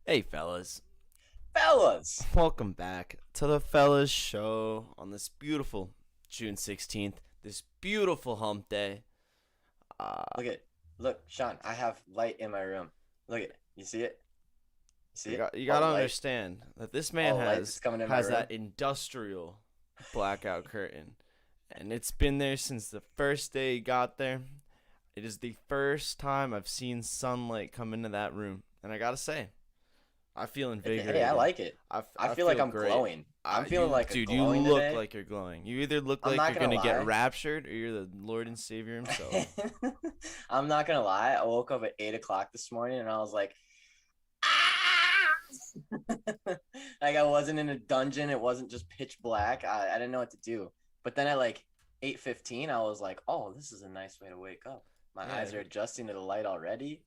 Hey, fellas. Fellas, Welcome back to the Fellas Show on this beautiful June 16th, this beautiful hump day. Uh, look at look, Sean. I have light in my room. Look at it. You see it? You see it? you All gotta the light, understand that this man all the light that's has coming in my has room. that industrial blackout curtain, and it's been there since the first day he got there. It is the first time I've seen sunlight come into that room, and I gotta say, I feel Hey, I invigorated. like it. I I feel like feel I'm great. glowing. I'm feeling You, like a dude, you glowing look today. like you're glowing. You either look I'm like not you're gonna gonna get lie. raptured, or you're the Lord and Savior himself. I'm not gonna lie. I woke up at 8 o'clock this morning and I was like, ah! Like I wasn't in a dungeon. It wasn't just pitch black. I didn't know what to do. But then at like 8:15, I was like, oh, this is a nice way to wake up. My Yeah, eyes are adjusting to the light already.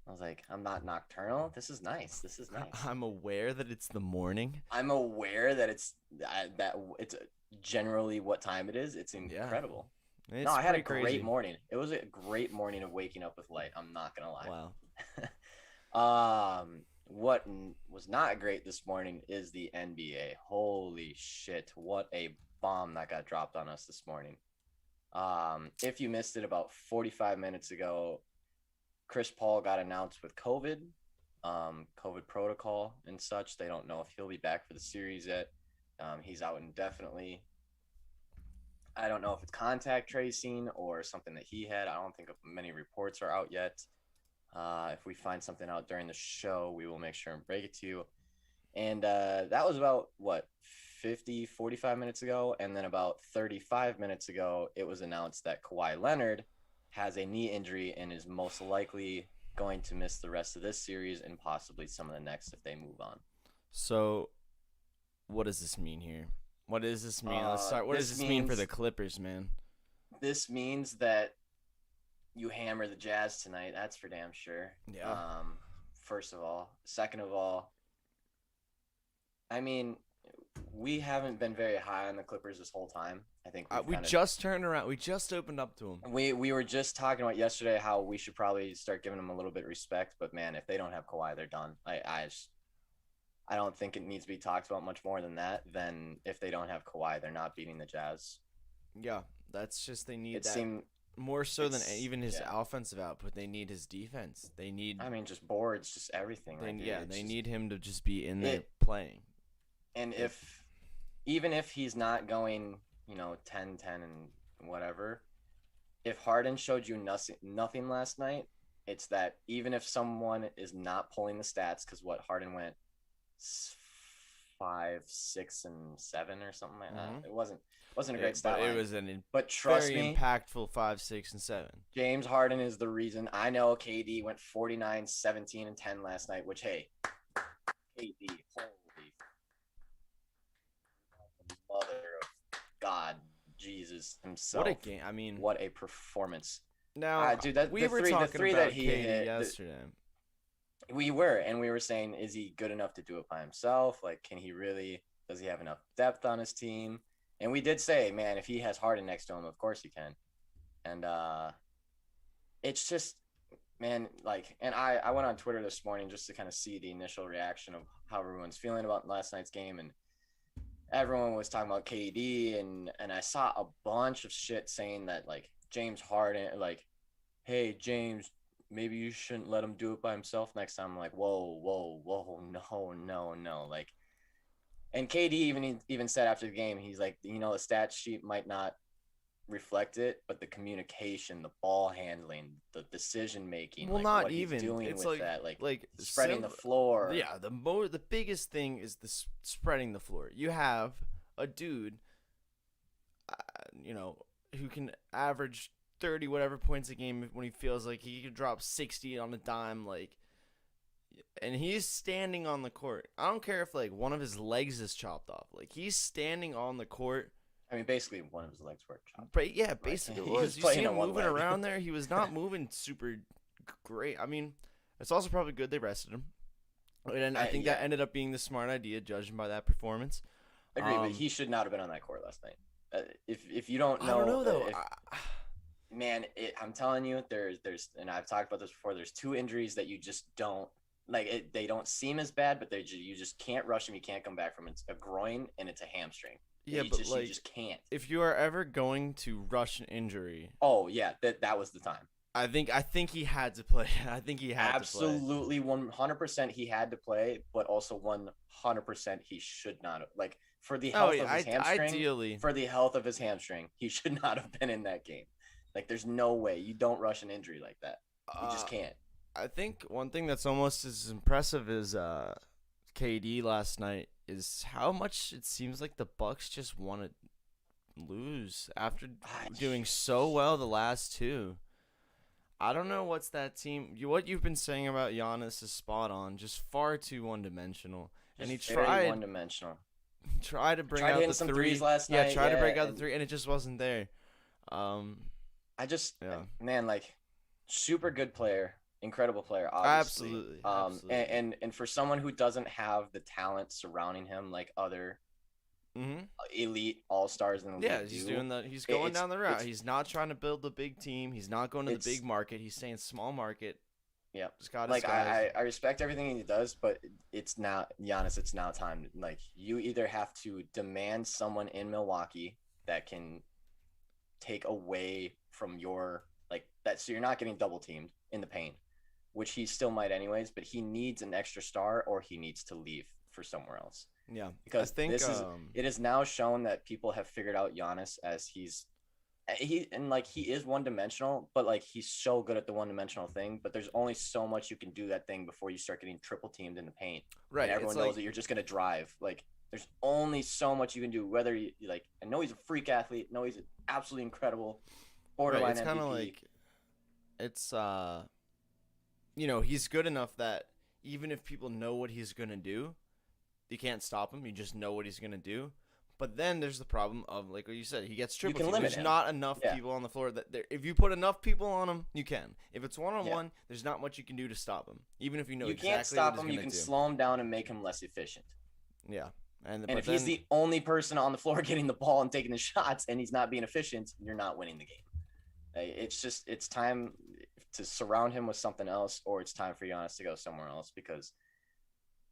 I was like, I'm not nocturnal. This is nice. This is nice. I'm aware that it's the morning. I'm aware that it's generally what time it is. It's Yeah, incredible. No, it's I had a pretty great crazy. morning. It was a great morning of waking up with light. I'm not gonna lie. Wow. What was not great this morning is the NBA. Holy shit! What a bomb that got dropped on us this morning. If you missed it about 45 minutes ago, Chris Paul got announced with COVID, COVID protocol and such. They don't know if he'll be back for the series yet. He's out indefinitely. I don't know if it's contact tracing or something that he had. I don't think many reports are out yet. If we find something out during the show, we will make sure and break it to you. And that was about what 45 minutes ago. And then about 35 minutes ago, it was announced that Kawhi Leonard has a knee injury and is most likely going to miss the rest of this series and possibly some of the next if they move on. So, what does this mean here? What does this mean? Let's start. What does This this mean for the means Clippers, man? this means that you hammer the Jazz tonight. That's for damn sure. Yeah. Um, First of all, second of all, I mean, we haven't been very high on the Clippers this whole time. I think we've We kind of just turned around. We just opened up to them. we were just talking about yesterday how we should probably start giving them a little bit of respect. But man, if they don't have Kawhi, they're done. I don't think it needs to be talked about much more than that. Then if they don't have Kawhi, they're not beating the Jazz. Yeah, that's just they need It that seemed more so than it's even his yeah. offensive output. They need his defense. They need I mean, just boards, just everything, right, dude? yeah, It's they just need him to just be in there it. playing. And If if even if he's not going, 10-10 and whatever, if Harden showed you nothing last night, it's that even if someone is not pulling the stats, because what Harden went 5, 6, and 7 or something like that. mhm. It wasn't a great But stat it line. was an But trust very me, impactful 5, 6, and 7. James Harden is the reason. I know KD went 49, 17, and 10 last night, which hey, KD, holy mother of God, Jesus What a himself. game! I mean, What a performance. now Dude, that we were the talking three that about he Katie hit, yesterday. we were saying, is he good enough to do it by himself? Like, can he really? Does he have enough depth on his team? And we did say, man, if he has Harden next to him, of course he can. And it's just, man, like, and I went on Twitter this morning just to kind of see the initial reaction of how everyone's feeling about last night's game, and everyone was talking about KD, and I saw a bunch of shit saying that like James Harden, like, hey James, maybe you shouldn't let him do it by himself next time. I'm like, whoa, whoa, whoa, no, no, no, like, and KD even said after the game, he's like, the stat sheet might not reflect it, but the communication, the ball handling, the decision making, Well, like not what he's even. doing It's with that, like like spreading the floor. Yeah, the biggest thing is the spreading the floor. You have a dude, uh, you know, who can average 30 whatever points a game when he feels like he could drop 60 on a dime, like, and he's standing on the court. I don't care if like one of his legs is chopped off. Like he's standing on the court. I mean, basically one of his legs were chopped. But yeah, Like basically it he was was. You see playing him on one moving leg. around there. He was not moving super great. I mean, it's also probably good they rested him. And I think that Yeah, ended up being the smart idea, judging by that performance. agree, but Um, he should not have been on that court last night. If you don't I don't know, know though. if man, I'm telling you, and I've talked about this before. There's two injuries that you just don't they don't seem as bad, but you just can't rush them. You can't come back from it. It's a groin and it's a hamstring. Yeah, You but just you like, just can't. if you are ever going to rush an injury, Oh yeah, that was the time. I think he had to play. I think he had to play. Absolutely 100% he had to play, but also 100% he should not have. Like for the Oh health yeah, of his hamstring, ideally. he should not have been in that game. Like there's no way you don't rush an injury like that. You just Uh, can't. I think one thing that's almost as impressive as KD last night is how much it seems like the Bucks just want to lose after doing so well the last two. I don't know what's that team. What you've been saying about Giannis is spot on. Just far too one dimensional. And he Just very tried one-dimensional. tried to bring Tried out hitting the some three. threes last Yeah, night. tried to Yeah, break out the and three, and it just wasn't there. Um, I just yeah, man, like super good player, incredible player, obviously. absolutely, Um, absolutely. and for someone who doesn't have the talent surrounding him like other Mm-hmm. elite all stars in the Yeah, league he's do, doing the. He's going it's down the route. it's He's not trying to build the big team. He's not going to the it's big market. He's saying small market. yeah. Just got his Like guys. I respect everything he does, but it's now Giannis. It's now time. Like you either have to demand someone in Milwaukee that can take away from your like that, so you're not getting double teamed in the paint, which he still might anyways. But he needs an extra star, or he needs to leave for somewhere else Yeah, I because think. it is now shown that people have figured out Giannis as he is one dimensional, but like he's so good at the one dimensional thing. But there's only so much you can do that thing before you start getting triple teamed in the paint. Right. And everyone It's knows like that you're just gonna drive. Like there's only so much you can do. Whether you like, I know he's a freak athlete. No, he's absolutely incredible, right. borderline It's kind of MVP. like it's he's good enough that even if people know what he's gonna do, you can't stop him. You just know what he's gonna do. But then there's the problem of like what you said, he gets You triple can teamed. limit There's him. not enough Yeah. people on the floor that if you put enough people on him, you can. If it's one on Yeah. one, there's not much you can do to stop him. Even if you know You exactly can't stop what him. he's You gonna can do. slow him down and make him less efficient. Yeah. And But if then, he's the only person on the floor getting the ball and taking the shots, and he's not being efficient, you're not winning the game. It's time to surround him with something else, or it's time for Giannis to go somewhere else because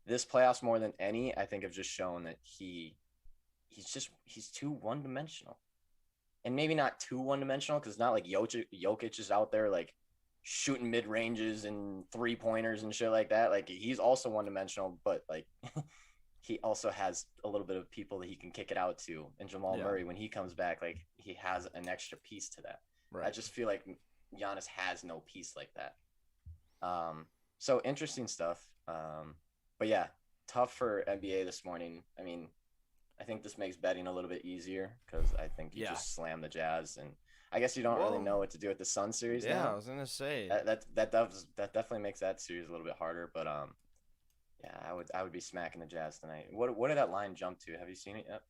this playoffs more than any, I think, have just shown that he's too one dimensional, and maybe not too one dimensional because it's not like Jokic is out there like shooting mid ranges and 3-pointers and shit like that. Like he's also one dimensional, but like he also has a little bit of people that he can kick it out to. And Jamal Murray, when he comes back, like he has an extra piece to that. right. I just feel like Giannis has no piece like that. So interesting stuff. But yeah, tough for NBA this morning. I mean, I think this makes betting a little bit easier because I think you just slam the Jazz, and I guess you don't really know what to do with the Sun series Yeah, now. I was gonna say That definitely makes that series a little bit harder. But yeah, I would be smacking the Jazz tonight. What did that line jump to? Have you seen it yet?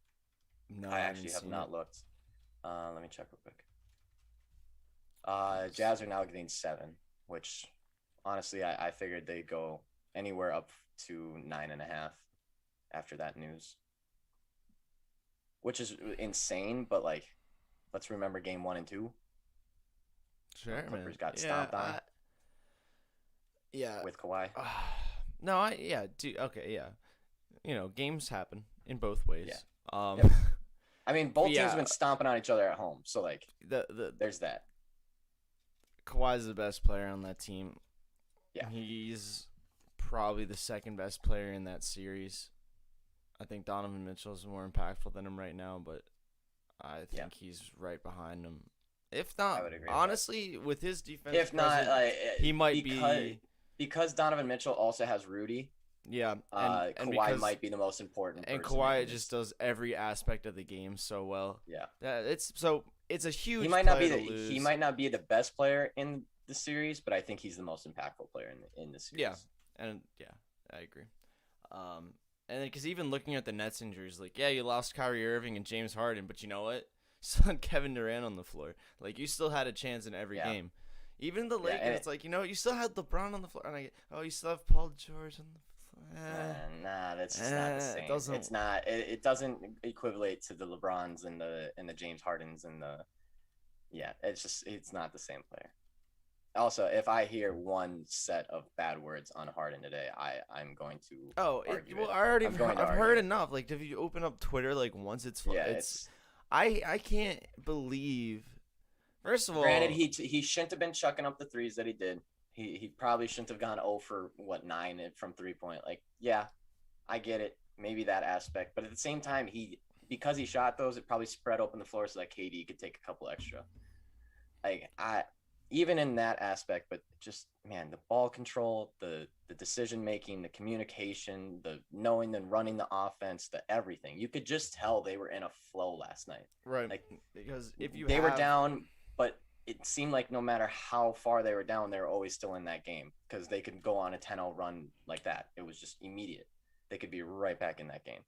no, I actually have not looked. Let me check real quick. Jazz are now getting 7, which honestly I figured they'd go anywhere up to 9.5 after that news, which is insane. But like, let's remember game 1 and 2. Sure, Clippers man. got stomped on. Yeah. With Kawhi. No, okay, yeah. Games happen in both ways. Yeah. Yep. I mean, both teams have been stomping on each other at home, so like, there's that. Kawhi's the best player on that team. Yeah. He's probably the second best player in that series. I think Donovan Mitchell is more impactful than him right now, but I think he's right behind him. If not, I would agree honestly, with his defense, if not, he might be because Donovan Mitchell also has Rudy. Yeah, and Kawhi might be the most important. And Kawhi just does every aspect of the game so well. Yeah, it's a huge. He might not be he might not be the best player in the series, but I think he's the most impactful player in the series. Yeah, and I agree. And then because even looking at the Nets injuries, like you lost Kyrie Irving and James Harden, but you know what? You still had Kevin Durant on the floor. Like you still had a chance in every game. Even the Lakers, it's like you still had LeBron on the floor, and you still have Paul George on the floor. Nah, that's just not the same. It's not. It doesn't equivalent to the LeBrons and the James Hardens and the. Yeah, it's not the same player. Also, if I hear one set of bad words on Harden today, I'm going to argue Well, it. I've Argue heard it. enough. Like, if you open up Twitter, like once Yeah, it's, I can't believe. First of granted, all, he shouldn't have been chucking up the threes that he did. He probably shouldn't have gone 0 for 9 from 3 point. Like, yeah, I get it. Maybe that aspect, but at the same time, because he shot those, it probably spread open the floor so that KD could take a couple extra. Like, I even in that aspect, but just, man, the ball control, the decision making, the communication, the knowing and running the offense, the everything. You could just tell they were in a flow last night. right? Like, Because if you they were have, down, but it seemed like no matter how far they were down, they were always still in that game because they could go on a 10-0 run like that. It was just immediate. They could be right back in that game.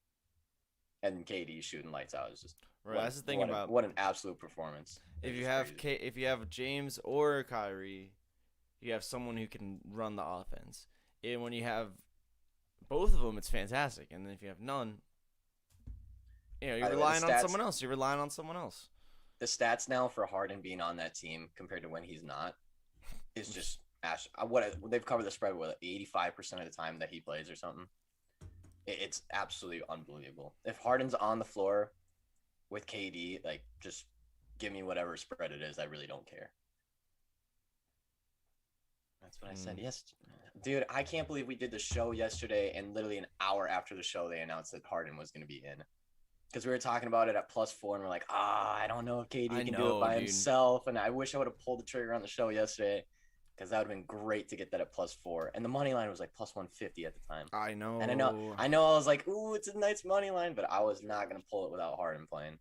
And KD shooting lights out is just right, that's the thing about what an absolute performance. if you have if you have James or Kyrie, you have someone who can run the offense. And when you have both of them, it's fantastic. And then if you have none, you're relying on someone else. You're relying on someone else. The stats now for Harden being on that team compared to when he's not is just what they've covered the spread with 85% of the time that he plays or something. It's absolutely unbelievable. If Harden's on the floor with KD, like, just give me whatever spread it is. I really don't care. That's what I said. Yes, dude, I can't believe we did the show yesterday, and literally an hour after the show, they announced that Harden was going to be in. Because we were talking about it at +4, and we're like, I don't know if KD can do it by himself. And I wish I would have pulled the trigger on the show yesterday, because that would have been great to get that at +4. And the money line was like +150 at the time. I know. And I know I was like, ooh, it's a nice money line, but I was not going to pull it without Harden playing.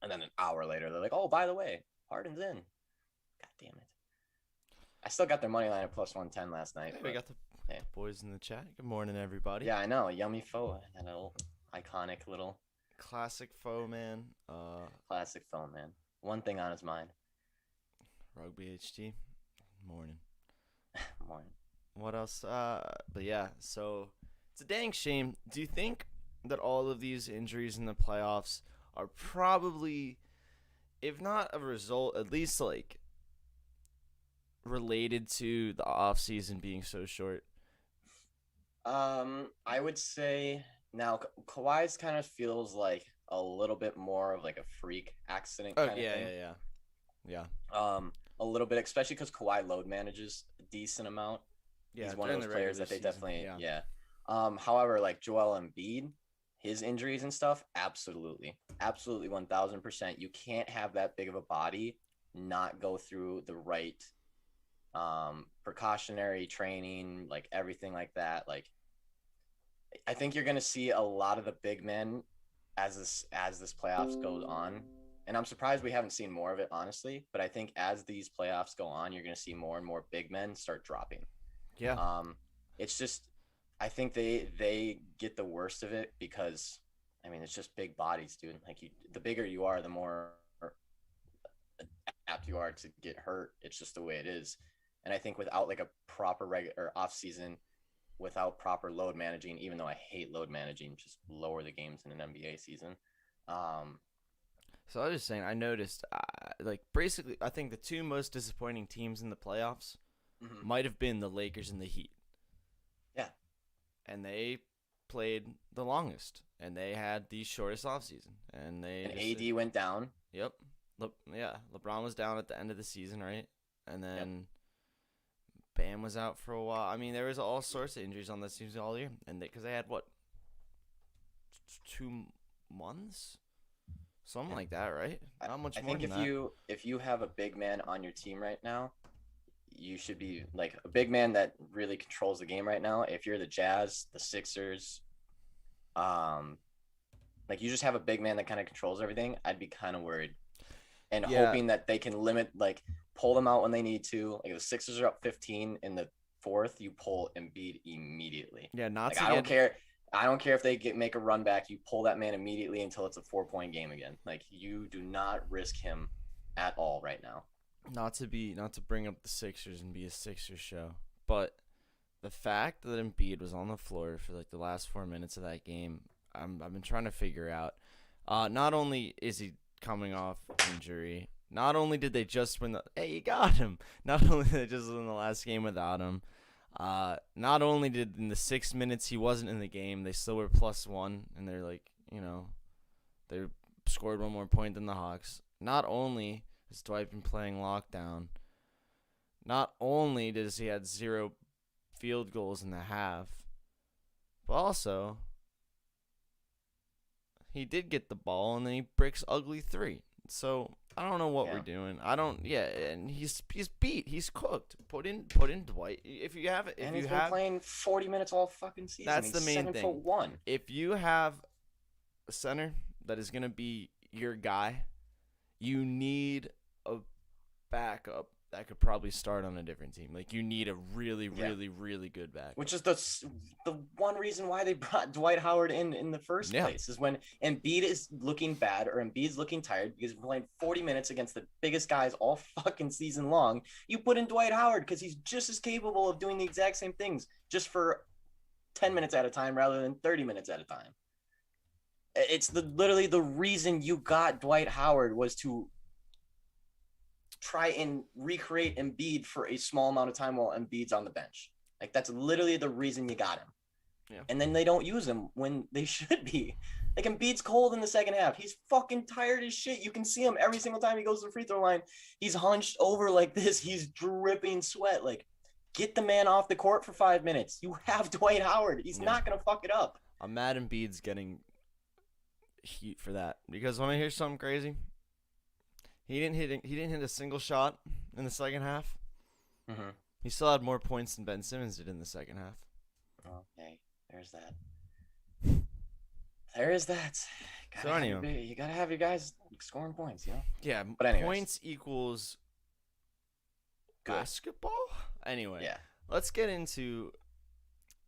And then an hour later, they're like, oh, by the way, Harden's in. God damn it. I still got their money line at +110 last night. Hey, we got the boys in the chat. Good morning, everybody. Yeah, I know. Yummy Foe. That little iconic little. Classic Foe, man. Classic Foe, man. One thing on his mind. Rugby HT. Morning. Morning. What else? But yeah, so it's a dang shame. Do you think that all of these injuries in the playoffs are probably, if not a result, at least like related to the off season being so short? I would say now Kawhi's kind of feels like a little bit more of like a freak accident kind of thing. Yeah. A little bit, especially because Kawhi load manages a decent amount. Yeah, he's one of those players that they definitely, however, like Joel Embiid, his injuries and stuff, absolutely 1000%. You can't have that big of a body not go through the right precautionary training, like everything like that. Like, I think you're gonna see a lot of the big men as this playoffs goes on. And I'm surprised we haven't seen more of it, honestly. But I think as these playoffs go on, you're going to see more and more big men start dropping. Yeah. It's just, I think they get the worst of it because, I mean, it's just big bodies, dude. Like, the bigger you are, the more apt you are to get hurt. It's just the way it is. And I think without like a proper regular off season, without proper load managing, even though I hate load managing, just lower the games in an NBA season. So I was just saying, I noticed, like, basically, I think the two most disappointing teams in the playoffs might have been the Lakers and the Heat. Yeah. And they played the longest, and they had the shortest offseason. And AD went down. Yep. LeBron was down at the end of the season, right? And then Bam was out for a while. I mean, there was all sorts of injuries on this team all year. And because they had, 2 months? Something like that, right? Not much more than that. I think if you have a big man on your team right now, you should be like a big man that really controls the game right now. If you're the Jazz, the Sixers, like you just have a big man that kind of controls everything, I'd be kind of worried and hoping that they can pull them out when they need to. Like, the Sixers are up 15 in the fourth, you pull Embiid immediately. Yeah, I don't care. I don't care if they make a run back. You pull that man immediately until it's a 4-point game again. Like, you do not risk him at all right now. Not to bring up the Sixers and be a Sixers show, but the fact that Embiid was on the floor for like the last 4 minutes of that game, I've been trying to figure out. Not only is he coming off injury, Not only did they just win hey, you got him. Not only did they just win the last game without him, not only did in the 6 minutes he wasn't in the game, they still were +1, and they're like, they scored one more point than the Hawks. Not only has Dwight been playing lockdown, not only does he had 0 field goals in the half, but also he did get the ball and then he breaks ugly 3. So I don't know what we're doing. And he's beat. He's cooked. Put in Dwight. If you have it, and he's been playing 40 minutes all fucking season. That's the main thing. 7'1". If you have a center that is gonna be your guy, you need a backup that could probably start on a different team. Like, you need a really, really, really good back. Which is the one reason why they brought Dwight Howard in the first place, is when Embiid is looking bad or Embiid's looking tired because we're playing 40 minutes against the biggest guys all fucking season long. You put in Dwight Howard because he's just as capable of doing the exact same things, just for 10 minutes at a time rather than 30 minutes at a time. It's literally the reason you got Dwight Howard was to try and recreate Embiid for a small amount of time while Embiid's on the bench. Like, that's literally the reason you got him. Yeah. And then they don't use him when they should be. Like, Embiid's cold in the second half. He's fucking tired as shit. You can see him every single time he goes to the free throw line. He's hunched over like this. He's dripping sweat. Like, get the man off the court for 5 minutes. You have Dwight Howard. He's not going to fuck it up. I'm mad Embiid's getting heat for that, because when I hear something crazy, he didn't hit a single shot in the second half. Mm-hmm. He still had more points than Ben Simmons did in the second half. Okay, there's that. There is that. So anyway, you gotta have your guys scoring points, Yeah, but anyways. Points equals basketball. Anyway, yeah. Let's get into.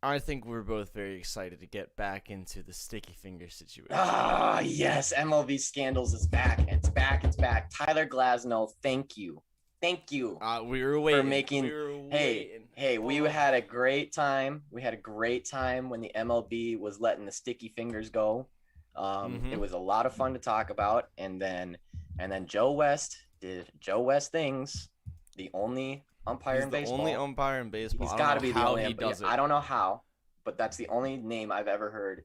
I think we're both very excited to get back into the sticky finger situation. Ah, yes. MLB Scandals is back. It's back. It's back. Tyler Glasnow, thank you. Thank you. We were waiting. For making. We had a great time. We had a great time when the MLB was letting the sticky fingers go. It was a lot of fun to talk about. And then Joe West did Joe West things. The only umpire in baseball. Only umpire in baseball. He's got to be the only umpire. I don't know how, but that's the only name I've ever heard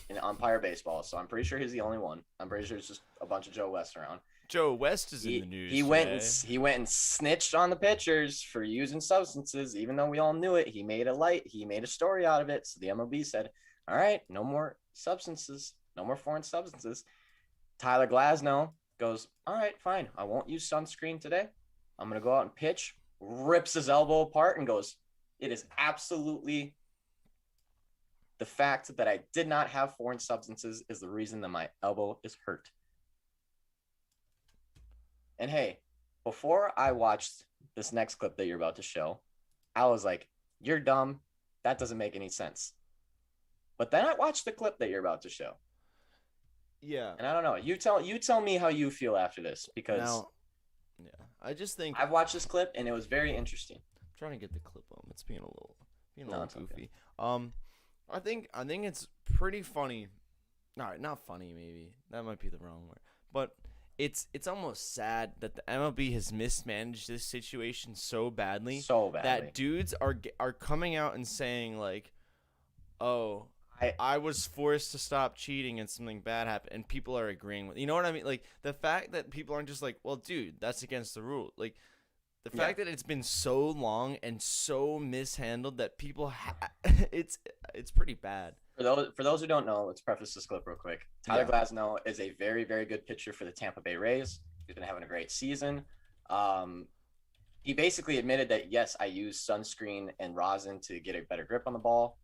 in umpire baseball. So I'm pretty sure he's the only one. I'm pretty sure it's just a bunch of Joe West around. Joe West is in the news. He went and snitched on the pitchers for using substances, even though we all knew it. He made a story out of it. So the MLB said, "All right, no more substances, no more foreign substances." Tyler Glasnow goes, "All right, fine. I won't use sunscreen today. I'm gonna go out and pitch." Rips his elbow apart and goes, "It is absolutely the fact that I did not have foreign substances is the reason that my elbow is hurt." And hey, before I watched this next clip that you're about to show, I was like, "You're dumb. That doesn't make any sense." But then I watched the clip that you're about to show. Yeah. And I don't know. You tell me how you feel after this, because now, yeah, I just think I've watched this clip and it was very interesting. I'm trying to get the clip on. It's being a little goofy. Okay. I think it's pretty funny. All right, not funny maybe. That might be the wrong word. But it's almost sad that the MLB has mismanaged this situation so badly. That dudes are coming out and saying like, "Oh, I was forced to stop cheating and something bad happened," and people are agreeing with. You know what I mean? Like, the fact that people aren't just like, "Well, dude, that's against the rule." Like, the fact that it's been so long and so mishandled that people it's pretty bad. For those who don't know, let's preface this clip real quick. Tyler Glasnow is a very, very good pitcher for the Tampa Bay Rays. He's been having a great season. He basically admitted that, yes, I use sunscreen and rosin to get a better grip on the ball.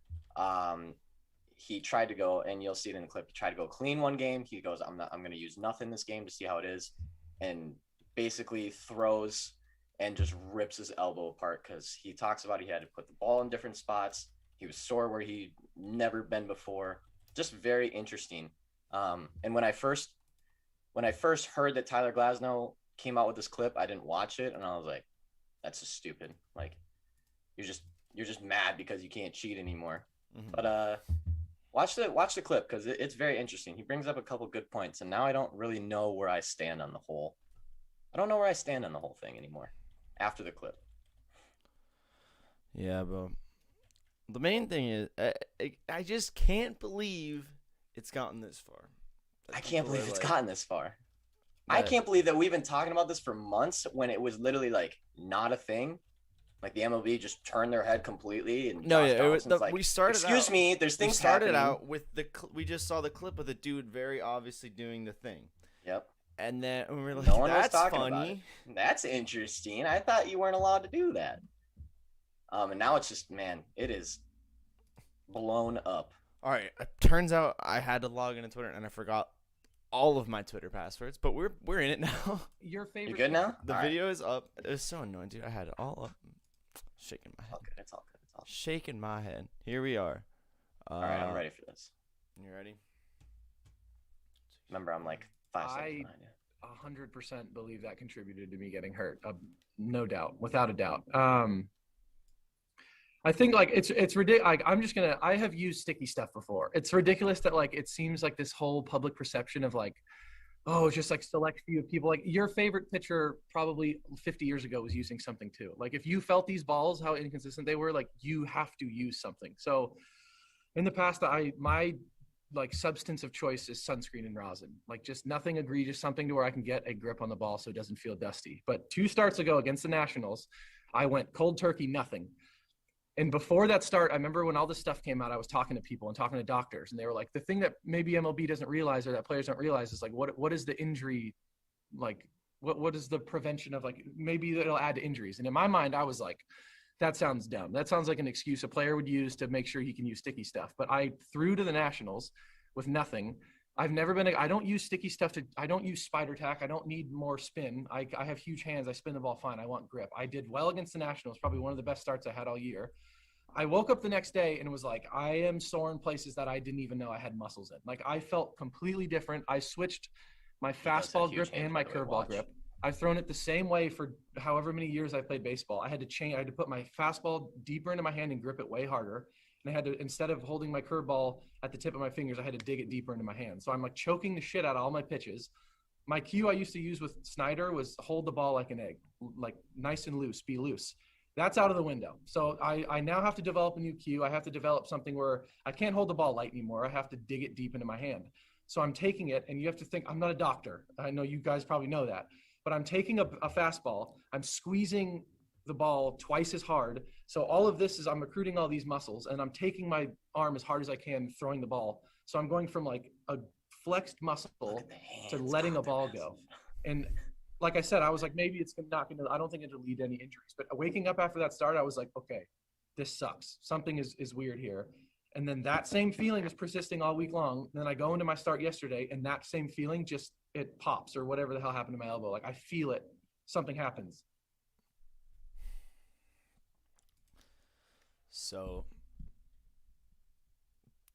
He tried to go, and you'll see it in the clip, he tried to go clean one game. He goes, I'm going to use nothing this game to see how it is, and basically throws and just rips his elbow apart because he talks about he had to put the ball in different spots. He was sore where he'd never been before. Just very interesting. And when I first heard that Tyler Glasnow came out with this clip, I didn't watch it, and I was like, that's just stupid. Like, you're just mad because you can't cheat anymore. Mm-hmm. But watch the clip because it's very interesting. He brings up a couple good points, and now I don't really know where I stand on the whole I don't know where I stand on the whole thing anymore after the clip. Yeah, but the main thing is, I just can't believe it's gotten this far. I can't believe it's like, gotten this far. I that. can't believe that we've been talking about this for months when it was literally like not a thing. Like the MLB just turned their head completely, and No, Josh yeah, Donaldson's we like, started "Excuse out. me, there's We things started happening." out with we just saw the clip of the dude very obviously doing the thing, Yep. and then we were like, No one was "That's talking about it. funny." That's interesting. I thought you weren't allowed to do that. And now it's just, man, it is blown up. All right, it turns out I had to log into Twitter and I forgot all of my Twitter passwords, but we're in it now. Your favorite. You good now? The All video is up. It was so annoying, dude. I had it all up. Shaking my It's head. all good. It's all good. It's all good. Shaking my head. Here we are. All right, I'm ready for this. You ready? Remember, I'm like 5 seconds behind you. 100% believe that contributed to me getting hurt. No doubt, without a doubt. I think like it's ridiculous. Like I have used sticky stuff before. It's ridiculous that like it seems like this whole public perception of like, oh, it's just like select few of people. Like your favorite pitcher probably 50 years ago was using something too. Like if you felt these balls, how inconsistent they were, like you have to use something. So in the past, my like substance of choice is sunscreen and rosin. Like just nothing egregious, something to where I can get a grip on the ball so it doesn't feel dusty. But 2 starts ago against the Nationals, I went cold turkey, nothing. And before that start, I remember when all this stuff came out, I was talking to people and talking to doctors, and they were like, the thing that maybe MLB doesn't realize or that players don't realize is like, what is the injury, like, what is the prevention of like, maybe it'll add to injuries. And in my mind, I was like, that sounds dumb. That sounds like an excuse a player would use to make sure he can use sticky stuff. But I threw to the Nationals with nothing. I don't use sticky stuff I don't use spider tack. I don't need more spin. I have huge hands. I spin the ball fine. I want grip. I did well against the Nationals, probably one of the best starts I had all year. I woke up the next day and was like, I am sore in places that I didn't even know I had muscles in. Like I felt completely different. I switched my fastball grip and my curveball grip. I've thrown it the same way for however many years I played baseball. I had to put my fastball deeper into my hand and grip it way harder. And I had to, instead of holding my curveball at the tip of my fingers, I had to dig it deeper into my hand. So I'm like choking the shit out of all my pitches. My cue I used to use with Snyder was hold the ball like an egg, like nice and loose, be loose. That's out of the window. So I now have to develop a new cue. I have to develop something where I can't hold the ball light anymore. I have to dig it deep into my hand. So I'm taking it, and you have to think, I'm not a doctor. I know you guys probably know that. But I'm taking a fastball. I'm squeezing the ball twice as hard. So all of this is I'm recruiting all these muscles, and I'm taking my arm as hard as I can, throwing the ball. So I'm going from like a flexed muscle to letting a ball go. And like I said, I was like, maybe it's not going to, I don't think it'll lead to any injuries. But waking up after that start, I was like, okay, this sucks. Something is weird here. And then that same feeling is persisting all week long. And then I go into my start yesterday, and that same feeling just, it pops or whatever the hell happened to my elbow. Like I feel it. Something happens. So,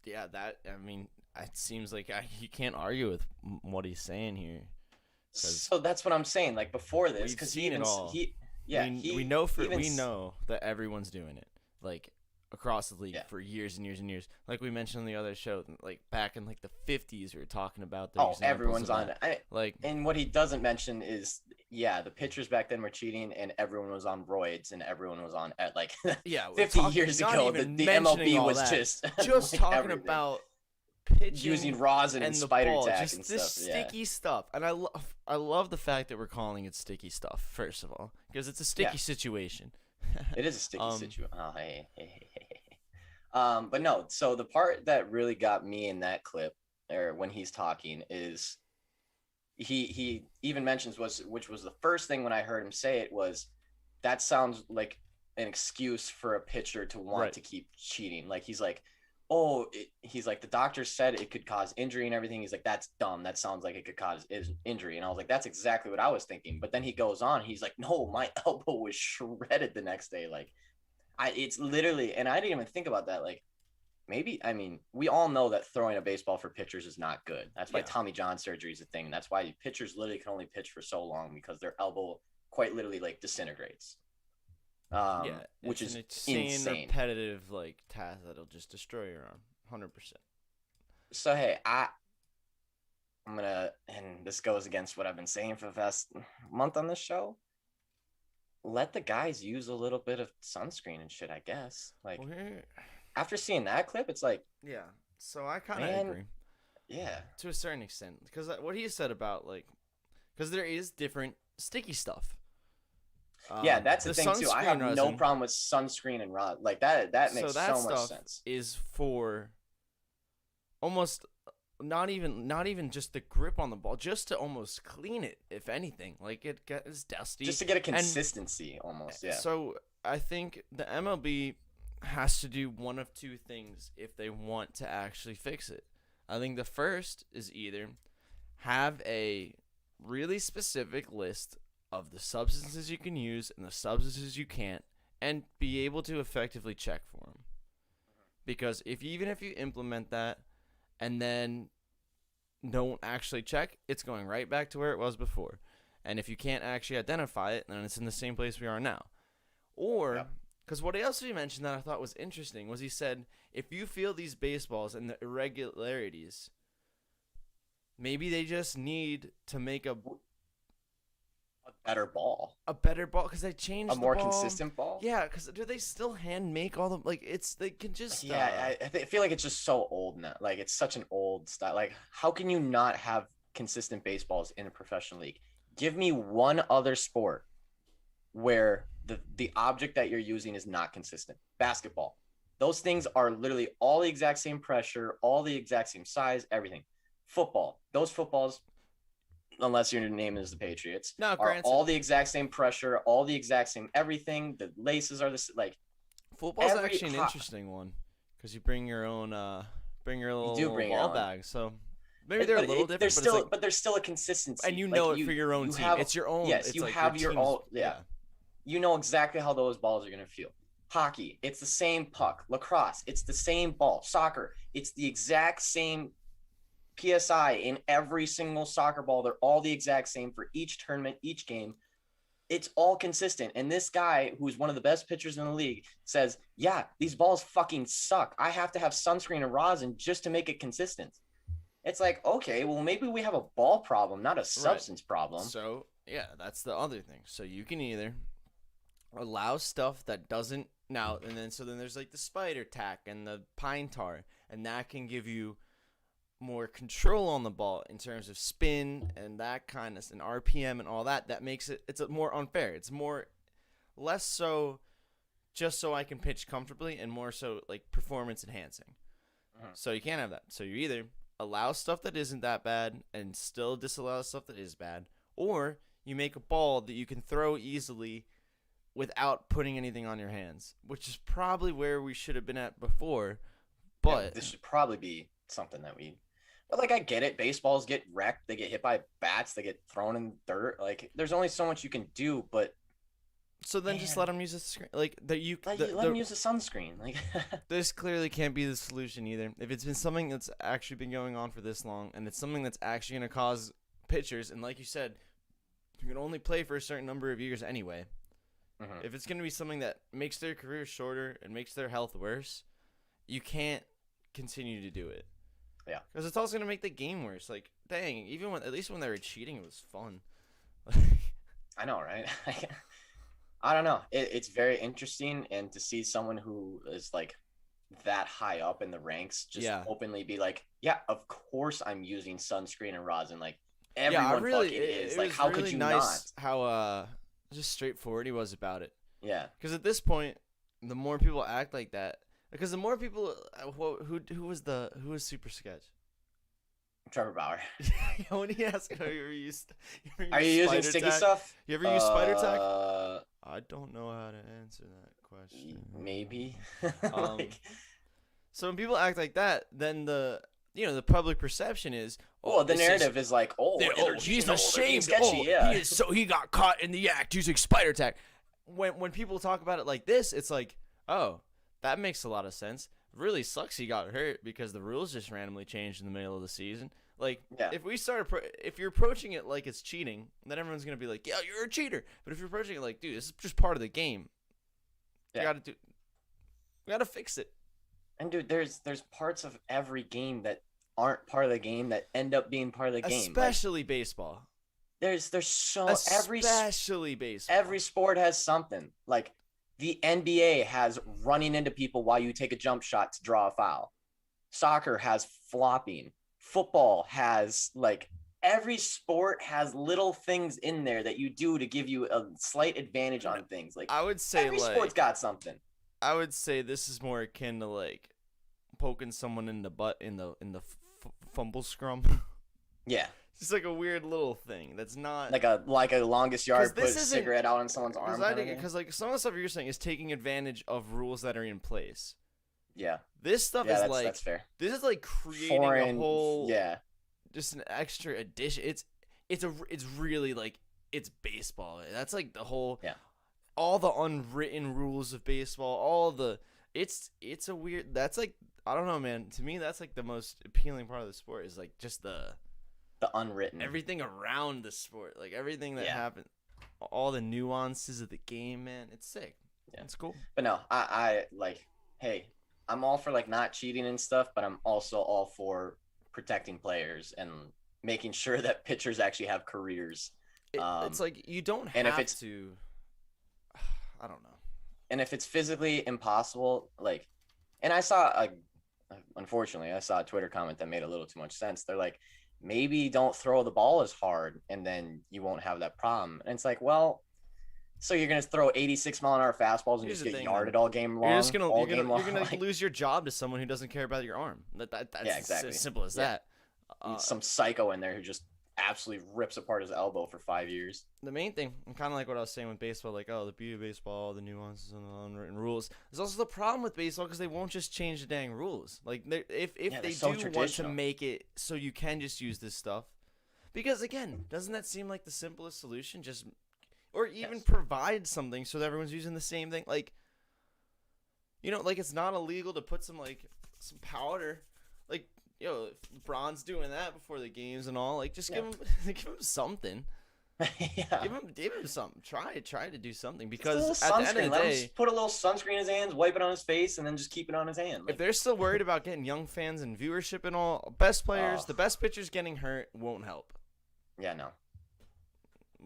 yeah, it seems like you can't argue with what he's saying here. So that's what I'm saying. Like before this, because we know that everyone's doing it, like across the league for years and years and years. Like we mentioned on the other show, like back in like the 50s, we were talking about the everyone's on it. Like, and what he doesn't mention is the pitchers back then were cheating, and everyone was on roids, and everyone was on at like 50 years ago. The MLB was just like talking everything. About pitching using rosin and spider ball, tack just and this stuff. sticky stuff. And I love the fact that we're calling it sticky stuff, first of all, because it's a sticky situation. It is a sticky situation. Oh, hey. But no, so the part that really got me in that clip, or when he's talking, is he even mentions which was the first thing when I heard him say it was, that sounds like an excuse for a pitcher to want to keep cheating. Like he's like, he's like, the doctor said it could cause injury and everything. He's like, that's dumb. That sounds like it could cause injury. And I was like, that's exactly what I was thinking. But then he goes on, he's like, no, my elbow was shredded the next day. Like it's literally, and I didn't even think about that. Like we all know that throwing a baseball for pitchers is not good. That's why Tommy John surgery is a thing. That's why pitchers literally can only pitch for so long, because their elbow quite literally like disintegrates. Which is insane, repetitive like task that'll just destroy your arm, 100%. So hey, I'm gonna, and this goes against what I've been saying for the past month on this show, let the guys use a little bit of sunscreen and shit, I guess. Like, after seeing that clip, it's like, yeah. So I kind of agree. Yeah. To a certain extent. Because what he said about, like, because there is different sticky stuff. Yeah, that's the thing, too. I have no problem with sunscreen and rosin. Like, that makes so much sense. Is for almost not even just the grip on the ball, just to almost clean it, if anything. Like, it gets dusty. Just to get a consistency, almost, yeah. So I think the MLB has to do one of two things if they want to actually fix it. I think the first is either have a really specific list of the substances you can use and the substances you can't, and be able to effectively check for them. Because even if you implement that and then don't actually check, it's going right back to where it was before. And if you can't actually identify it, then it's in the same place we are now. Or, because what else he mentioned that I thought was interesting was he said, if you feel these baseballs and the irregularities, maybe they just need to make a better ball. A better ball, because they changed a more consistent ball. Yeah, because do they still hand make all the they can just I feel like it's just so old now. Like, it's such an old style. Like, how can you not have consistent baseballs in a professional league? Give me one other sport where the object that you're using is not consistent. Basketball. Those things are literally all the exact same pressure, all the exact same size, everything. Football. Those footballs, unless your name is the Patriots, are all the exact same pressure, all the exact same everything. The laces are like. Football's actually an interesting one because you bring your own, ball bag. So maybe they're a little different. But there's still a consistency, and it for your own team. It's your own. Yes, you have your own. Yeah, you know exactly how those balls are gonna feel. Hockey, it's the same puck. Lacrosse, it's the same ball. Soccer, it's the exact same PSI in every single soccer ball. They're all the exact same for each tournament, each game. It's all consistent. And this guy, who's one of the best pitchers in the league, says, yeah, these balls fucking suck. I have to have sunscreen and rosin just to make it consistent. It's like, okay, well, maybe we have a ball problem, not a substance problem. So, yeah, that's the other thing. So you can either allow stuff that doesn't now, and then there's like the spider tack and the pine tar, and that can give you more control on the ball in terms of spin and that kind of, and RPM and all that. That makes it's more unfair. It's less so just so I can pitch comfortably, and more so like performance enhancing. So you can't have that. So you either allow stuff that isn't that bad and still disallow stuff that is bad, or you make a ball that you can throw easily without putting anything on your hands, which is probably where we should have been at before. But this should probably be something that but like, I get it. Baseballs get wrecked. They get hit by bats. They get thrown in dirt. Like, there's only so much you can do, but. So then just let them use a screen. Like, let them use a sunscreen. Like, this clearly can't be the solution either. If it's been something that's actually been going on for this long, and it's something that's actually going to cause pitchers, and like you said, you can only play for a certain number of years anyway. If it's going to be something that makes their career shorter and makes their health worse, you can't continue to do it. Yeah. Because it's also going to make the game worse. Like, dang, at least when they were cheating, it was fun. I know, right? I don't know. It's very interesting, and to see someone who is like that high up in the ranks just openly be like, yeah, of course I'm using sunscreen and rosin. Like, everyone fucking is. Like, how could you not? How just straightforward he was about it. Yeah. Because at this point, the more people act like that, because the more people, who was Super Sketch? Trevor Bauer. When he asked, are you using sticky stuff? You ever use spider tack? I don't know how to answer that question. Maybe. So when people act like that, then the public perception is, the narrative is like, he's ashamed. Sketchy, he got caught in the act using spider tack. When people talk about it like this, it's like, oh, that makes a lot of sense. Really sucks he got hurt because the rules just randomly changed in the middle of the season. Like, if you're approaching it like it's cheating, then everyone's gonna be like, yeah, you're a cheater. But if you're approaching it like, dude, this is just part of the game. We gotta fix it. And dude, there's parts of every game that aren't part of the game that end up being part of the game. Especially baseball. there's so especially baseball. every sport has something. Like the NBA has running into people while you take a jump shot to draw a foul. Soccer has flopping. Football has like every sport has little things in there that you do to give you a slight advantage on things. Like I would say every like sport's got something. I would say this is more akin to like poking someone in the butt in the fumble scrum. Yeah. It's just like a weird little thing that's not Like a longest yard, put a isn't- cigarette out on someone's arm. because like some of the stuff you're saying is taking advantage of rules that are in place. Yeah. This stuff Yeah, is that's fair. this is like creating Foreign, a whole just an extra addition. It's really like it's baseball. That's like the whole all the unwritten rules of baseball. All the it's a weird. That's like I don't know, man. To me, that's like the most appealing part of the sport is like just the unwritten everything around the sport, like everything that happens, all the nuances of the game, man. It's sick. Yeah, it's cool. But no, I like. Hey, I'm all for like not cheating and stuff, but I'm also all for protecting players and making sure that pitchers actually have careers. It's like you don't and have if it's, to. I don't know. And if it's physically impossible, like, and I saw unfortunately, I saw a Twitter comment that made a little too much sense. They're like, maybe don't throw the ball as hard, and then you won't have that problem. And it's like, well, so you're gonna throw 86-mile-an-hour fastballs and Here's just the get thing, yarded man. all game long. You're gonna like, lose your job to someone who doesn't care about your arm. That's exactly. as simple as that. Some psycho in there who just absolutely rips apart his elbow for 5 years. The main thing, and kind of like what I was saying with baseball, like, oh, the beauty of baseball, the nuances and the unwritten rules. There's also the problem with baseball because they won't just change the dang rules. Like, if they so do want to make it so you can just use this stuff, because again, doesn't that seem like the simplest solution? Just or even provide something so that everyone's using the same thing. Like, you know, like it's not illegal to put some powder, like. Yo, if LeBron's doing that before the games and all, like, just give him something. Give him something. Try to do something because at the end of the day, just put a little sunscreen in his hands, wipe it on his face, and then just keep it on his hand. If they're still worried about getting young fans and viewership and all, best players, the best pitchers getting hurt won't help. Yeah, no,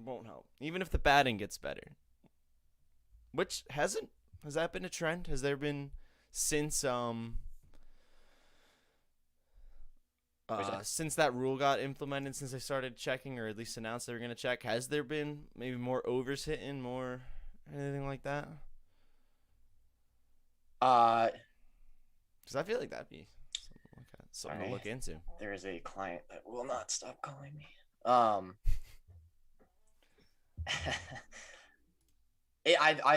won't help. Even if the batting gets better, which has that been a trend? Has there been since since that rule got implemented, since they started checking or at least announced they were going to check, has there been maybe more overs hitting, more anything like that? Because I feel like that'd be something to look into. There is a client that will not stop calling me. I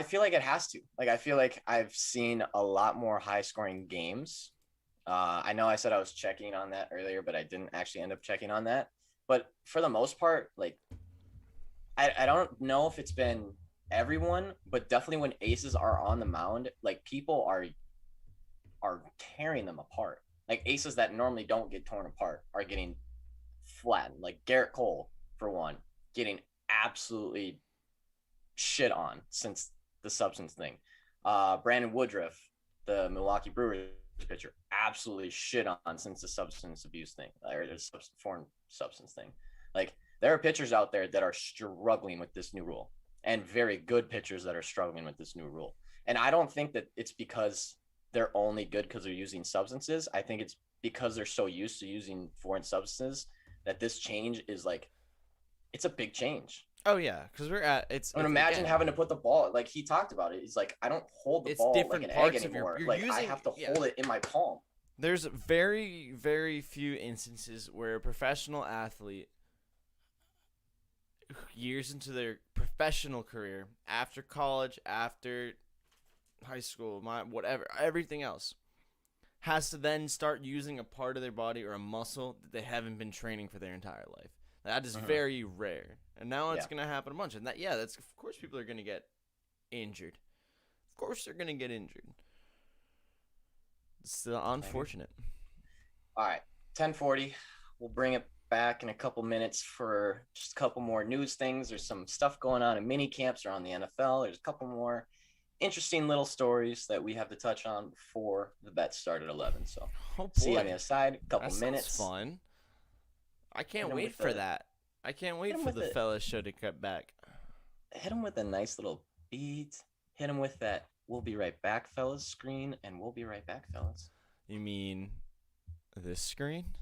feel like it has to. Like, I feel like I've seen a lot more high-scoring games. I know I said I was checking on that earlier, but I didn't actually end up checking on that. But for the most part, like, I don't know if it's been everyone, but definitely when aces are on the mound, like, people are tearing them apart. Like, aces that normally don't get torn apart are getting flattened. Like Garrett Cole, for one, getting absolutely shit on since the substance thing. Brandon Woodruff, the Milwaukee Brewers pitcher, absolutely shit on since the substance abuse thing or the foreign substance thing. Like, there are pitchers out there that are struggling with this new rule, and very good pitchers that are struggling with this new rule. And I don't think that it's because they're only good because they're using substances. I think it's because they're so used to using foreign substances that this change is like, it's a big change. Oh yeah, because we're at it's. I mean, imagine having to put the ball, like he talked about it. He's like, I don't hold the ball like an egg anymore. Like, I have to hold it in my palm. There's very, very few instances where a professional athlete, years into their professional career, after college, after high school, whatever, everything else, has to then start using a part of their body or a muscle that they haven't been training for their entire life. That is very rare. And now it's going to happen a bunch. And that's, of course, people are going to get injured. Of course they're going to get injured. It's unfortunate. All right, 10:40. We'll bring it back in a couple minutes for just a couple more news things. There's some stuff going on in mini camps around the NFL. There's a couple more interesting little stories that we have to touch on before the bets start at 11. So see you on the other side. A couple minutes. Fun. I can't wait for that. I can't wait Hit 'em for with the it. fellas show to cut back. Hit him with a nice little beat. Hit him with that "We'll be right back, fellas" screen, and we'll be right back, fellas. You mean this screen?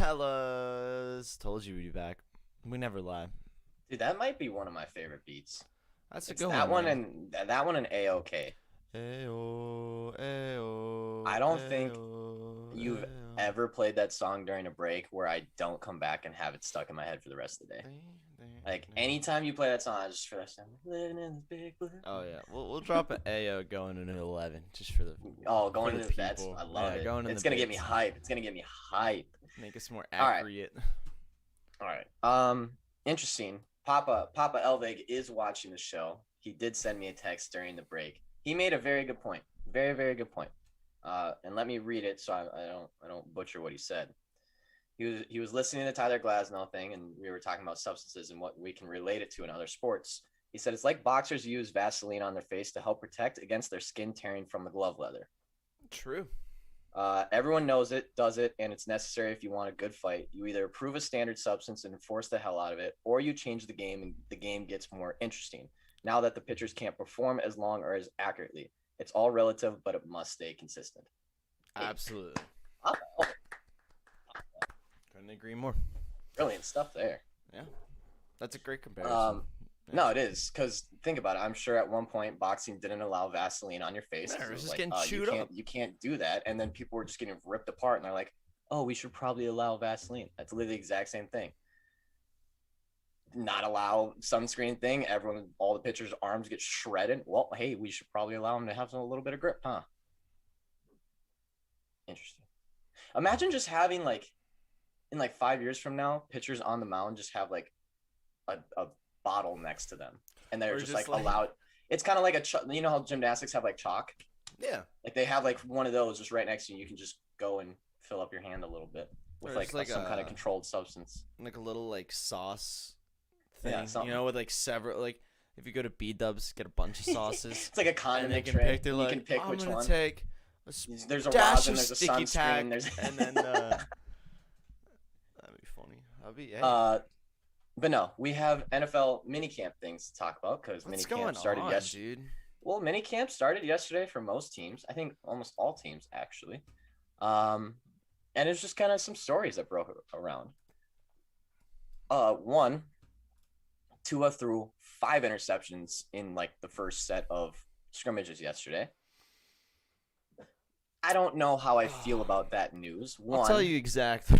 Fellas, told you we'd be back. We never lie. Dude, that might be one of my favorite beats. That's a It's good that one man. and that one and AOK. Ayo, ayo, I don't think ayo, you've ayo. ever played that song during a break where I don't come back and have it stuck in my head for the rest of the day. Like anytime you play that song, I just feel like living in this big blue. Oh yeah, we'll drop an AO going into 11 just for the. Going the into the bets. people. I love Yeah, it. going in It's the gonna get me bits. hype. It's gonna get me hype. Make us more All right. accurate. All right. Interesting. Papa Elvig is watching the show. He did send me a text during the break. He made a very good point. Very, very good point. And let me read it so I don't butcher what he said. He was listening to Tyler Glasnow thing, and we were talking about substances and what we can relate it to in other sports. He said it's like boxers use Vaseline on their face to help protect against their skin tearing from the glove leather. True. Everyone knows it, does it, and it's necessary if you want a good fight. You either approve a standard substance and enforce the hell out of it, or you change the game and the game gets more interesting. Now that the pitchers can't perform as long or as accurately, it's all relative, but it must stay consistent. Absolutely. Couldn't agree more. Brilliant stuff there. Yeah, that's a great comparison. No, it is, because think about it. I'm sure at one point boxing didn't allow Vaseline on your face. Yeah, it was just like, getting chewed up. You can't do that. And then people were just getting ripped apart, and they're like, oh, we should probably allow Vaseline. That's literally the exact same thing. Not allow sunscreen thing. All the pitchers' arms get shredded. Well, hey, we should probably allow them to have a little bit of grip, huh? Interesting. Imagine just having like in like 5 years from now, pitchers on the mound just have like a bottle next to them, and they're Or just just like like- allowed. It's kind of like you know how gymnastics have like chalk? Yeah. Like they have like one of those just right next to you. You can just go and fill up your hand a little bit with Or like, just like some kind a- of controlled substance. Like a little like sauce thing. Yeah, something. You know, with like several like if you go to B-dubs, get a bunch of sauces. It's like a and they condiment can tray. pick. They're and you like, can pick I'm which gonna one. take a There's a dash rosin, of there's a sticky tack, sunscreen, there's and then that'd be funny. That'd be but no, we have NFL minicamp things to talk about because what's minicamp going started on, yesterday. dude? Well, minicamp started yesterday for most teams. I think almost all teams actually. And it's just kind of some stories that broke around. One, Tua threw 5 interceptions in like the first set of scrimmages yesterday. I don't know how I feel about that news. I'll tell you exactly.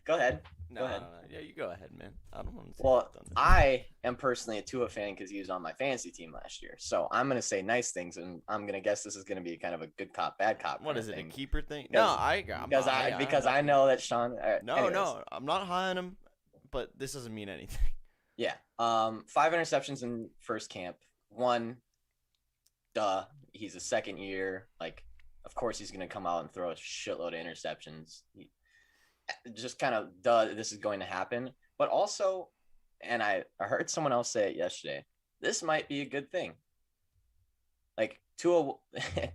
Go ahead. No, Go ahead. no, yeah, you go ahead, man. I don't want to. Well, I am personally a Tua fan because he was on my fantasy team last year. So I'm going to say nice things, and I'm going to guess this is going to be kind of a good cop, bad cop. What kind is of it, a thing. keeper thing? Because- No, I'm Because not, because I know that Sean. No, anyways. no, I'm not high on him, but this doesn't mean anything. Yeah. 5 interceptions in first camp. One, duh. He's a second year. Like, of course he's going to come out and throw a shitload of interceptions. Just kind of duh, this is going to happen. But also, and I heard someone else say it yesterday, this might be a good thing. Like Tua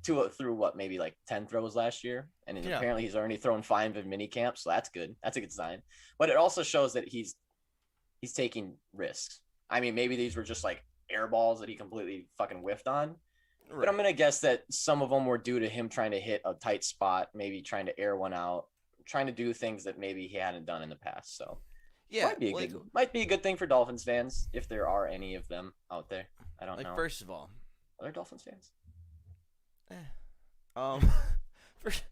threw what, maybe like 10 throws last year, and Yeah. apparently he's already thrown 5 in mini camp, so that's good. That's a good sign. But it also shows that he's taking risks. I mean, maybe these were just like air balls that he completely fucking whiffed on. But I'm gonna guess that some of them were due to him trying to hit a tight spot, maybe trying to air one out, trying to do things that maybe he hadn't done in the past. So Yeah, might be a good thing for Dolphins fans if there are any of them out there. I don't know. First of all, Are there Dolphins fans? first,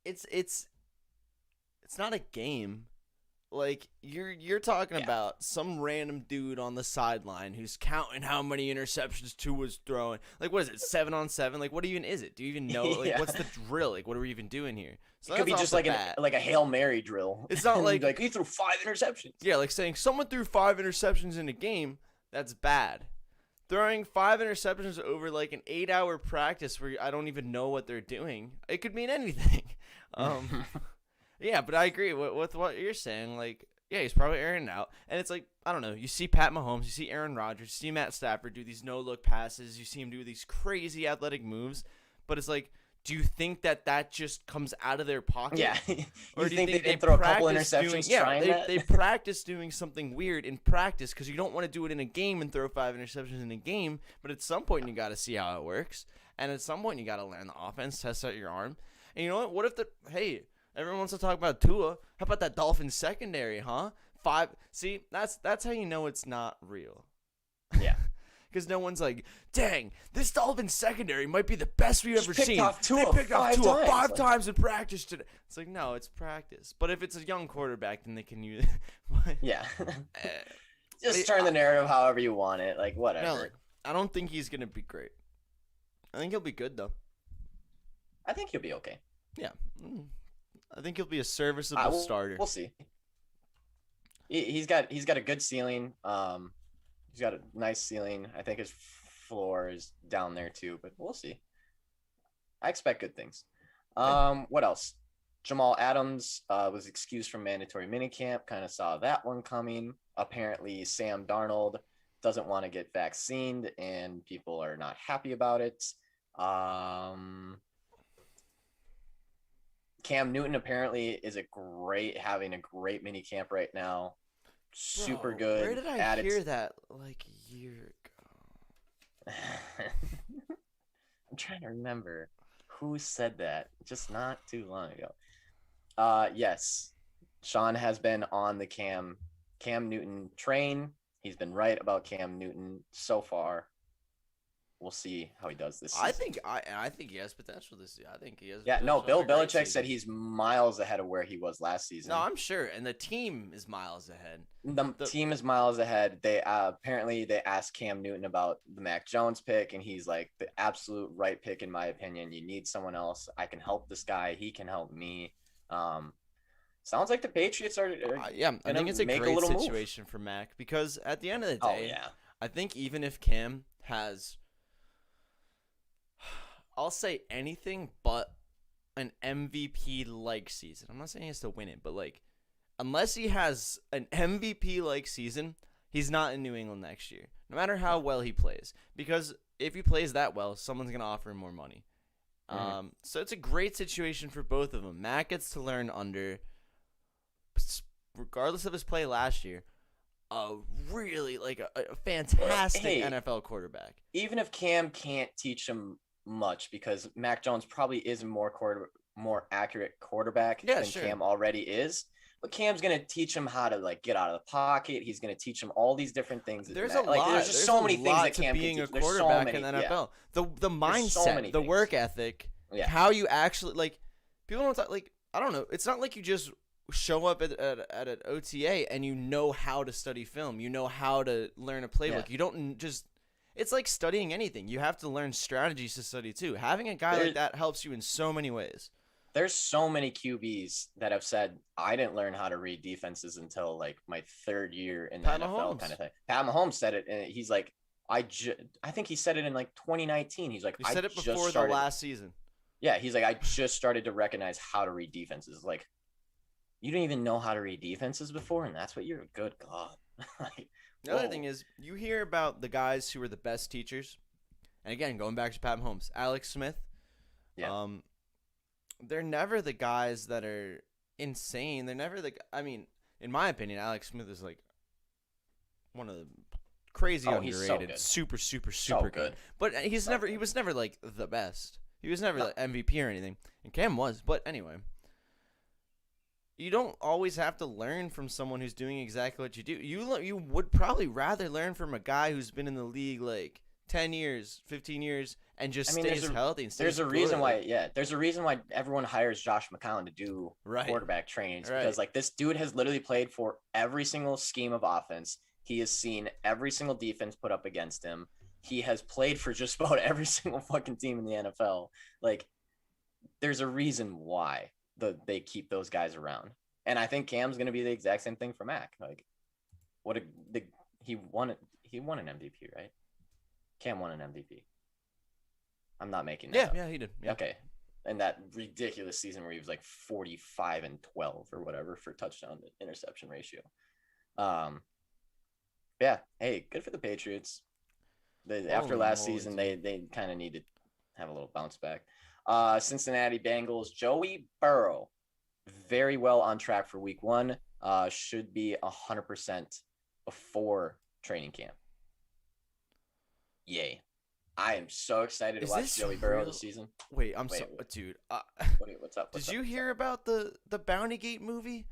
it's not a game. Like you're talking about some random dude on the sideline who's counting how many interceptions Tua's throwing. Like, what is it, 7 on 7? Like, what even is it? Do you even know? Like, Yeah. what's the drill? Like, what are we even doing here? So It could be that's just off the like bat. a Hail Mary drill. It's not And like- he threw 5 interceptions. Yeah, like saying someone threw 5 interceptions in a game, that's bad. Throwing 5 interceptions over like an 8-hour practice where I don't even know what they're doing, it could mean anything. Yeah, but I agree with what you're saying. Like, yeah, he's probably airing it out. And it's like, I don't know, you see Pat Mahomes, you see Aaron Rodgers, you see Matt Stafford do these no-look passes, you see him do these crazy athletic moves, but it's like, do you think that just comes out of their pocket? Yeah. Or You do think they can throw a couple practice interceptions doing, trying that? they practice doing something weird in practice because you don't want to do it in a game and throw 5 interceptions in a game. But at some point, you got to see how it works. And at some point, you got to learn the offense, test out your arm. And you know what? What if everyone wants to talk about Tua. How about that Dolphins secondary, huh? 5. See, that's how you know it's not real. Yeah. Because no one's like, dang, this Dolphins secondary might be the best we've ever picked seen. off Tua They picked off 5 Tua times. 5 times in practice today. It's like, no, it's practice. But if it's a young quarterback, then they can use it. Yeah. Just turn the narrative however you want it. Like, whatever. No, like, I don't think he's going to be great. I think he'll be good, though. I think he'll be okay. Yeah. I think he'll be a serviceable starter. We'll see. He's got a good ceiling. He's got a nice ceiling. I think his floor is down there too, but we'll see. I expect good things. What else? Jamal Adams was excused from mandatory minicamp. Kind of saw that one coming. Apparently, Sam Darnold doesn't want to get vaccinated, and people are not happy about it. Cam Newton apparently is having a great mini camp right now. Super Bro, good. Where did I hear that like a year ago? I'm trying to remember who said that just not too long ago. Yes, Sean has been on the Cam Newton train. He's been right about Cam Newton so far. We'll see how he does this season. I think he has potential this year. I think he has. Yeah, no, potential Bill for a great Belichick season. said he's miles ahead of where he was last season. No, I'm sure, and the team is miles ahead. The team is miles ahead. They apparently they asked Cam Newton about the Mac Jones pick, and he's like, the absolute right pick in my opinion. You need someone else. I can help this guy. He can help me. Sounds like the Patriots are Yeah, I gonna think it's a make a great little move. situation for Mac because at the end of the Oh day, yeah, I think even if Cam has, I'll say anything but an MVP-like season. I'm not saying he has to win it, but like, unless he has an MVP-like season, he's not in New England next year, no matter how well he plays. Because if he plays that well, someone's gonna offer him more money. So it's a great situation for both of them. Mac gets to learn under, regardless of his play last year, a really like a fantastic Hey, NFL quarterback. even if Cam can't teach him much because Mac Jones probably is a more accurate quarterback Yeah, than sure. Cam already is. But Cam's gonna teach him how to like get out of the pocket. He's gonna teach him all these different things. There's a lot. Like there's just so many things that to Cam being can a teach. There's so quarterback many, in the yeah. NFL. The so mindset, many the things. work ethic, Yeah. how you actually like. People don't talk, like, I don't know. It's not like you just show up at an OTA and you know how to study film. You know how to learn a playbook. Yeah. You don't just. It's like studying anything. You have to learn strategies to study too. Having a guy There- like that helps you in so many ways. There's so many QBs that have said I didn't learn how to read defenses until like my third year in the Pat NFL Mahomes. kind of thing. Pat Mahomes said it, and he's like, I think he said it in like 2019. He's like, You said it just before the started. last season. Yeah, he's like, I just started to recognize how to read defenses. Like, you didn't even know how to read defenses before, and that's what you're a good God. Like, The other whoa. thing is, you hear about the guys who are the best teachers, and again, going back to Pat Mahomes, Alex Smith. Yeah. They're never the guys that are insane. They're never the. I mean, in my opinion, Alex Smith is like one of the crazy Oh, he's so underrated, good. super So good. good. But he's So never. good. He was never like the best. He was never No. like MVP or anything. And Cam was. But anyway, you don't always have to learn from someone who's doing exactly what you do. You would probably rather learn from a guy who's been in the league like 10 years, 15 years, and just I mean, stays healthy and stays There's a reason good. why, yeah. There's a reason why everyone hires Josh McCown to do Right. quarterback trainings Right. because, like, this dude has literally played for every single scheme of offense. He has seen every single defense put up against him. He has played for just about every single fucking team in the NFL. Like, there's a reason why they keep those guys around, and I think Cam's going to be the exact same thing for Mac. Like, he won an MVP, right? Cam won an MVP. I'm not making that up. Yeah, he did. Yeah. Okay. And that ridiculous season where he was like 45-12 or whatever for touchdown to interception ratio. Yeah. Hey, good for the Patriots. After last moly, season, dude. they kind of need to have a little bounce back. Cincinnati Bengals, Joey Burrow, very well on track for week 1. Should be 100% before training camp. Yay. I am so excited to Is watch this Joey Burrow real? this season. Wait, I'm Wait, so dude. What's up? Did you hear about the Bounty Gate movie?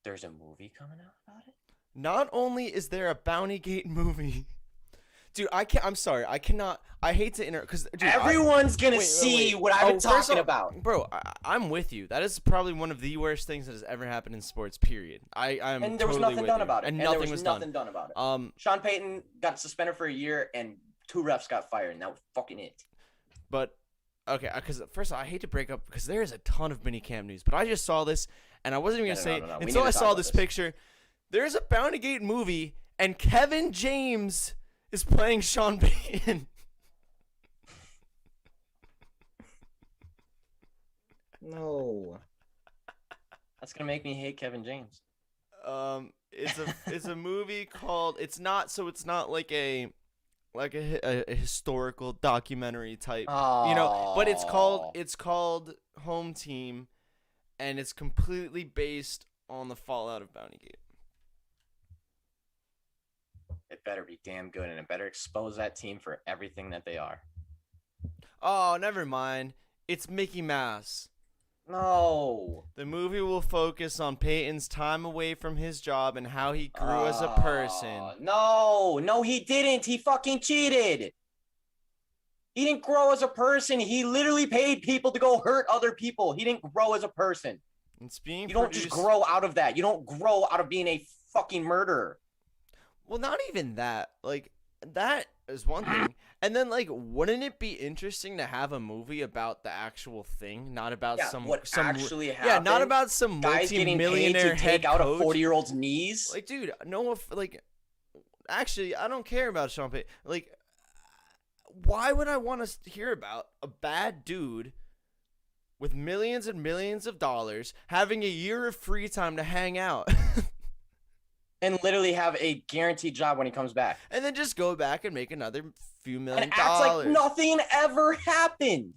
There's a movie coming out about it? Not only is there a Bounty Gate movie, dude, I'm sorry, I cannot. I hate to because Everyone's gonna wait, see wait. what I've been First talking off, about. bro. I'm with you. That is probably one of the worst things that has ever happened in sports. Period. I'm And there was totally nothing with done you. about it. and there nothing was was nothing done. done about it. Sean Payton got suspended for a year, and 2 refs got fired, and that was fucking it. But okay, because first of all, I hate to break up because there is a ton of minicam news, but I just saw this and I wasn't even gonna say No. We until need I to talk saw about this this. picture. There's a Bounty Gate movie and Kevin James is playing Sean Payton. No. That's gonna make me hate Kevin James. It's a movie called. It's not like a historical documentary type. But it's called Home Team, and it's completely based on the fallout of Bounty Gate. It better be damn good, and it better expose that team for everything that they are. Oh, never mind. It's Mickey Mouse. No. The movie will focus on Peyton's time away from his job and how he grew as a person. No, he didn't. He fucking cheated. He didn't grow as a person. He literally paid people to go hurt other people. He didn't grow as a person. It's being You don't just grow out of that. You don't grow out of being a fucking murderer. Well, not even that. Like, that is one thing. And then, like, wouldn't it be interesting to have a movie about the actual thing, not about what actually happened? Yeah, not about some guys getting paid multi-millionaire to head take out coach. a 40-year-old's knees. Like, dude, actually, I don't care about Sean Payton. Like, why would I want to hear about a bad dude with millions and millions of dollars having a year of free time to hang out? And literally have a guaranteed job when he comes back. And then just go back and make another few million And acts dollars. like nothing ever happened.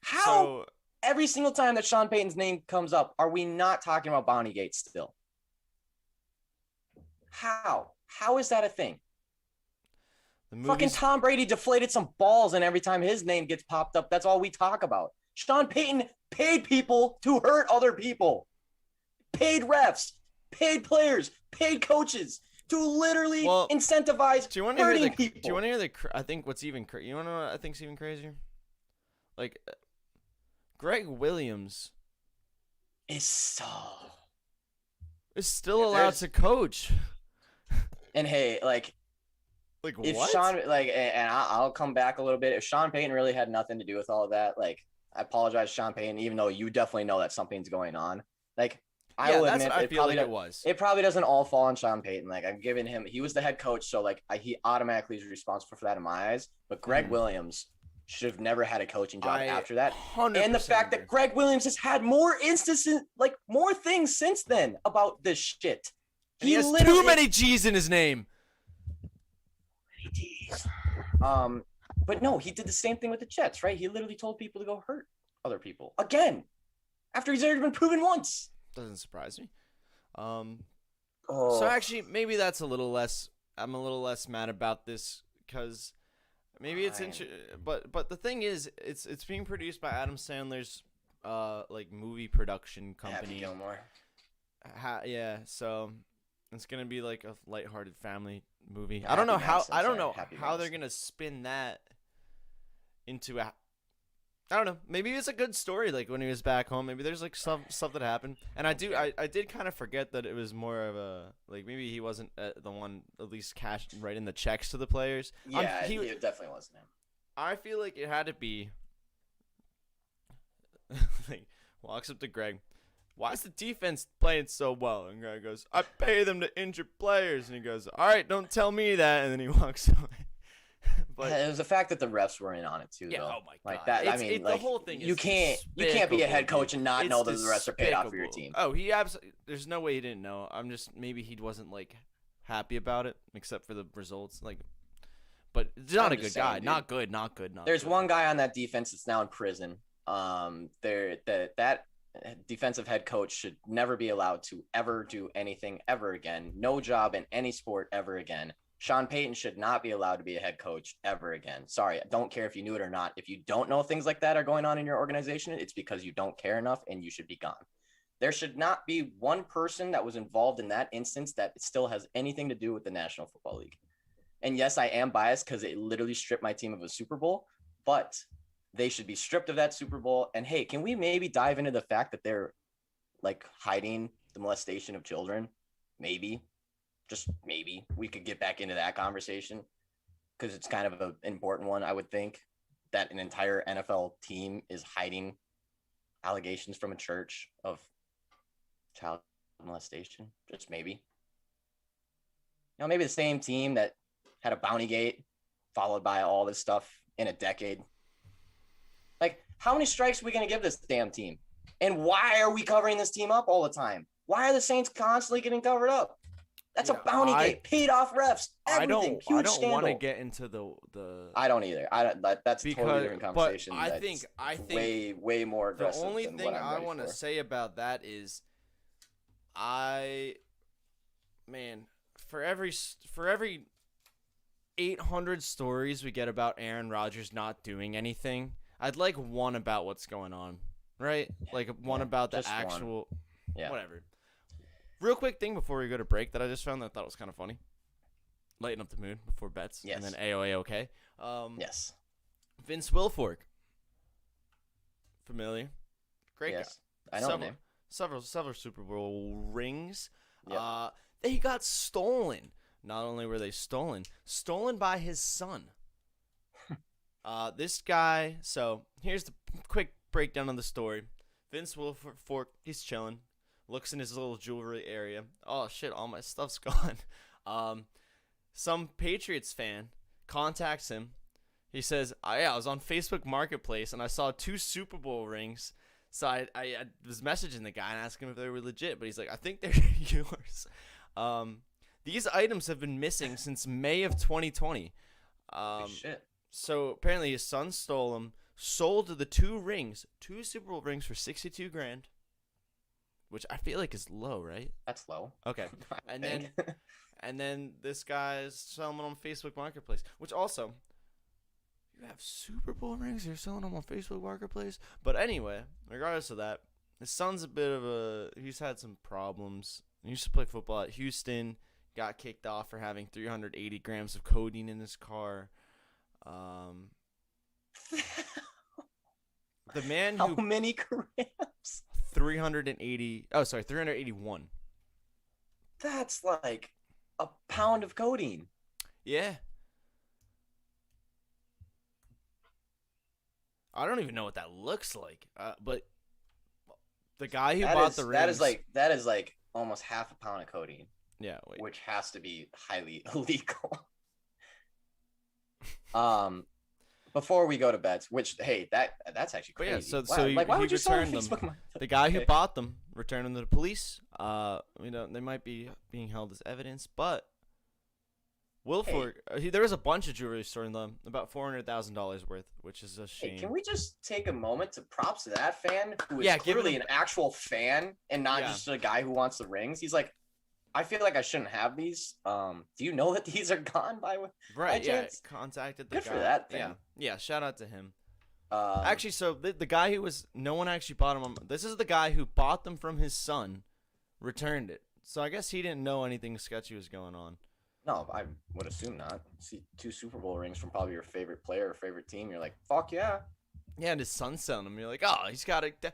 How? So, every single time that Sean Payton's name comes up, are we not talking about Bounty Gate still? How? How is that a thing? Fucking Tom Brady deflated some balls, and every time his name gets popped up, that's all we talk about. Sean Payton paid people to hurt other people. Paid refs, paid players, paid coaches to literally incentivize hurting people. Do you want to hear the? I think what's even you want to know what I think's even crazier? Like, Greg Williams is still allowed to coach. And hey, like if what? Sean, like, and I'll come back a little bit. If Sean Payton really had nothing to do with all of that, like, I apologize, Sean Payton, even though you definitely know that something's going on. Like, I will admit, it probably doesn't all fall on Sean Payton. Like, I'm giving him, he was the head coach, so like he automatically is responsible for that in my eyes. But Greg Williams should have never had a coaching job after that. And the fact that Greg Williams has had more instances, like more things since then about this shit. He has too many G's in his name. Many G's. But no, he did the same thing with the Jets, right? He literally told people to go hurt other people again after he's already been proven once. Doesn't surprise me. So actually, maybe that's a little less. I'm a little less mad about this because maybe it's interesting. But the thing is, it's being produced by Adam Sandler's like movie production company. Happy Gilmore. Yeah, so it's gonna be like a lighthearted family movie. I don't know how they're gonna spin that into a. I don't know. Maybe it's a good story. Like when he was back home, maybe there's like stuff that happened. And I did kind of forget that it was more of a like maybe he wasn't the one at least cashed right in the checks to the players. Yeah, he definitely wasn't him. I feel like it had to be. Like, walks up to Greg. Why is the defense playing so well? And Greg goes, I pay them to injure players. And he goes, all right, don't tell me that. And then he walks away. But it was the fact that the refs were in on it too, though. Oh my god! Like that, I mean, like, the whole thing. You can't be a head coach and not know that the refs are paid off for your team. Oh, he absolutely. There's no way he didn't know. Maybe he wasn't like happy about it, except for the results. Like, but he's not a good guy. Dude. Not good. There's one guy on that defense that's now in prison. That defensive head coach should never be allowed to ever do anything ever again. No job in any sport ever again. Sean Payton should not be allowed to be a head coach ever again. Sorry, I don't care if you knew it or not. If you don't know things like that are going on in your organization, it's because you don't care enough and you should be gone. There should not be one person that was involved in that instance that still has anything to do with the National Football League. And yes, I am biased because it literally stripped my team of a Super Bowl, but they should be stripped of that Super Bowl. And hey, can we maybe dive into the fact that they're like hiding the molestation of children? Maybe. Just maybe we could get back into that conversation because it's kind of an important one. I would think that an entire NFL team is hiding allegations from a church of child molestation. Just maybe. Maybe the same team that had a bounty gate followed by all this stuff in a decade. Like, how many strikes are we going to give this damn team? And why are we covering this team up all the time? Why are the Saints constantly getting covered up? That's a bounty gate, paid off refs, everything. I don't want to get into the. I don't either. That's a totally different conversation. But I think way more aggressive. The only thing I want to say about that is, for every 800 stories we get about Aaron Rodgers not doing anything, I'd like one about what's going on, right? Like one about the actual, whatever. Real quick thing before we go to break that I just found that I thought was kind of funny. Lighten up the mood before bets. Yes. And then AOA okay. Yes. Vince Wilfork. Familiar? Great guy. I know the name. Several Super Bowl rings. Yep. They got stolen. Not only were they stolen by his son. This guy. So here's the quick breakdown of the story. Vince Wilfork, he's chilling, looks in his little jewelry area. Oh shit, all my stuff's gone. Some Patriots fan contacts him. He says, I was on Facebook Marketplace and I saw 2 Super Bowl rings. So I was messaging the guy and asking him if they were legit, but he's like, I think they're yours. These items have been missing since May of 2020. Holy shit. So apparently his son stole them, sold the 2 Super Bowl rings for $62,000, which I feel like is low, right? That's low. Okay. And then this guy's selling them on Facebook Marketplace, which also, you have Super Bowl rings, you're selling them on Facebook Marketplace? But anyway, regardless of that, his son's he's had some problems. He used to play football at Houston, got kicked off for having 380 grams of codeine in his car. The man who... How many grams? 381. That's like a pound of codeine. Yeah. I don't even know what that looks like. But the guy who bought the rings... That is like almost half a pound of codeine. Yeah, wait. Which has to be highly illegal. Before we go to bets, which hey, that's actually crazy. But yeah, so he why would you returned them. The guy who bought them returned them to the police. They might be being held as evidence, but Wilfork, there was a bunch of jewelry stored in them, about $400,000 worth, which is a shame. Hey, can we just take a moment to props to that fan who is Yeah, clearly an actual fan and not just a guy who wants the rings? He's like, I feel like I shouldn't have these. Do you know that these are gone by chance? Contacted the Good guy. for that thing. Yeah, shout out to him. Actually, so the guy who was, no one actually bought them. This is the guy who bought them from his son, returned it. So I guess he didn't know anything sketchy was going on. No, I would assume not. See 2 Super Bowl rings from probably your favorite player or favorite team. You're like, fuck yeah. Yeah, and his son's selling them. You're like, oh, he's got a dad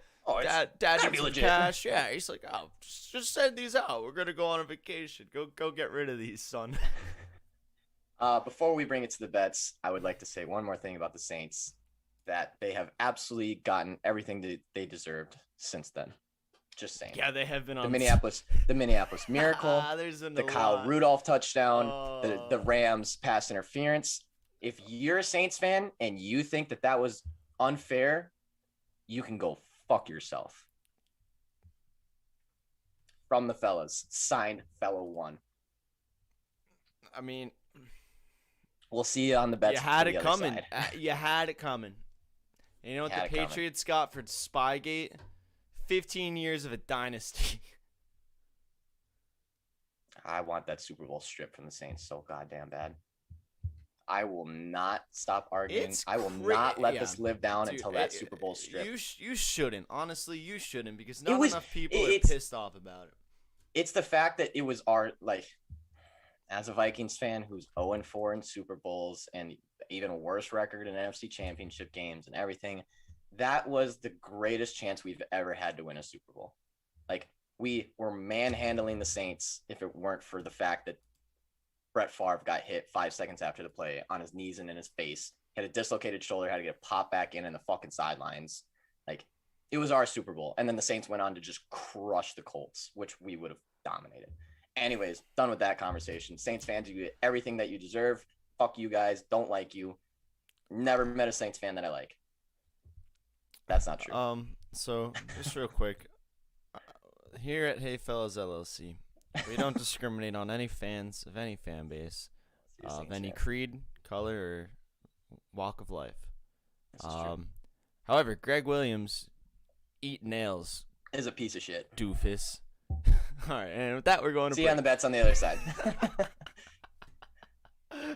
gotta needs be some legit. cash. Yeah, he's like, oh, just send these out. We're gonna go on a vacation. Go get rid of these, son. Before we bring it to the bets, I would like to say one more thing about the Saints, that they have absolutely gotten everything that they deserved since then. Just saying. Yeah, they have been on the Minneapolis Miracle, the Kyle Rudolph touchdown, the Rams pass interference. If you're a Saints fan and you think that was unfair, you can go fuck yourself. From the fellas, signed fellow 1. I mean, we'll see you on the bets. You had it coming. You had it coming. You know what the Patriots got for Spygate? 15 years of a dynasty. I want that Super Bowl strip from the Saints so goddamn bad. I will not stop arguing. I will not let this live down until that Super Bowl strip. You shouldn't. Honestly, you shouldn't, because not enough people are pissed off about it. It's the fact that it was as a Vikings fan who's 0-4 in Super Bowls and even worse record in NFC Championship games and everything, that was the greatest chance we've ever had to win a Super Bowl. Like, we were manhandling the Saints if it weren't for the fact that Brett Favre got hit 5 seconds after the play on his knees and in his face, had a dislocated shoulder, had to get popped back in the fucking sidelines. Like, it was our Super Bowl. And then the Saints went on to just crush the Colts, which we would have dominated. Anyways, done with that conversation. Saints fans, you get everything that you deserve. Fuck you guys. Don't like you. Never met a Saints fan that I like. That's not true. So just real quick, here at Hey Fellas LLC, we don't discriminate on any fans of any fan base, of any creed, color, or walk of life. However, Greg Williams, eat nails, is a piece of shit. Doofus. All right, and with that, we're going to see you on the bets on the other side.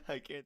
I can't.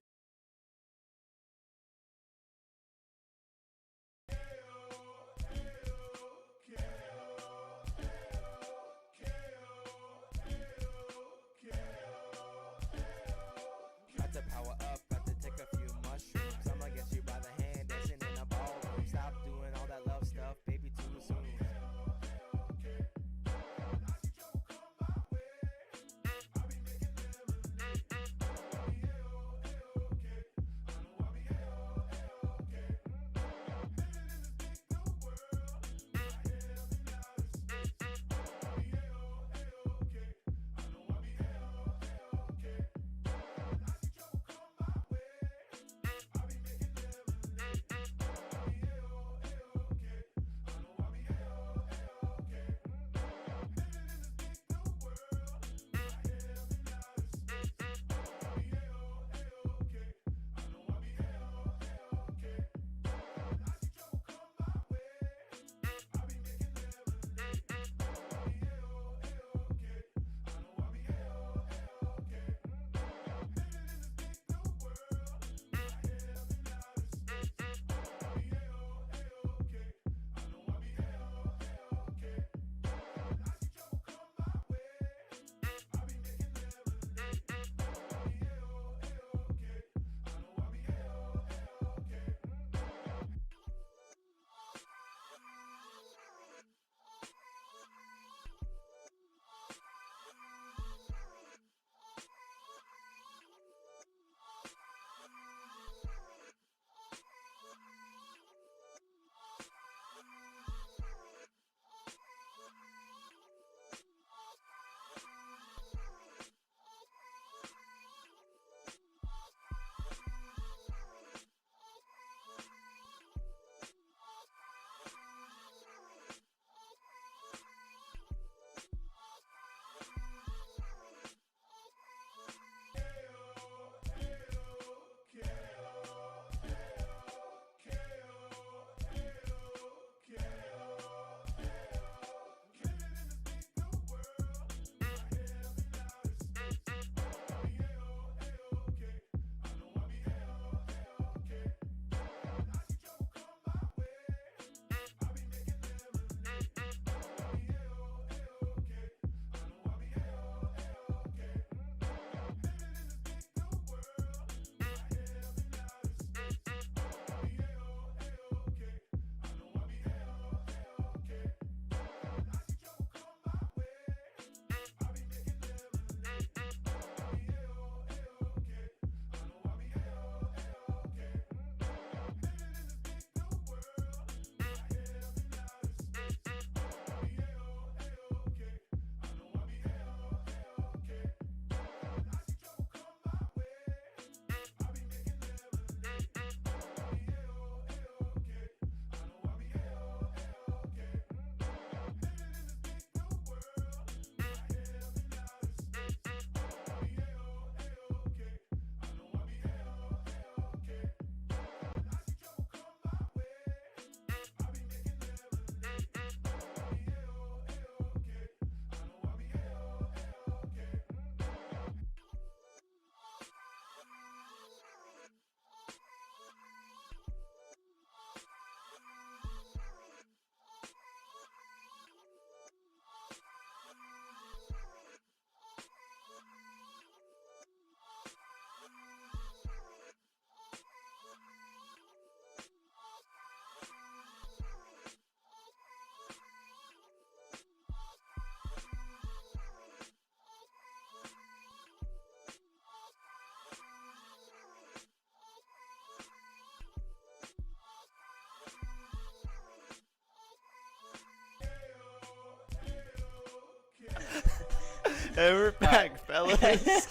Hey, we're back, fellas.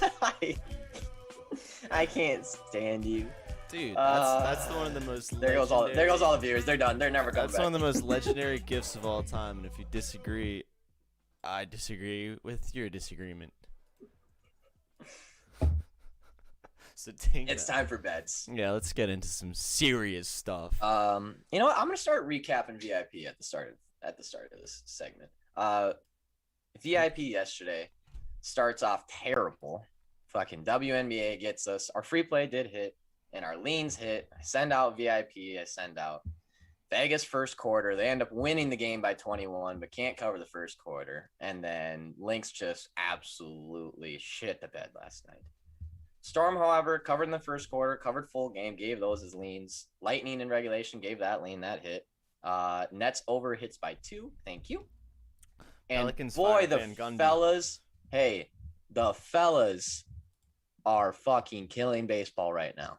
I can't stand you. Dude, that's one of the most there goes all the viewers. They're done. They're never coming That's back. one of the most legendary gifts of all time. And if you disagree, I disagree with your disagreement. So it's time for bets. Yeah, let's get into some serious stuff. You know what? I'm gonna start recapping VIP at the start of this segment. VIP yesterday starts off terrible. Fucking WNBA gets us. Our free play did hit, and our leans hit. I send out VIP. I send out Vegas first quarter. They end up winning the game by 21, but can't cover the first quarter. And then Lynx just absolutely shit the bed last night. Storm, however, covered in the first quarter, covered full game, gave those as leans. Lightning in regulation gave that lean, that hit. Nets over hits by 2. Thank you. And Pelicans boy, the Van Gundy. fellas, hey, the fellas are fucking killing baseball right now.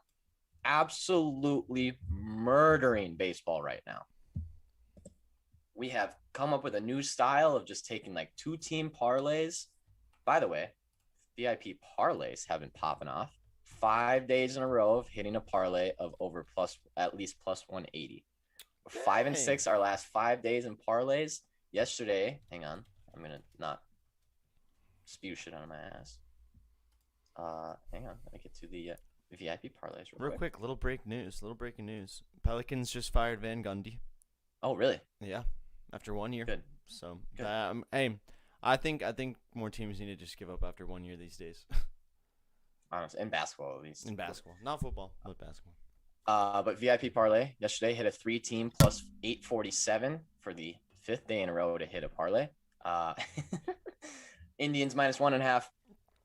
Absolutely murdering baseball right now. We have come up with a new style of just taking like 2-team parlays. By the way, VIP parlays have been popping off 5 days in a row of hitting a parlay of over at least plus 180. 5 and 6 our last 5 days in parlays. Yesterday, hang on, I'm gonna not spew shit out of my ass. Hang on, let me get to the VIP parlays real quick. Little breaking news. Pelicans just fired Van Gundy. Oh, really? Yeah, after 1 year. Good. So, hey, I think more teams need to just give up after 1 year these days. Honestly, in basketball at least. In basketball, not football, but basketball. But VIP parlay yesterday hit a 3-team plus 847 for the 5th day in a row to hit a parlay. Indians minus 1.5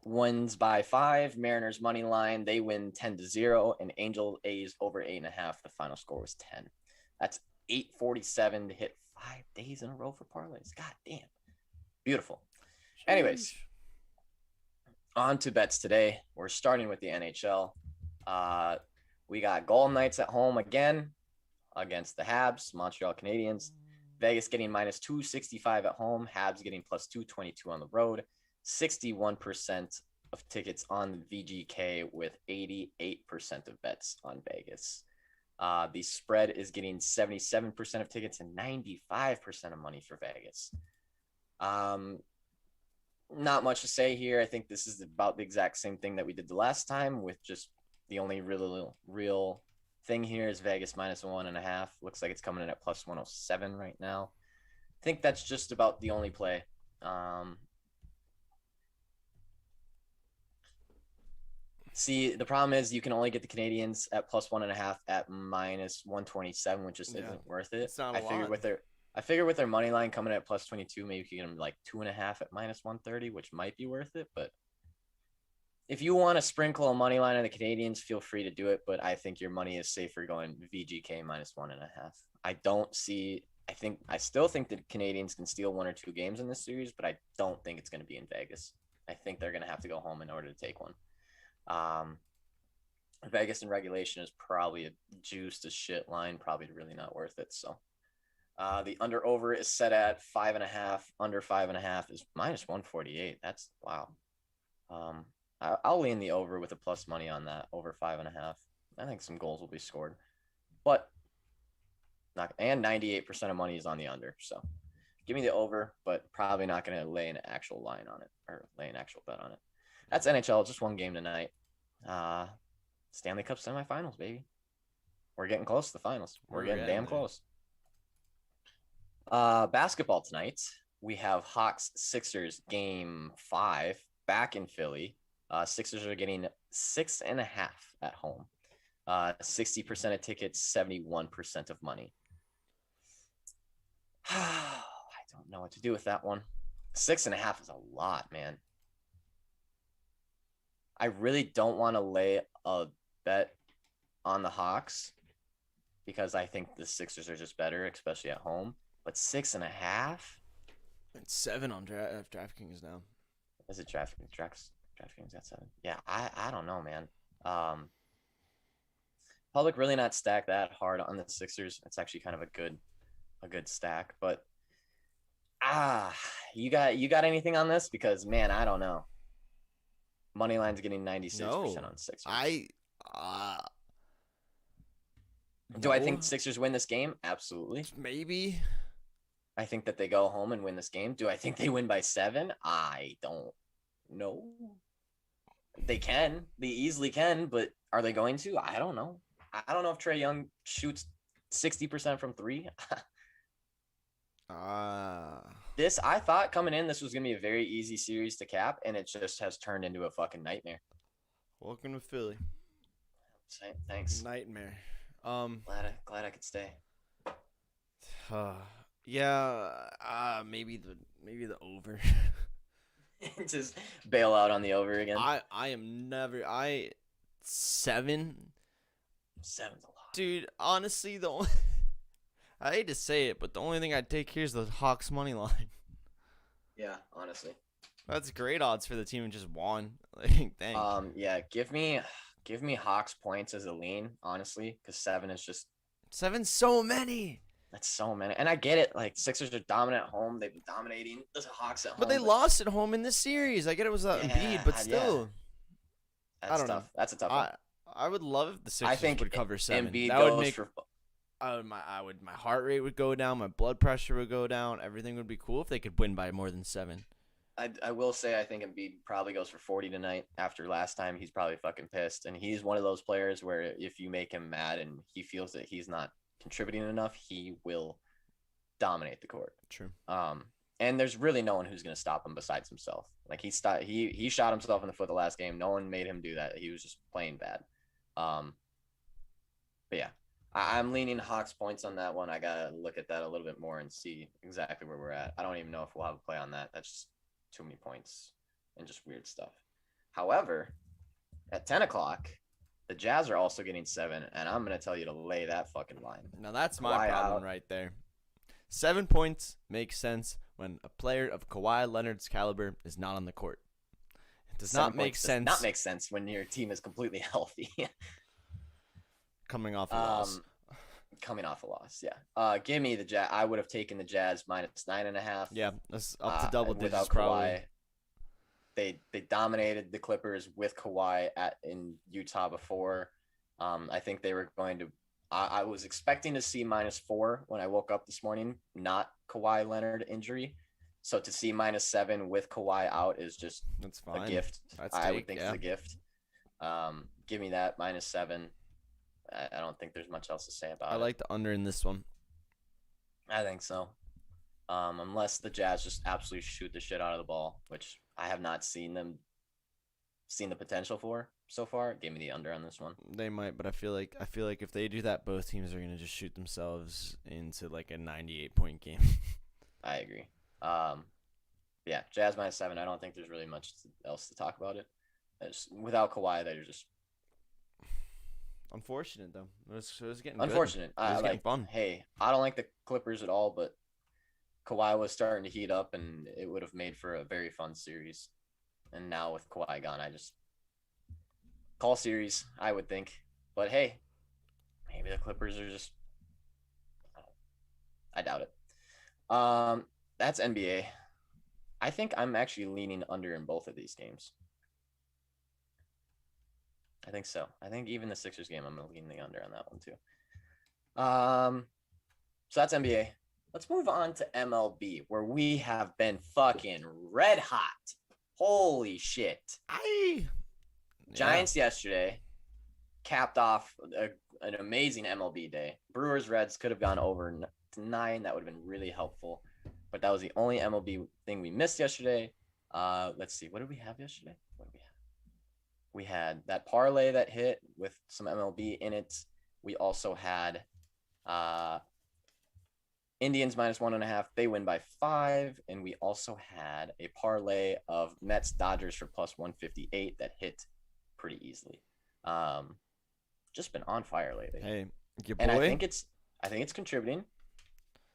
wins by 5. Mariners money line, they win 10-0, and Angel A's over 8.5. The final score was 10. That's 847 to hit 5 days in a row for parlays. God damn. Beautiful. Anyways, on to bets today. We're starting with the NHL. We got Golden Knights at home again against the Habs, Montreal Canadiens. Vegas getting minus 265 at home. Habs getting plus 222 on the road. 61% of tickets on the VGK with 88% of bets on Vegas. The spread is getting 77% of tickets and 95% of money for Vegas. Not much to say here. I think this is about the exact same thing that we did the last time, with just the only real thing here is Vegas minus 1.5. Looks like it's coming in at plus 107 right now. I think that's just about the only play. See, the problem is you can only get the Canadians at plus 1.5 at minus 127, which just isn't worth it. It's not a lot. I figure with their money line coming at plus 22, maybe you can get them like 2.5 at minus 130, which might be worth it. But if you want to sprinkle a money line on the Canadians, feel free to do it. But I think your money is safer going VGK minus 1.5. I still think the Canadians can steal 1 or 2 games in this series, but I don't think it's going to be in Vegas. I think they're going to have to go home in order to take one. Vegas in regulation is probably a juiced as shit line, probably really not worth it. So the under over is set at 5.5. Under 5.5 is minus 148. That's wow. I'll lean the over with a plus money on that, over 5.5. I think some goals will be scored, but and 98% of money is on the under. So give me the over, but probably not going to lay an actual line on it or lay an actual bet on it. That's NHL. Just one game tonight. Stanley Cup semifinals, baby. We're getting close to the finals. We're getting damn close. Basketball tonight. We have Hawks Sixers game 5 back in Philly. Sixers are getting 6.5 at home. 60% of tickets, 71% of money. I don't know what to do with that one. 6.5 is a lot, man. I really don't want to lay a bet on the Hawks because I think the Sixers are just better, especially at home. But 6.5? It's 7 on DraftKings now. Is it DraftKings? DraftKings got 7. Yeah, I don't know, man. Public really not stacked that hard on the Sixers. It's actually kind of a good stack, but you got anything on this? Because man, I don't know. Money line's getting 96% No. on Sixers. Do I think No. Sixers win this game? Absolutely. Maybe. I think that they go home and win this game. Do I think they win by 7? I don't know. They can. They easily can, but are they going to? I don't know. I don't know if Trae Young shoots 60% from 3. I thought coming in, this was going to be a very easy series to cap, and it just has turned into a fucking nightmare. Welcome to Philly. Thanks. Nightmare. Glad I could stay. Yeah, maybe the over. Just bail out on the over again. I am never 7. 7's a lot. Dude, honestly, I hate to say it, but the only thing I'd take here is the Hawks money line. Yeah, honestly. That's great odds for the team and just won. Like, dang. Yeah, give me Hawks points as a lean, honestly, because 7 is just 7's so many. that's so many. And I get it. Like, Sixers are dominant at home. They've been dominating the Hawks at home. But they lost at home in this series. I get it was Embiid, but still. That's I don't tough. know. That's a tough one. I would love if the Sixers would cover 7. Embiid That would goes make for my heart rate would go down, my blood pressure would go down, everything would be cool if they could win by more than 7. I will say I think Embiid probably goes for 40 tonight. After last time, he's probably fucking pissed. And he's one of those players where if you make him mad and he feels that he's not contributing enough, he will dominate the court. True. And there's really no one who's going to stop him besides himself. Like he shot himself in the foot the last game. No one made him do that. He was just playing bad. But yeah, I'm leaning Hawks points on that one. I got to look at that a little bit more and see exactly where we're at. I don't even know if we'll have a play on that. That's just too many points and just weird stuff. However, at 10 o'clock, the Jazz are also getting 7, and I'm going to tell you to lay that fucking line. Now that's my problem right there. 7 points makes sense when a player of Kawhi Leonard's caliber is not on the court. It does not make sense. Does not make sense when your team is completely healthy. Coming off a loss. Coming off a loss, yeah. Give me the Jazz. I would have taken the Jazz minus 9.5. Yeah, that's up to double digits without probably. Kawhi. They dominated the Clippers with Kawhi in Utah before. I think they were going to. I was expecting to see -4 when I woke up this morning, not Kawhi Leonard injury. So to see -7 with Kawhi out is just that's fine. A gift. I would think it's a gift. Give me that -7. I don't think there's much else to say about it. I like the under in this one. I think so. Unless the Jazz just absolutely shoot the shit out of the ball, which I have not seen the potential for so far. Give me the under on this one. They might, but I feel like if they do that, both teams are gonna just shoot themselves into like a 98-point game. I agree. Yeah, Jazz -7. I don't think there's really much else to talk about it. Without Kawhi, they're just unfortunate though. It was getting unfortunate. Good. It was getting fun. Hey, I don't like the Clippers at all, but Kawhi was starting to heat up, and it would have made for a very fun series. And now with Kawhi gone, I just call series, I would think. But hey, maybe the Clippers are just I doubt it. That's NBA. I think I'm actually leaning under in both of these games. I think so. I think even the Sixers game, I'm going to lean the under on that one too. So that's NBA. Let's move on to MLB, where we have been fucking red hot. Holy shit. Giants yesterday capped off an amazing MLB day. Brewers Reds could have gone over to 9. That would have been really helpful. But that was the only MLB thing we missed yesterday. Let's see. What did we have yesterday? We had that parlay that hit with some MLB in it. We also had Indians -1.5. They win by 5. And we also had a parlay of Mets Dodgers for +158 that hit pretty easily. Just been on fire lately. Hey, your boy. And I think it's contributing.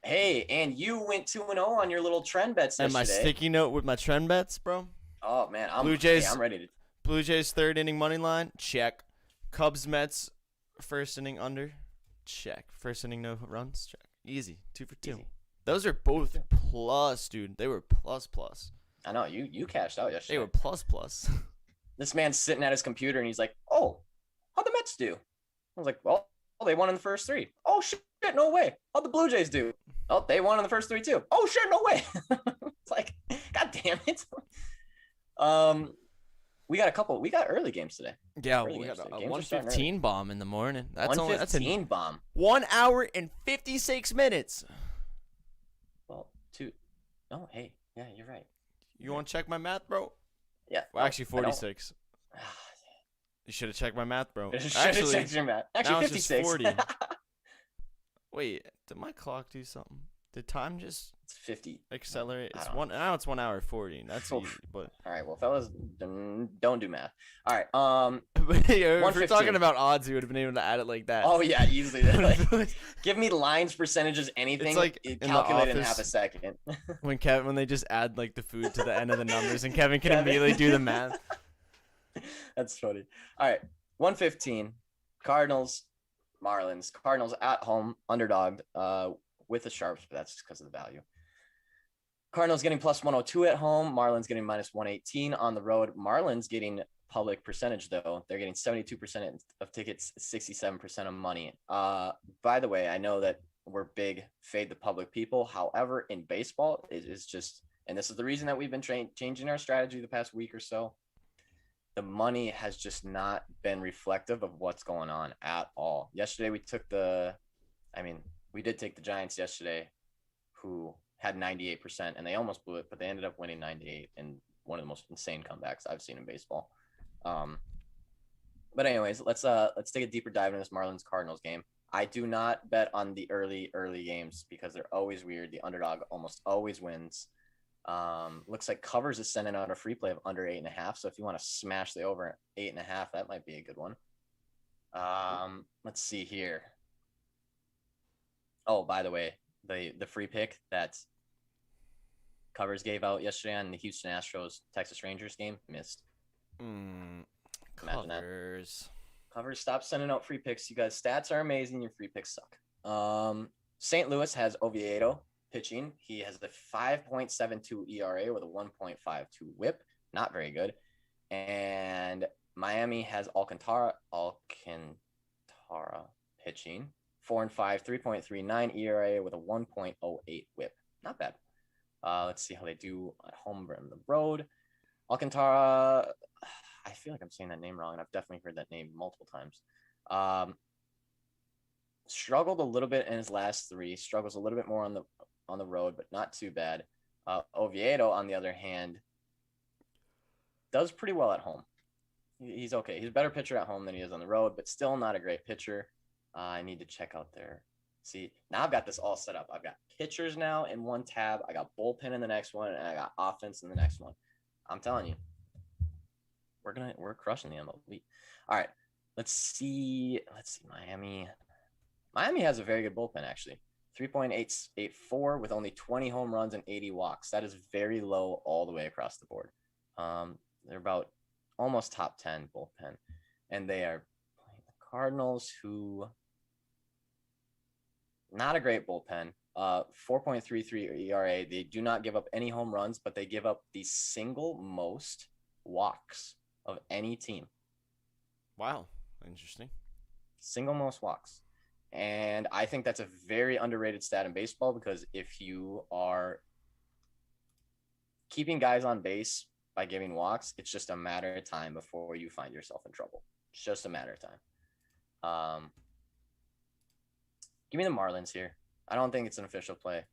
Hey, and you went 2-0 on your little trend bets yesterday. And my sticky note with my trend bets, bro. Oh man, I'm ready to. Blue Jays third inning money line, check. Cubs Mets first inning under, check. First inning no runs, check. Easy, 2 for 2. Those are both plus, dude. They were plus. I know you cashed out yesterday. They were plus. This man's sitting at his computer and he's like, "Oh, how'd the Mets do?" I was like, "Well, they won in the first 3. Oh shit, no way. How'd the Blue Jays do? Oh, they won in the first 3 too. Oh shit, no way." It's like, God damn it. We got early games today. Yeah, Early we games got today. a Games are starting 1:15 bomb in the morning. That's early. only that's 1:15 bomb. 1 hour and 56 minutes. Well, oh, hey, yeah, you're right. You want to check my math, bro? Yeah. Well, actually, I don't. 46. You should have checked my math, bro. Should have checked your math. now Actually, it's just 56. 40. Wait, did my clock do something? Did time just It's 50. accelerate? I It's don't one now. It's 1 hour 40. That's Oof. easy, but All right, well, fellas, don't do math. All right. if we're 1:15. talking about odds, you would have been able to add it like that. Oh yeah, easily. Like, give me lines, percentages, anything. It's like it in The calculate in Office. half a second. when they just add like the food to the end of the numbers, and Kevin can Kevin. immediately do the math. That's funny. All right, 1:15. Cardinals, Marlins. Cardinals at home, underdogged. With the sharps, but that's just because of the value. Cardinals getting plus 102 at home. Marlins getting minus 118 on the road. Marlins getting public percentage though. They're getting 72% of tickets, 67% of money. By the way, I know that we're big fade the public people. However, in baseball, it is just, and this is the reason that we've been changing our strategy the past week or so. The money has just not been reflective of what's going on at all. Yesterday, we did take the Giants yesterday, who had 98%, and they almost blew it, but they ended up winning 98 in one of the most insane comebacks I've seen in baseball. But anyways, let's take a deeper dive into this Marlins Cardinals game. I do not bet on the early games because they're always weird. The underdog almost always wins. Looks like Covers is sending out a free play of under 8.5. So if you want to smash the over 8.5, that might be a good one. Let's see here. Oh, by the way, the free pick that Covers gave out yesterday on the Houston Astros Texas Rangers game missed. Imagine that. Covers, stop sending out free picks. You guys' stats are amazing. Your free picks suck. St. Louis has Oviedo pitching. He has the 5.72 ERA with a 1.52 WHIP. Not very good. And Miami has Alcantara pitching. 4-5, 3.39 ERA with a 1.08 WHIP. Not bad. Let's see how they do at home on the road. Alcantara, I feel like I'm saying that name wrong, and I've definitely heard that name multiple times. Struggled a little bit in his last 3. Struggles a little bit more on the road, but not too bad. Oviedo, on the other hand, does pretty well at home. He's okay. He's a better pitcher at home than he is on the road, but still not a great pitcher. I need to check out there. See, now I've got this all set up. I've got pitchers now in one tab. I got bullpen in the next one, and I got offense in the next one. I'm telling you, we're crushing the MLB. All right, let's see. Miami has a very good bullpen, actually. 3.884 with only 20 home runs and 80 walks. That is very low all the way across the board. They're about almost top 10 bullpen, and they are playing the Cardinals, who not a great bullpen. 4.33 ERA. They do not give up any home runs, but they give up the single most walks of any team. Wow, interesting. Single most walks. And I think that's a very underrated stat in baseball, because if you are keeping guys on base by giving walks, it's just a matter of time before you find yourself in trouble. It's just a matter of time. Give me the Marlins here. I don't think it's an official play,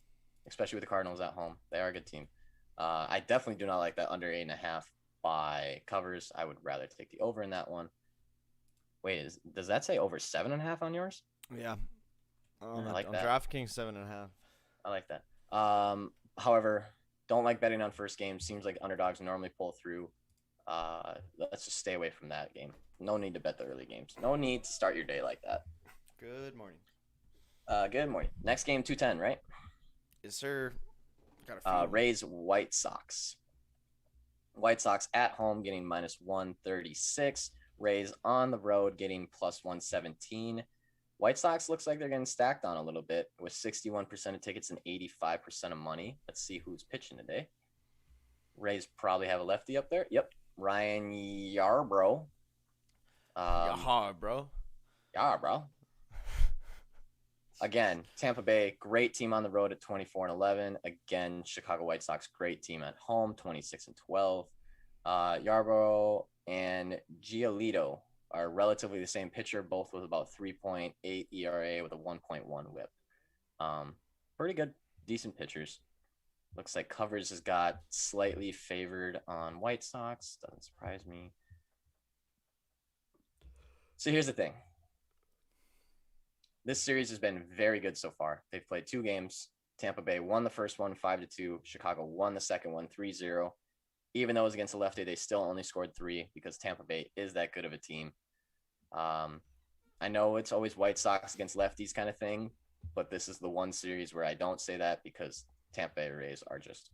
especially with the Cardinals at home. They are a good team. I definitely do not like that under 8.5 by Covers. I would rather take the over in that one. Wait, does that say over 7.5 on yours? Yeah. I like on that. DraftKings 7.5. I like that. However, don't like betting on first game. Seems like underdogs normally pull through. Let's just stay away from that game. No need to bet the early games. No need to start your day like that. Good morning. Good morning. Next game, 2:10, right? Yes, sir. Got a few. Rays White Sox. White Sox at home getting minus 136. Rays on the road getting plus 117. White Sox looks like they're getting stacked on a little bit with 61% of tickets and 85% of money. Let's see who's pitching today. Rays probably have a lefty up there. Yep, Ryan Yarbrough. Yaha, bro. Yarbrough. Again, Tampa Bay, great team on the road at 24-11. Again, Chicago White Sox, great team at home, 26-12. Yarbrough and Giolito are relatively the same pitcher, both with about 3.8 ERA with a 1.1 WHIP. Pretty good, decent pitchers. Looks like Covers has got slightly favored on White Sox. Doesn't surprise me. So here's the thing. This series has been very good so far. They've played 2 games. Tampa Bay won the first one 5-2. Chicago won the second one 3-0. Even though it was against a lefty, they still only scored 3 because Tampa Bay is that good of a team. I know it's always White Sox against lefties kind of thing, but this is the one series where I don't say that because Tampa Bay Rays are just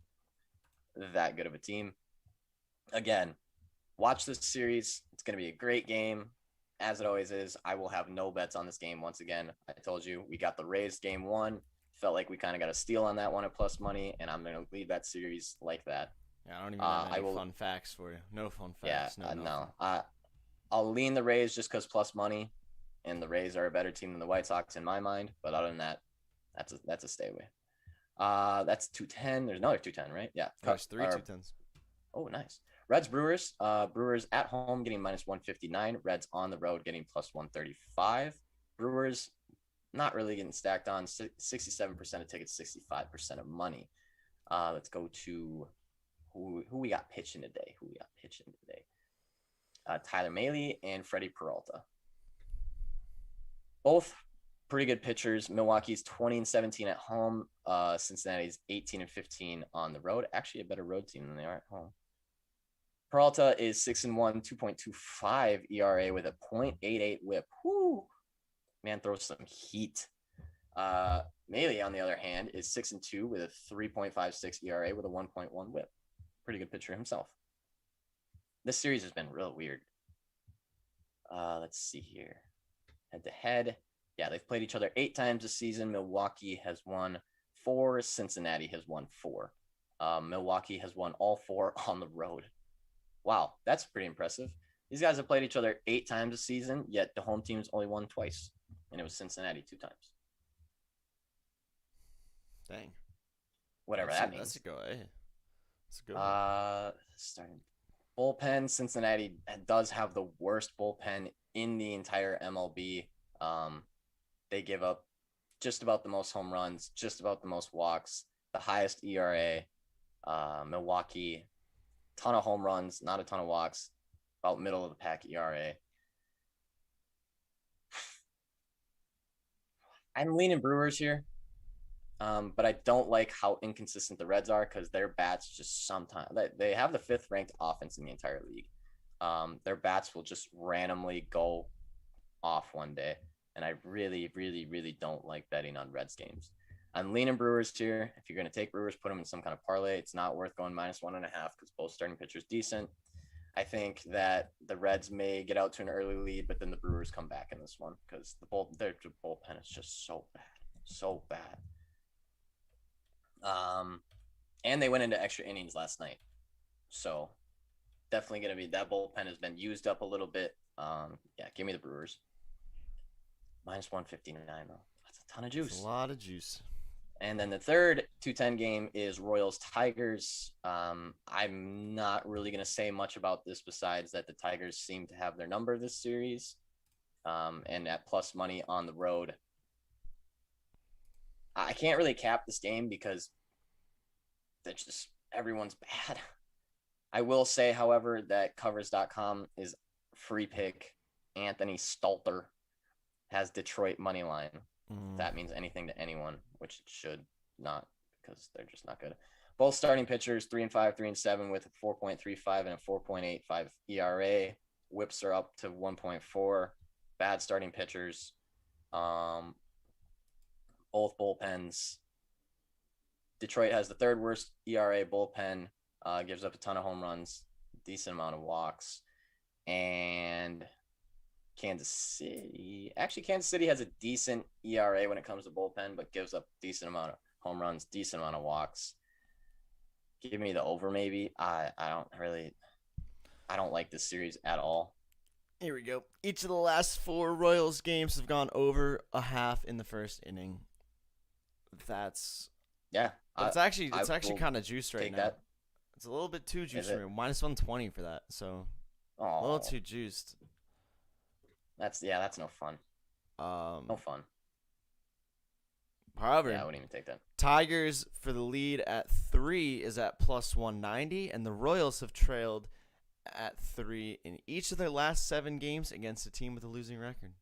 that good of a team. Again, watch this series. It's going to be a great game. As it always is, I will have no bets on this game once again. I told you we got the Rays game 1. Felt like we kind of got a steal on that one at plus money, and I'm going to leave that series like that. Yeah, I don't even have any fun facts for you. No fun facts. Yeah, no. I'll lean the Rays just because plus money, and the Rays are a better team than the White Sox in my mind. But other than that, that's a stay away. That's 210. There's another 210, right? Yeah. There's 3 210s. Oh, nice. Reds Brewers. Brewers at home getting minus 159. Reds on the road getting plus 135. Brewers not really getting stacked on. 67% of tickets, 65% of money. Let's go to who we got pitching today. Tyler Mahle and Freddie Peralta. Both pretty good pitchers. Milwaukee's 20-17 at home. Cincinnati's 18-15 on the road. Actually, a better road team than they are at home. Peralta is 6-1, 2.25 ERA with a 0.88 WHIP. Whoo! Man throws some heat. Mahle, on the other hand, is 6-2 with a 3.56 ERA with a 1.1 WHIP. Pretty good pitcher himself. This series has been real weird. Let's see here. Head to head. Yeah, they've played each other 8 times this season. Milwaukee has won 4. Cincinnati has won 4. Milwaukee has won all 4 on the road. Wow, that's pretty impressive. These guys have played each other 8 times this season, yet the home team's only won twice, and it was Cincinnati 2 times. Dang. Whatever that means. That's a go. Hey. That's a good Starting bullpen. Cincinnati does have the worst bullpen in the entire MLB. They give up just about the most home runs, just about the most walks, the highest ERA. Milwaukee, ton of home runs, not a ton of walks, about middle of the pack ERA. I'm leaning Brewers here, but I don't like how inconsistent the Reds are because their bats just sometimes they have the 5th ranked offense in the entire league. Their bats will just randomly go off one day, and I really, really, really don't like betting on Reds games. I'm leaning Brewers here. If you're going to take Brewers, put them in some kind of parlay. It's not worth going minus 1.5 because both starting pitchers decent. I think that the Reds may get out to an early lead, but then the Brewers come back in this one because their bullpen is just so bad. And they went into extra innings last night, so definitely going to be that bullpen has been used up a little bit. Yeah, give me the Brewers. Minus 159 though. That's a ton of juice. That's a lot of juice. And then the third 210 game is Royals Tigers. I'm not really going to say much about this besides that the Tigers seem to have their number this series. And at plus money on the road. I can't really cap this game because that's just everyone's bad. I will say, however, that covers.com is free pick. Anthony Stalter has Detroit money line. If that means anything to anyone, which it should not because they're just not good. Both starting pitchers, 3-5, 3-7 with a 4.35 and a 4.85 ERA. Whips are up to 1.4. Bad starting pitchers. Both bullpens. Detroit has the 3rd worst ERA bullpen, gives up a ton of home runs, decent amount of walks. And Kansas City. Actually, Kansas City has a decent ERA when it comes to bullpen, but gives up decent amount of home runs, decent amount of walks. Give me the over, maybe. I don't like this series at all. Here we go. Each of the last 4 Royals games have gone over a half in the first inning. That's it's actually kind of juiced right now. That. It's a little bit too juiced for me. -120 for that, so a little too juiced. That's no fun. No fun. However, yeah, I wouldn't even take that. Tigers for the lead at 3 is at +190, and the Royals have trailed at 3 in each of their last 7 games against a team with a losing record.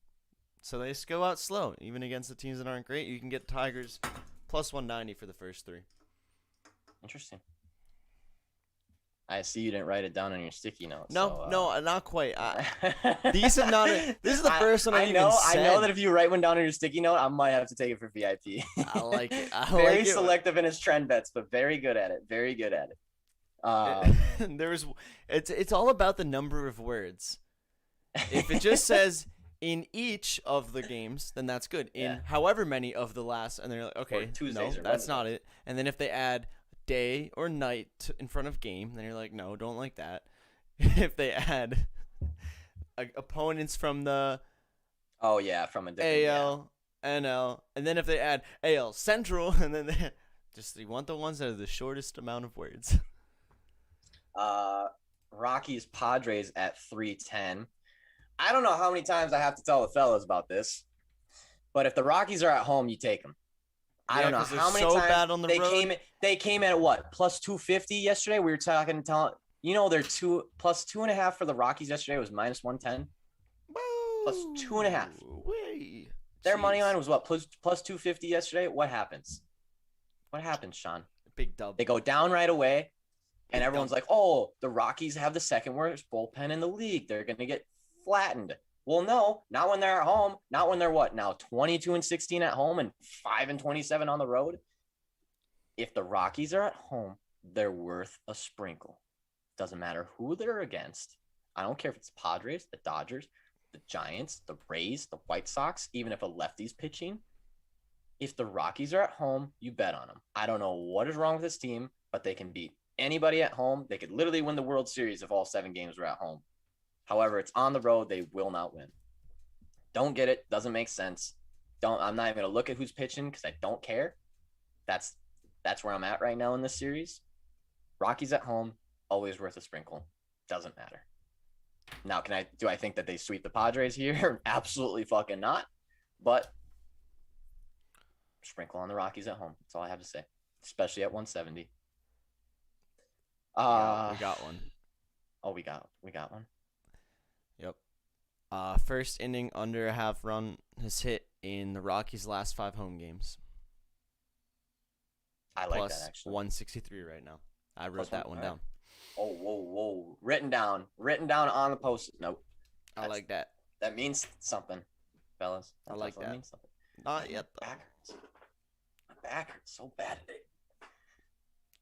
So they just go out slow, even against the teams that aren't great. You can get Tigers +190 for the first 3. Interesting. I see you didn't write it down on your sticky notes. No, not quite. These have not. This is the first one I even said. I know that if you write one down on your sticky note, I might have to take it for VIP. I like it. Very selective in his trend bets, but very good at it. Very good at it. It's all about the number of words. If it just says in each of the games, then that's good. In however many of the last, and they're like, okay, no, that's not it. And then if they add day or night in front of game, then you're like, no, don't like that. If they add opponents from the from a different AL, NL, and then if they add AL Central, and then you want the ones that are the shortest amount of words. Rockies Padres at 310. I don't know how many times I have to tell the fellas about this, but if the Rockies are at home, you take them. I don't know how many times bad on the road. They came in at what, +250 yesterday? We were they're +2.5 for the Rockies yesterday was -110. Whoa. +2.5. Their money line was what, +250 yesterday? What happens? What happens, Sean? Big dub. They go down right away, and everyone's like, "Oh, the Rockies have the second worst bullpen in the league. They're gonna get flattened." Well, no, not when they're at home. Not when they're 22-16 at home and 5-27 on the road. If the Rockies are at home, they're worth a sprinkle. Doesn't matter who they're against. I don't care if it's the Padres, the Dodgers, the Giants, the Rays, the White Sox, even if a lefty's pitching. If the Rockies are at home, you bet on them. I don't know what is wrong with this team, but they can beat anybody at home. They could literally win the World Series if all 7 games were at home. However, it's on the road. They will not win. Don't get it. Doesn't make sense. I'm not even going to look at who's pitching because I don't care. That's where I'm at right now in this series. Rockies at home, always worth a sprinkle. Doesn't matter. Now, do I think that they sweep the Padres here? Absolutely fucking not. But sprinkle on the Rockies at home. That's all I have to say. Especially at 170. We got one. Oh, we got one. Yep. First inning under a half run has hit in the Rockies' last 5 home games. I like that, actually. 163 right now. I wrote that one down. Oh, whoa. Written down on the post-it note. I like that. That means something, fellas. I like that. Means something. Not yet, though. My back hurts so bad today.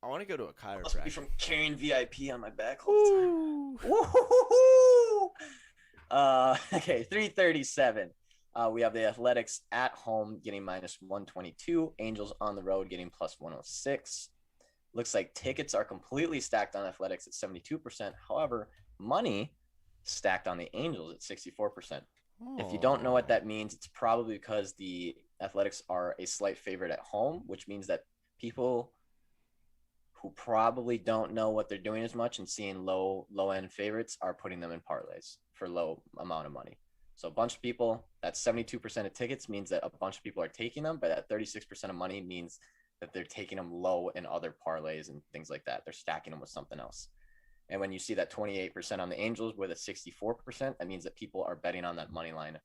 I want to go to a chiropractor. Must be from carrying VIP on my back all the time. Woo! Okay, 337. We have the Athletics at home getting -122. Angels on the road getting +106. Looks like tickets are completely stacked on Athletics at 72%. However, money stacked on the Angels at 64%. If you don't know what that means, it's probably because the Athletics are a slight favorite at home, which means that people who probably don't know what they're doing as much and seeing low end favorites are putting them in parlays for low amount of money. So a bunch of people, that's 72% of tickets means that a bunch of people are taking them, but that 36% of money means that they're taking them low in other parlays and things like that. They're stacking them with something else. And when you see that 28% on the Angels with a 64%, that means that people are betting on that money line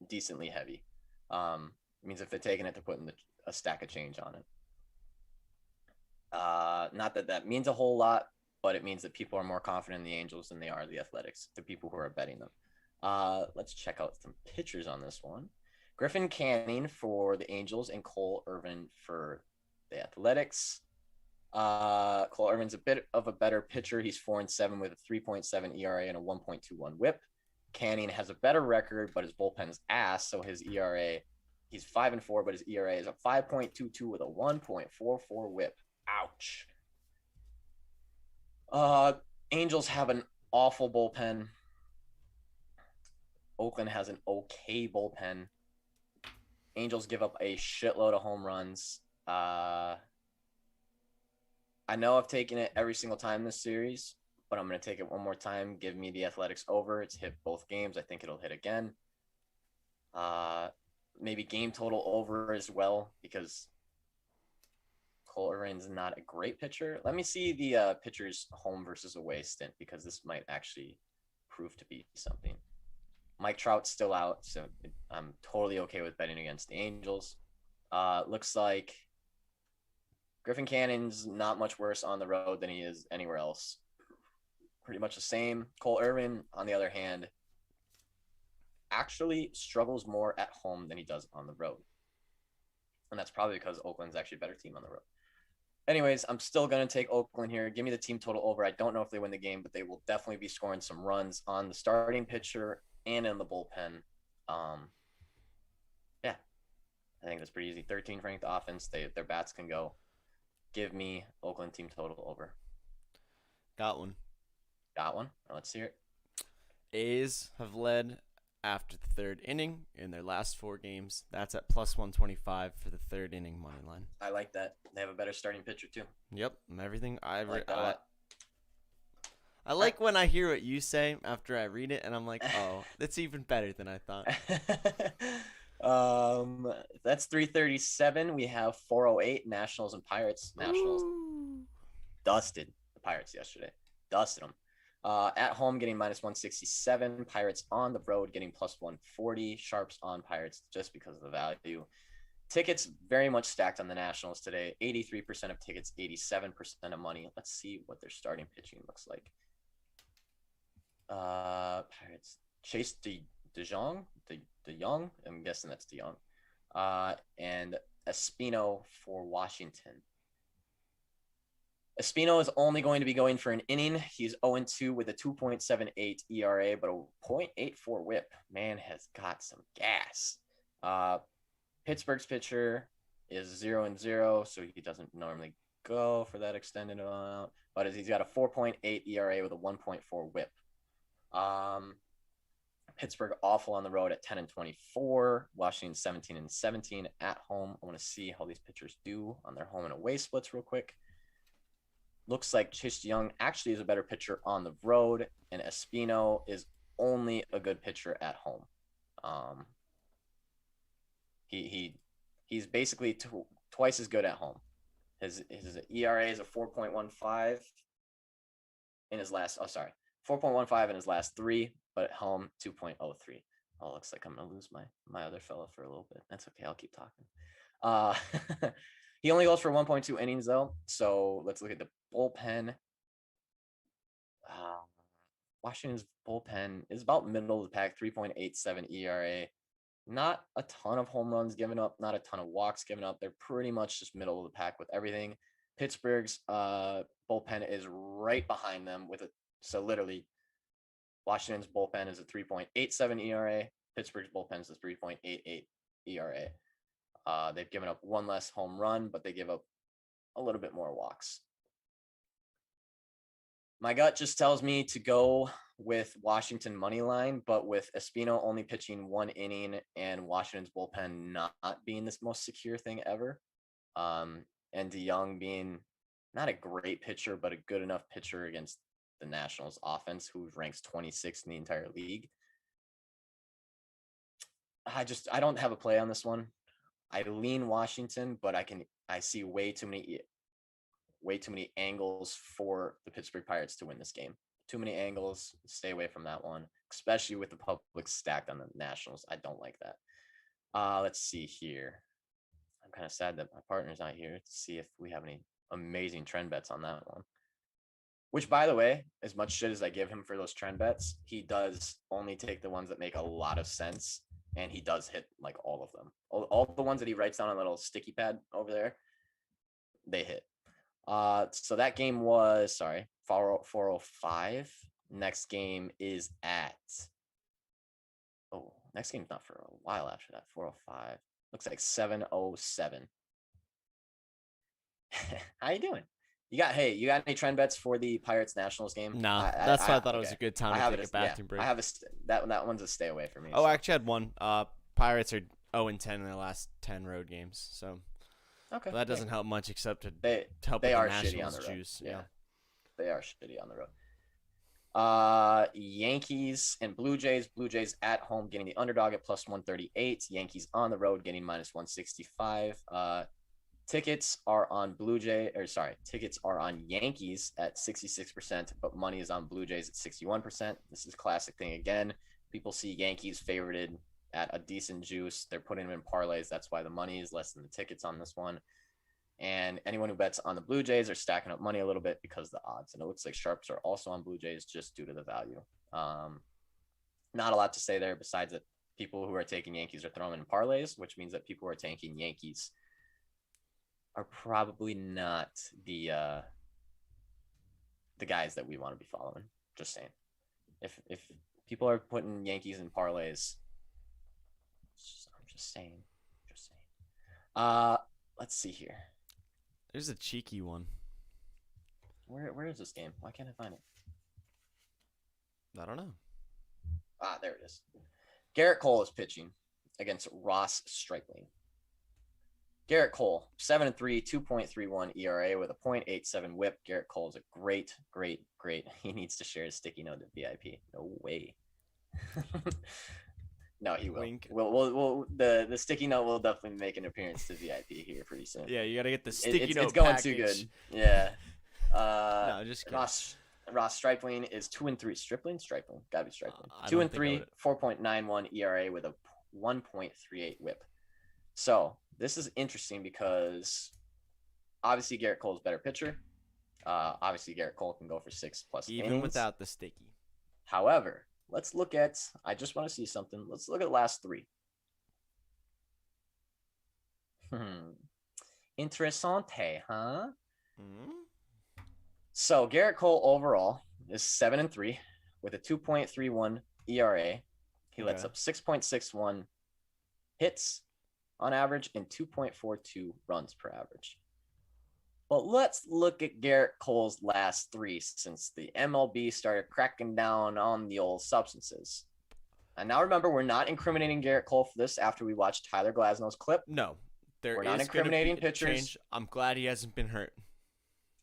decently heavy. It means if they're taking it, they're putting a stack of change on it. Not that means a whole lot, but it means that people are more confident in the Angels than they are the Athletics, the people who are betting them. Let's check out some pitchers on this one. Griffin Canning for the Angels and Cole Irvin for the Athletics. Cole Irvin's a bit of a better pitcher. He's 4-7 with a 3.7 ERA and a 1.21 WHIP. Canning has a better record, but his bullpen's ass. So his ERA, he's 5-4, but his ERA is a 5.22 with a 1.44 WHIP. Ouch. Angels have an awful bullpen. Oakland has an okay bullpen. Angels give up a shitload of home runs. I know I've taken it every single time this series, but I'm going to take it one more time. Give me the Athletics over. It's hit both games. I think it'll hit again. Maybe game total over as well, because Cole Irvin's not a great pitcher. Let me see the pitcher's home versus away stint, because this might actually prove to be something. Mike Trout's still out, so I'm totally okay with betting against the Angels. Looks like Griffin Cannon's not much worse on the road than he is anywhere else. Pretty much the same. Cole Irvin, on the other hand, actually struggles more at home than he does on the road. And that's probably because Oakland's actually a better team on the road. Anyways, I'm still going to take Oakland here. Give me the team total over. I don't know if they win the game, but they will definitely be scoring some runs on the starting pitcher and in the bullpen. Yeah, I think that's pretty easy. 13th ranked offense. Their bats can go. Give me Oakland team total over. Got one. Got one? Let's hear it. A's have led after the third inning in their last 4 games. That's at plus 125 for the third inning money line. I like that. They have a better starting pitcher too. Yep, everything I like that a lot. I like when I hear what you say after I read it, and I'm like, oh, that's even better than I thought. That's 337. We have 408 Nationals and Pirates. Nationals dusted the Pirates yesterday. Dusted them. At home getting minus 167. Pirates on the road getting plus 140. Sharps on Pirates just because of the value. Tickets very much stacked on the Nationals today. 83% of tickets, 87% of money. Let's see what their starting pitching looks like. Pirates. Chase DeJong. DeJong. I'm guessing that's DeJong. And Espino for Washington. Espino is only going to be going for an inning. He's 0-2 with a 2.78 ERA, but a 0.84 WHIP. Man has got some gas. Pittsburgh's pitcher is 0-0, so he doesn't normally go for that extended amount, but he's got a 4.8 ERA with a 1.4 WHIP. Pittsburgh awful on the road at 10-24. Washington 17-17 at home. I want to see how these pitchers do on their home and away splits real quick. Looks like Chase Young actually is a better pitcher on the road, and Espino is only a good pitcher at home. He's basically twice as good at home. His ERA is a 4.15 in his last. 4.15 in his last 3, but at home 2.03. Oh, looks like I'm gonna lose my other fella for a little bit. That's okay. I'll keep talking. He only goes for 1.2 innings though. So let's look at the bullpen. Washington's bullpen is about middle of the pack, 3.87 ERA. Not a ton of home runs given up, not a ton of walks given up. They're pretty much just middle of the pack with everything. Pittsburgh's bullpen is right behind them so literally Washington's bullpen is a 3.87 ERA. Pittsburgh's bullpen is a 3.88 ERA. They've given up one less home run, but they give up a little bit more walks. My gut just tells me to go with Washington money line, but with Espino only pitching 1 inning and Washington's bullpen not being this most secure thing ever, and DeJong being not a great pitcher, but a good enough pitcher against the Nationals offense, who ranks 26th in the entire league. I don't have a play on this one. I lean Washington, but I see way too many angles for the Pittsburgh Pirates to win this game. Too many angles. Stay away from that one, especially with the public stacked on the Nationals. I don't like that. Let's see here. I'm kind of sad that my partner's not here to see if we have any amazing trend bets on that one. Which, by the way, as much shit as I give him for those trend bets, he does only take the ones that make a lot of sense, and he does hit like all of them. All the ones that he writes down on a little sticky pad over there, they hit. So that game was 405. Next game is at Next game's not for a while after that. 4:05. Looks like 7:07. How you doing? You got any trend bets for the Pirates Nationals game? Nah, that's why I thought it was a good time to take a bathroom break. I have that one's a stay away for me. Oh, I actually had one. Pirates are 0-10 in their last 10 road games, so okay, that doesn't help much except to help they with are the shitty on Nationals the road. juice. Yeah, they are shitty on the road. Yankees and Blue Jays. Blue Jays at home getting the underdog at plus 138. Yankees on the road getting minus 165. Tickets are on tickets are on Yankees at 66%, but money is on Blue Jays at 61%. This is a classic thing again. People see Yankees favorited at a decent juice. They're putting them in parlays. That's why the money is less than the tickets on this one. And anyone who bets on the Blue Jays are stacking up money a little bit because of the odds. And it looks like sharps are also on Blue Jays just due to the value. Not a lot to say there besides that people who are taking Yankees are throwing in parlays, which means that people who are taking Yankees are probably not the guys that we want to be following. Just saying. If people are putting Yankees in parlays, I'm just saying. Let's see here. There's a cheeky one. Where is this game? Why can't I find it? I don't know. There it is. Garrett Cole is pitching against Ross Stripling. Garrett Cole, 7-3, 2.31 ERA with a .87 WHIP. Garrett Cole is a great. He needs to share his sticky note at VIP. No way. No, he will. Wink. We'll the sticky note will definitely make an appearance to VIP here pretty soon. Yeah, you gotta get the sticky note. It's going package. too good. Yeah. No, just kidding. Ross Stripling is 2-3. Stripling, gotta be Stripling. 2-3, 4.91 ERA with a 1.38 WHIP. So this is interesting because obviously Garrett Cole's better pitcher. Obviously Garrett Cole can go for 6+ even innings. without the sticky. However, let's look at. I just want to see something. Let's look at the last three. Interessante, huh? Hmm? So Garrett Cole overall is 7-3 with a 2.31 ERA. He lets up 6.61 hits on average and 2.42 runs per average. But let's look at Garrett Cole's last three since the MLB started cracking down on the old substances. And now remember, we're not incriminating Garrett Cole for this after we watched Tyler Glasnow's clip. No, we're not incriminating pitchers. Change. I'm glad he hasn't been hurt.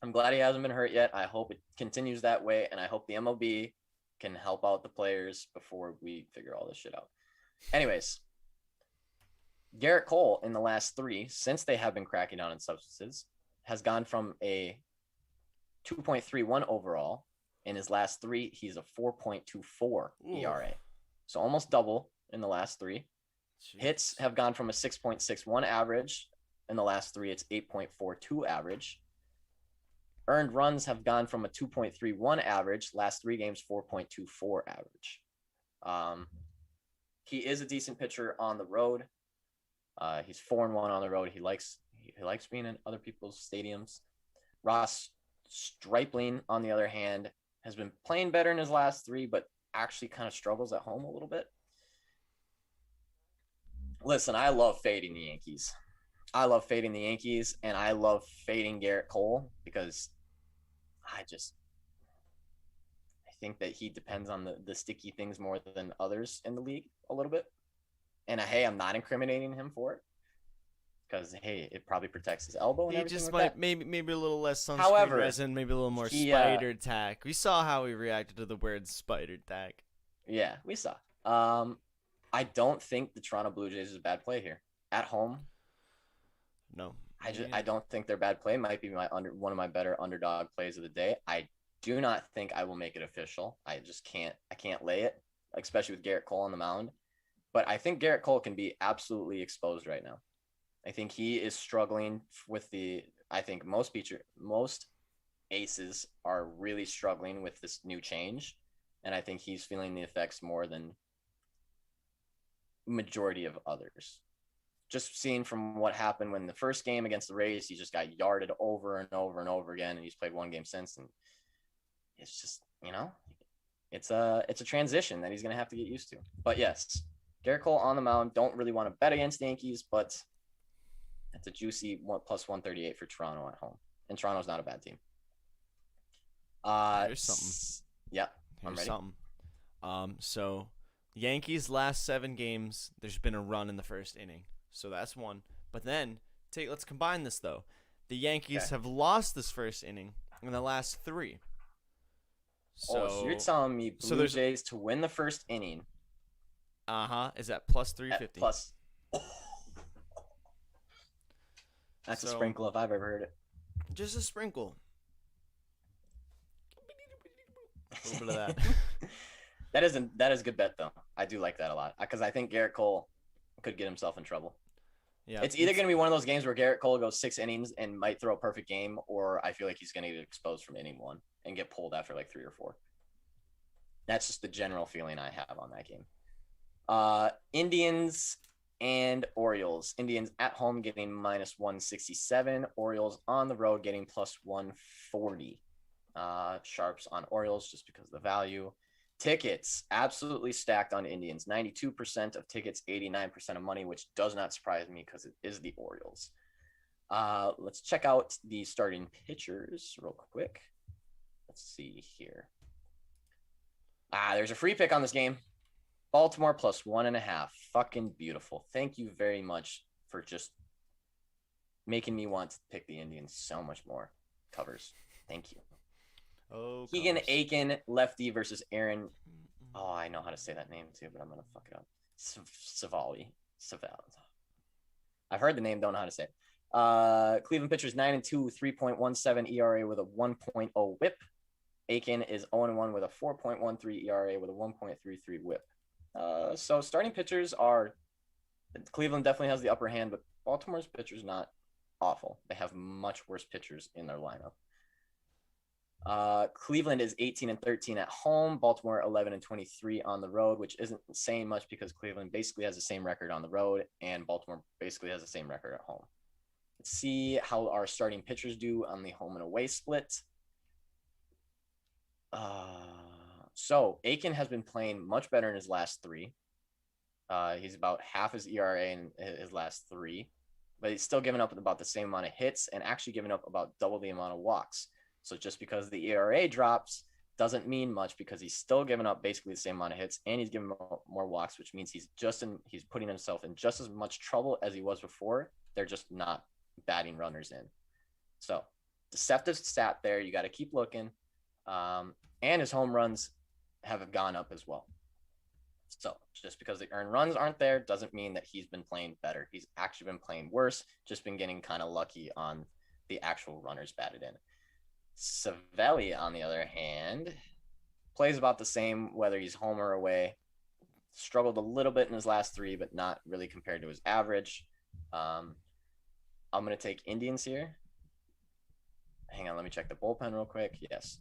I'm glad he hasn't been hurt yet. I hope it continues that way, and I hope the MLB can help out the players before we figure all this shit out. Anyways, Garrett Cole in the last three, since they have been cracking down on substances, has gone from a 2.31 overall. In his last three, he's a 4.24 ERA. So almost double in the last three. Jeez. Hits have gone from a 6.61 average. In the last three, it's 8.42 average. Earned runs have gone from a 2.31 average. Last three games, 4.24 average. He is a decent pitcher on the road. He's 4-1 on the road. He likes being in other people's stadiums. Ross Stripling, on the other hand, has been playing better in his last three, but actually kind of struggles at home a little bit. Listen, I love fading the Yankees. And I love fading Garrett Cole because I think that he depends on the sticky things more than others in the league a little bit. And hey, I'm not incriminating him for it because hey, it probably protects his elbow. And he just like might maybe a little less sunscreen However, resin, maybe a little more spider tack. We saw how he reacted to the word spider tack. Yeah, we saw. I don't think the Toronto Blue Jays is a bad play here at home. No, I don't think they're bad play. Might be one of my better underdog plays of the day. I do not think I will make it official. I can't lay it, especially with Garrett Cole on the mound. But I think Garrett Cole can be absolutely exposed right now. I think he is struggling with I think most aces are really struggling with this new change. And I think he's feeling the effects more than majority of others. Just seeing from what happened when the first game against the Rays, he just got yarded over and over and over again. And he's played one game since. And it's just, it's a transition that he's going to have to get used to. But yes, Garrett Cole on the mound. Don't really want to bet against the Yankees, but that's a juicy plus 138 for Toronto at home. And Toronto's not a bad team. Here's something. Yeah, I'm Here's ready. something. So Yankees last 7 games, there's been a run in the first inning. So that's one. But then let's combine this though. The Yankees have lost this first inning in the last 3. So you're telling me Blue Jays to win the first inning. Is that plus 350? Plus. That's a sprinkle if I've ever heard it. Just a sprinkle. A little bit of that. That is a good bet though. I do like that a lot because I think Garrett Cole could get himself in trouble. Yeah, it's either going to be one of those games where Garrett Cole goes 6 innings and might throw a perfect game, or I feel like he's going to get exposed from inning 1 and get pulled after like 3 or 4. That's just the general feeling I have on that game. Indians and Orioles. Indians at home getting minus 167. Orioles on the road getting plus 140. Sharps on Orioles just because of the value. Tickets absolutely stacked on Indians. 92% of tickets, 89% of money, which does not surprise me because it is the Orioles. Let's check out the starting pitchers real quick. Let's see here. There's a free pick on this game. Baltimore plus 1.5. Fucking beautiful. Thank you very much for just making me want to pick the Indians so much more. Covers. Thank you. Oh, Keegan Aiken, lefty versus Aaron. Oh, I know how to say that name too, but I'm going to fuck it up. Savali. I've heard the name, don't know how to say it. Cleveland pitchers 9-2, 3.17 ERA with a 1.0 whip. Aiken is 0-1 with a 4.13 ERA with a 1.33 whip. So starting pitchers are Cleveland definitely has the upper hand, but Baltimore's pitchers not awful. They have much worse pitchers in their lineup. Cleveland is 18-13 at home. Baltimore 11-23 on the road, which isn't saying much because Cleveland basically has the same record on the road, and Baltimore basically has the same record at home. Let's see how our starting pitchers do on the home and away split. So Aiken has been playing much better in his last 3. He's about half his ERA in his last 3, but he's still giving up about the same amount of hits and actually giving up about double the amount of walks. So just because the ERA drops doesn't mean much because he's still giving up basically the same amount of hits and he's giving more walks, which means he's putting himself in just as much trouble as he was before. They're just not batting runners in. So deceptive stat there. You got to keep looking. And his home runs have gone up as well. So just because the earned runs aren't there doesn't mean that he's been playing better. He's actually been playing worse, just been getting kind of lucky on the actual runners batted in. Savelli, on the other hand, plays about the same whether he's home or away. Struggled a little bit in his last 3, but not really compared to his average. I'm going to take Indians here. Hang on, let me check the bullpen real quick. Yes.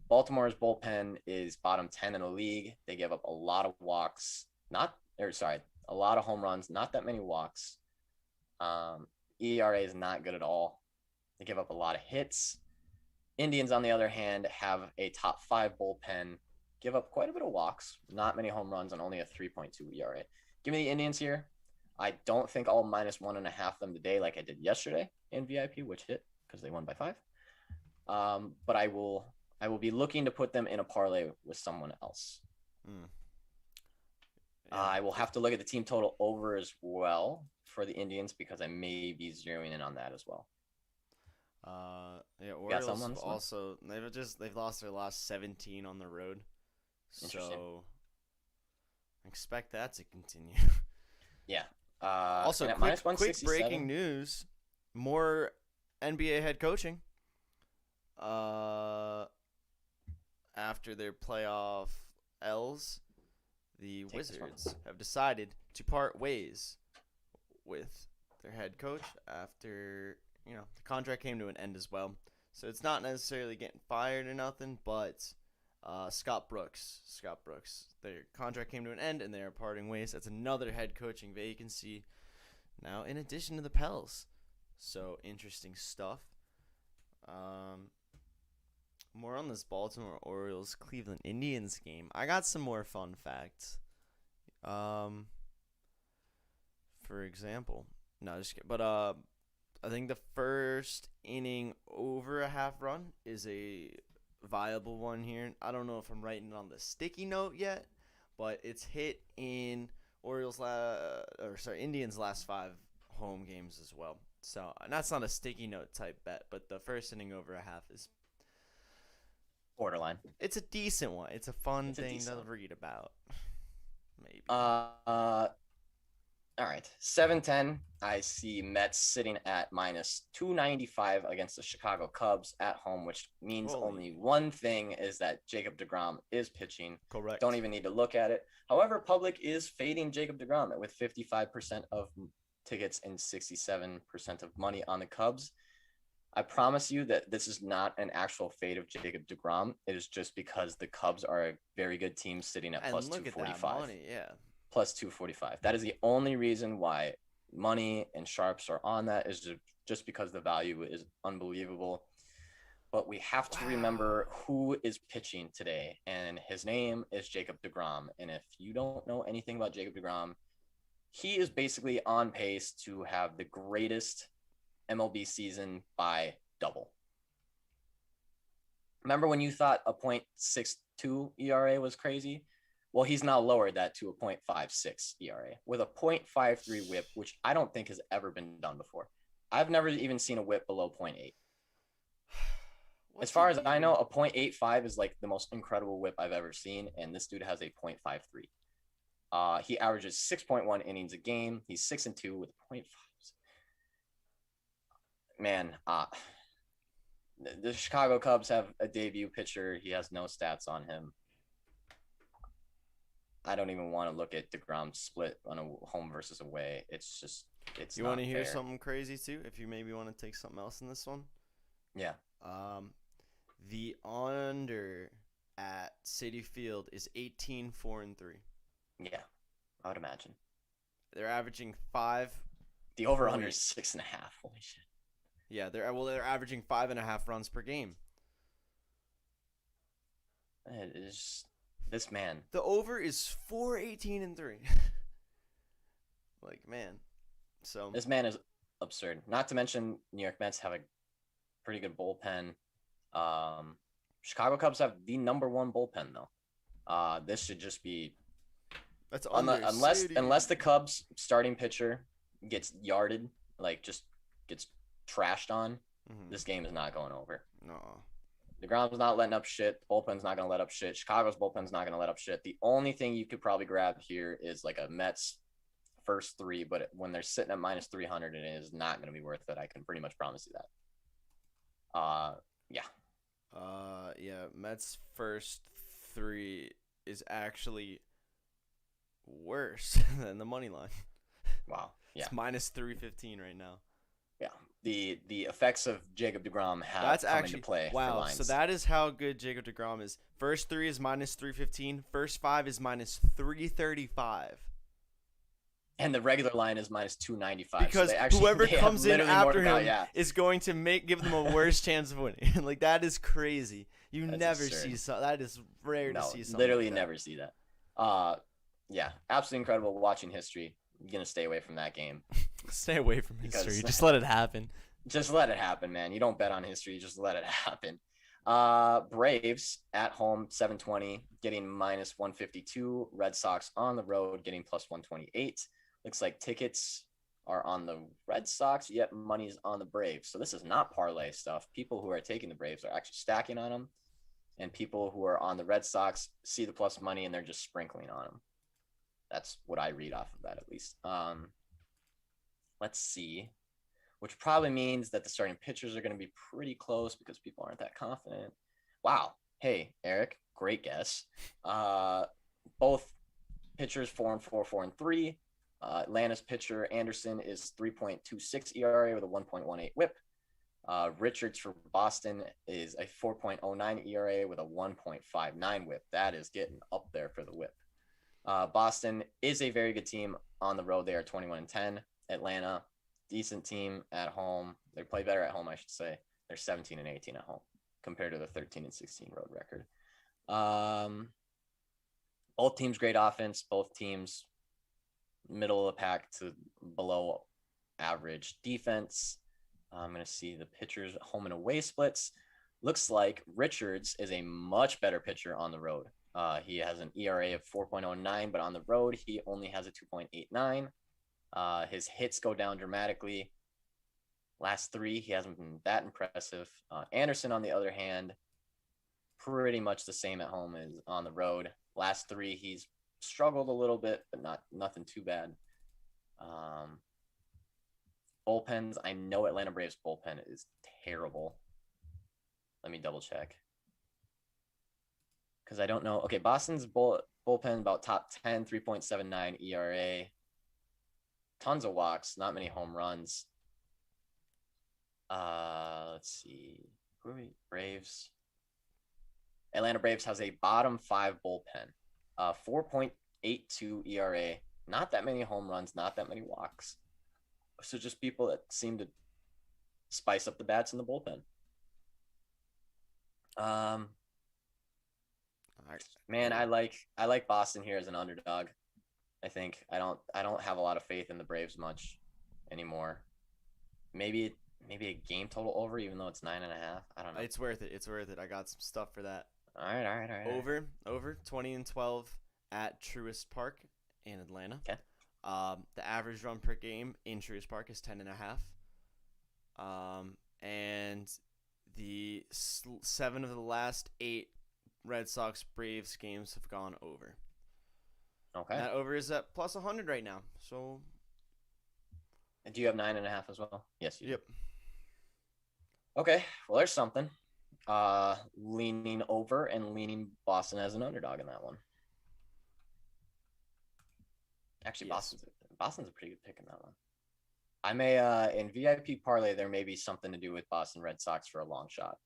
Baltimore's bullpen is bottom 10 in the league. They give up a lot of walks, a lot of home runs, not that many walks. ERA is not good at all. They give up a lot of hits. Indians, on the other hand, have a top 5 bullpen, give up quite a bit of walks, not many home runs, and only a 3.2 ERA. Give me the Indians here. I don't think I'll minus 1.5 them today like I did yesterday in VIP, which hit because they won by 5. But I will be looking to put them in a parlay with someone else. Yeah. I will have to look at the team total over as well for the Indians because I may be zeroing in on that as well. Orioles also they've lost their last 17 on the road, so expect that to continue. Yeah. Also, quick breaking news: more NBA head coaching. After their playoff L's, the Wizards have decided to part ways with their head coach after, the contract came to an end as well. So it's not necessarily getting fired or nothing, but Scott Brooks, their contract came to an end and they are parting ways. That's another head coaching vacancy now in addition to the Pels. So interesting stuff. More on this Baltimore Orioles Cleveland Indians game. I got some more fun facts. for example. No, just kidding. But I think the first inning over a half run is a viable one here. I don't know if I'm writing it on the sticky note yet, but it's hit in Indians' last 5 home games as well. So that's not a sticky note type bet, but the first inning over a half is Borderline. it's a decent one. It's a fun thing to read about. Maybe. All right. 7-10. I see Mets sitting at minus 295 against the Chicago Cubs at home, which means only one thing is that Jacob deGrom is pitching. Correct. Don't even need to look at it. However, public is fading Jacob deGrom with 55% of tickets and 67% of money on the Cubs. I promise you that this is not an actual fade of Jacob deGrom. It is just because the Cubs are a very good team sitting at plus 245. Money, yeah. Plus 245. That is the only reason why money and sharps are on that, is just because the value is unbelievable. But we have to remember who is pitching today, and his name is Jacob deGrom. And if you don't know anything about Jacob deGrom, he is basically on pace to have the greatest MLB season by double. Remember when you thought a .62 ERA was crazy? Well, he's now lowered that to a .56 ERA with a .53 whip, which I don't think has ever been done before. I've never even seen a whip below .8. As far as I know, a .85 is like the most incredible whip I've ever seen, and this dude has a .53. He averages 6.1 innings a game. He's 6-2 with .5. Man, the Chicago Cubs have a debut pitcher. He has no stats on him. I don't even want to look at deGrom's split on a home versus away. It's You want to hear something crazy too? If you maybe want to take something else in this one. Yeah. The under at Citi Field is 18-4-3. Yeah, I would imagine. They're averaging 5. The over/under is 6.5. Holy shit. Yeah, they're averaging 5.5 runs per game. It is this man. The over is 4-18-3. Like, man. So this man is absurd. Not to mention New York Mets have a pretty good bullpen. Chicago Cubs have the number 1 bullpen though. This should just be unless the Cubs starting pitcher gets yarded, like just gets trashed on, this game is not going over. No. DeGrom's not letting up shit. The bullpen's not going to let up shit. Chicago's bullpen's not going to let up shit. The only thing you could probably grab here is like a Mets first 3, but when they're sitting at minus 300, it is not going to be worth it. I can pretty much promise you that. Yeah, Mets first 3 is actually worse than the money line. Wow. Yeah. It's minus 315 right now. Yeah. The effects of Jacob deGrom have come into play. Wow. So that is how good Jacob deGrom is. First 3 is minus 315. First 5 is minus 335. And the regular line is minus 295. Because whoever comes in after him is going to give them a worse chance of winning. Like, that is crazy. That's absurd. That is rare to see something. Literally like never see that. Yeah, absolutely incredible watching history. I'm going to stay away from that game. Stay away from history. Just let it happen. Just let it happen, man. You don't bet on history. Just let it happen. Braves at home, 720, getting minus 152. Red Sox on the road, getting plus 128. Looks like tickets are on the Red Sox, yet money's on the Braves. So this is not parlay stuff. People who are taking the Braves are actually stacking on them. And people who are on the Red Sox see the plus money and they're just sprinkling on them. That's what I read off of that, at least. Let's see. Which probably means that the starting pitchers are going to be pretty close because people aren't that confident. Wow. Hey, Eric, great guess. Both pitchers 4-4, 4-3. Atlanta's pitcher Anderson is 3.26 ERA with a 1.18 whip. Richards for Boston is a 4.09 ERA with a 1.59 whip. That is getting up there for the whip. Boston is a very good team on the road. They are 21-10. Atlanta, decent team at home. They play better at home, I should say. They're 17-18 at home compared to the 13-16 road record. Both teams great offense. Both teams middle of the pack to below average defense. I'm going to see the pitchers home and away splits. Looks like Richards is a much better pitcher on the road. He has an ERA of 4.09, but on the road, he only has a 2.89. His hits go down dramatically. Last 3, he hasn't been that impressive. Anderson, on the other hand, pretty much the same at home as on the road. Last 3, he's struggled a little bit, but nothing too bad. Bullpens, I know Atlanta Braves bullpen is terrible. Let me double check. Because I don't know. Okay, Boston's bullpen about top 10, 3.79 ERA. Tons of walks, not many home runs. Let's see. Who are we? Braves. Atlanta Braves has a bottom 5 bullpen. 4.82 ERA. Not that many home runs, not that many walks. So just people that seem to spice up the bats in the bullpen. Man, I like Boston here as an underdog. I think I don't have a lot of faith in the Braves much anymore. Maybe a game total over, even though it's 9.5. I don't know. It's worth it. It's worth it. I got some stuff for that. All right. Over 20-12 at Truist Park in Atlanta. Okay. The average run per game in Truist Park is 10.5. And the 7 of the last 8 Red Sox Braves games have gone over. Okay. And that over is at plus 100 right now. So. And do you have 9.5 as well? Yes, you do. Yep. Okay. Well, there's something. Leaning over and leaning Boston as an underdog in that one. Actually, Yes. Boston's a pretty good pick in that one. I may in VIP parlay there may be something to do with Boston Red Sox for a long shot.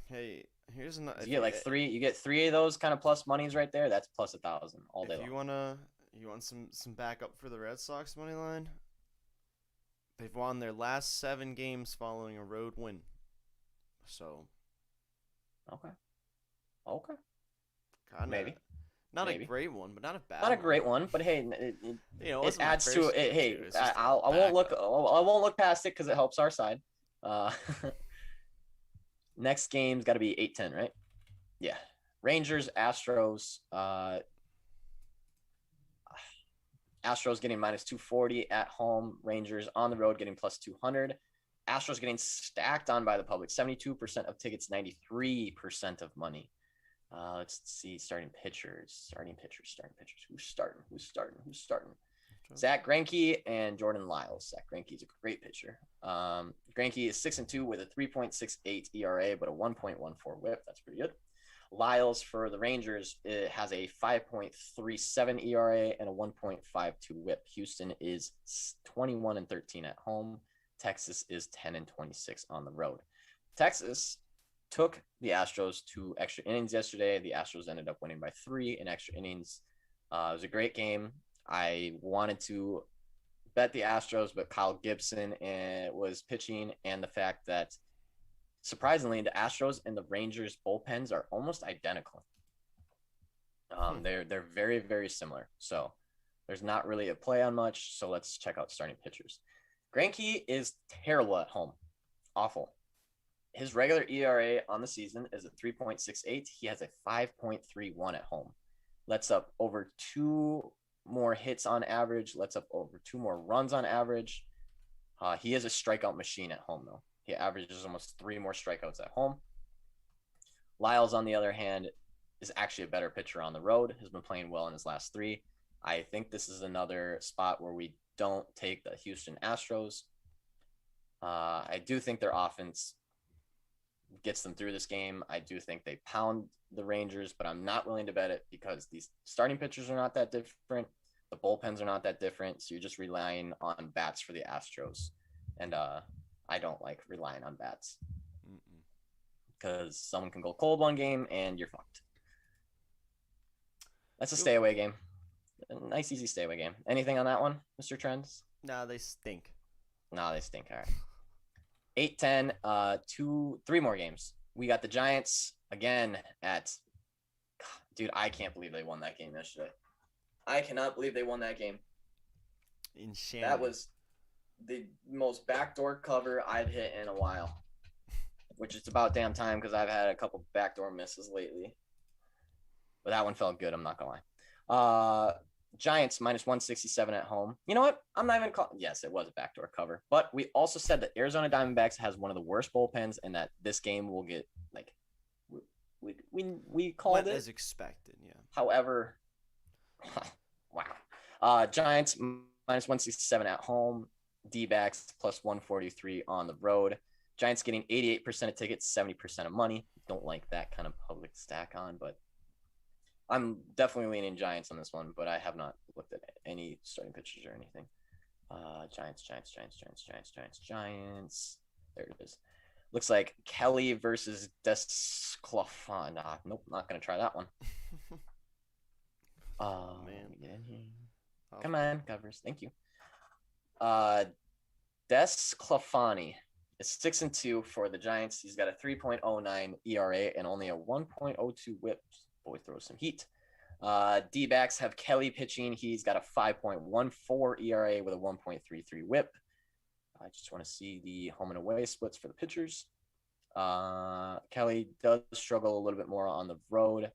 Hey, here's another. You get like 3. You get 3 of those kind of plus monies right there. That's plus 1,000 all day If you want some backup for the Red Sox money line, they've won their last 7 games following a road win. So. Okay. Maybe. Not Maybe. a great one, but not a bad. Not a great one, but hey, it adds to it. Hey, I won't look past it because it helps our side. Next game's got to be 8-10, right? Yeah. Rangers, Astros. Astros getting minus 240 at home. Rangers on the road getting plus 200. Astros getting stacked on by the public. 72% of tickets, 93% of money. Let's see. Starting pitchers. Who's starting? Zach Greinke and Jordan Lyles. Zach Greinke is a great pitcher. Greinke is 6-2 with a 3.68 ERA, but a 1.14 WHIP. That's pretty good. Lyles for the Rangers, it has a 5.37 ERA and a 1.52 WHIP. Houston is 21-13 at home. Texas is 10-26 on the road. Texas took the Astros to extra innings yesterday. The Astros ended up winning by 3 in extra innings. It was a great game. I wanted to bet the Astros, but Kyle Gibson was pitching, and the fact that surprisingly the Astros and the Rangers bullpens are almost identical. They're very, very similar. So there's not really a play on much. So let's check out starting pitchers. Greinke is terrible at home. Awful. His regular ERA on the season is a 3.68. He has a 5.31 at home. Lets up over 2 more hits on average. Lets up over 2 more runs on average. He is a strikeout machine at home, though. He averages almost 3 more strikeouts at home. Lyles, on the other hand, is actually a better pitcher on the road. Has been playing well in his last 3. I think this is another spot where we don't take the Houston Astros. I do think their offense gets them through this game. I do think they pound the Rangers, but I'm not willing to bet it because these starting pitchers are not that different. The bullpens are not that different. So you're just relying on bats for the Astros. And I don't like relying on bats because someone can go cold one game and you're fucked. That's a stay away game. A nice, easy stay away game. Anything on that one, Mr. Trends? No, they stink. No, they stink. All right. 8-10, 3 more games. We got the Giants again at, dude, I can't believe they won that game yesterday. I cannot believe they won that game. Insanity. That was the most backdoor cover I've hit in a while, which is about damn time because I've had a couple backdoor misses lately. But that one felt good. I'm not gonna lie. Giants minus 167 at home. You know what? I'm not even calling. Yes, it was a backdoor cover. But we also said that Arizona Diamondbacks has one of the worst bullpens, and that this game will get like we called Went it as expected. Yeah. However, wow. Giants minus 167 at home. D-backs plus 143 on the road. Giants getting 88% of tickets, 70% of money. Don't like that kind of public stack on, but I'm definitely leaning Giants on this one, but I have not looked at any starting pitchers or anything. Giants. There it is. Looks like Kelly versus Desclafon. Nope, not going to try that one. Man. Get in here. Come on, covers. Thank you. Desclafani is 6-2 for the Giants. He's got a 3.09 ERA and only a 1.02 WHIP. Boy throws some heat. D-backs have Kelly pitching. He's got a 5.14 ERA with a 1.33 WHIP. I just want to see the home and away splits for the pitchers. Kelly does struggle a little bit more on the road.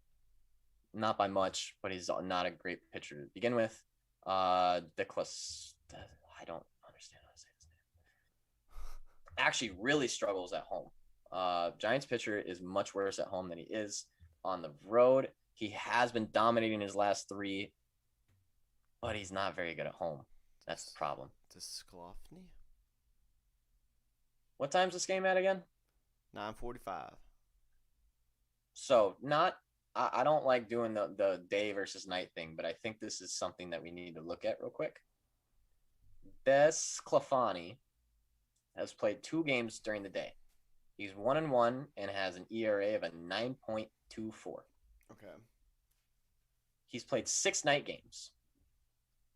Not by much, but he's not a great pitcher to begin with. Diclas, I don't understand how to say his name. Actually really struggles at home. Giants pitcher is much worse at home than he is on the road. He has been dominating his last three, but he's not very good at home. That's the problem. Desclafani? What time's this game at again? 9:45. So I don't like doing the day versus night thing, but I think this is something that we need to look at real quick. Desclafani has played 2 games during the day. He's 1-1 and has an ERA of a 9.24. Okay. He's played 6 night games.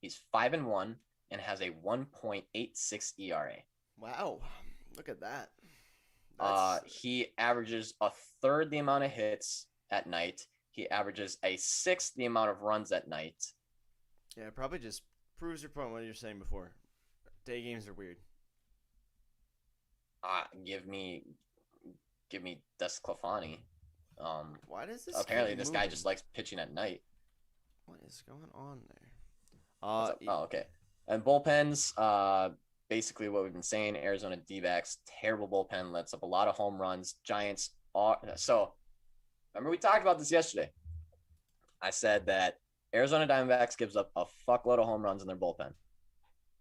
He's 5-1 and has a 1.86 ERA. Wow. Look at that. He averages a third the amount of hits at night. He averages a sixth the amount of runs at night. Yeah, it probably just proves your point what you were saying before. Day games are weird. Give me Desclafani. Why does this Apparently keep this guy moving? just likes pitching at night. What is going on there? Okay. And bullpens, basically what we've been saying, Arizona D-backs, terrible bullpen, lets up a lot of home runs. Giants are so remember we talked about this yesterday. I said that Arizona Diamondbacks gives up a fuckload of home runs in their bullpen.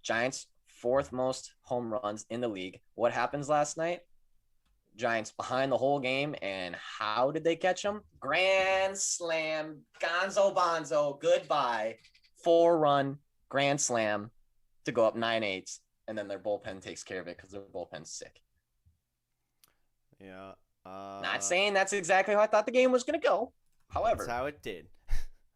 Giants, 4th most home runs in the league. What happens last night? Giants behind the whole game, and how did they catch them? Grand slam, Gonzo Bonzo, goodbye. 4-run grand slam to go up 9-8, and then their bullpen takes care of it because their bullpen's sick. Yeah. Not saying that's exactly how I thought the game was going to go. However, That's how it did.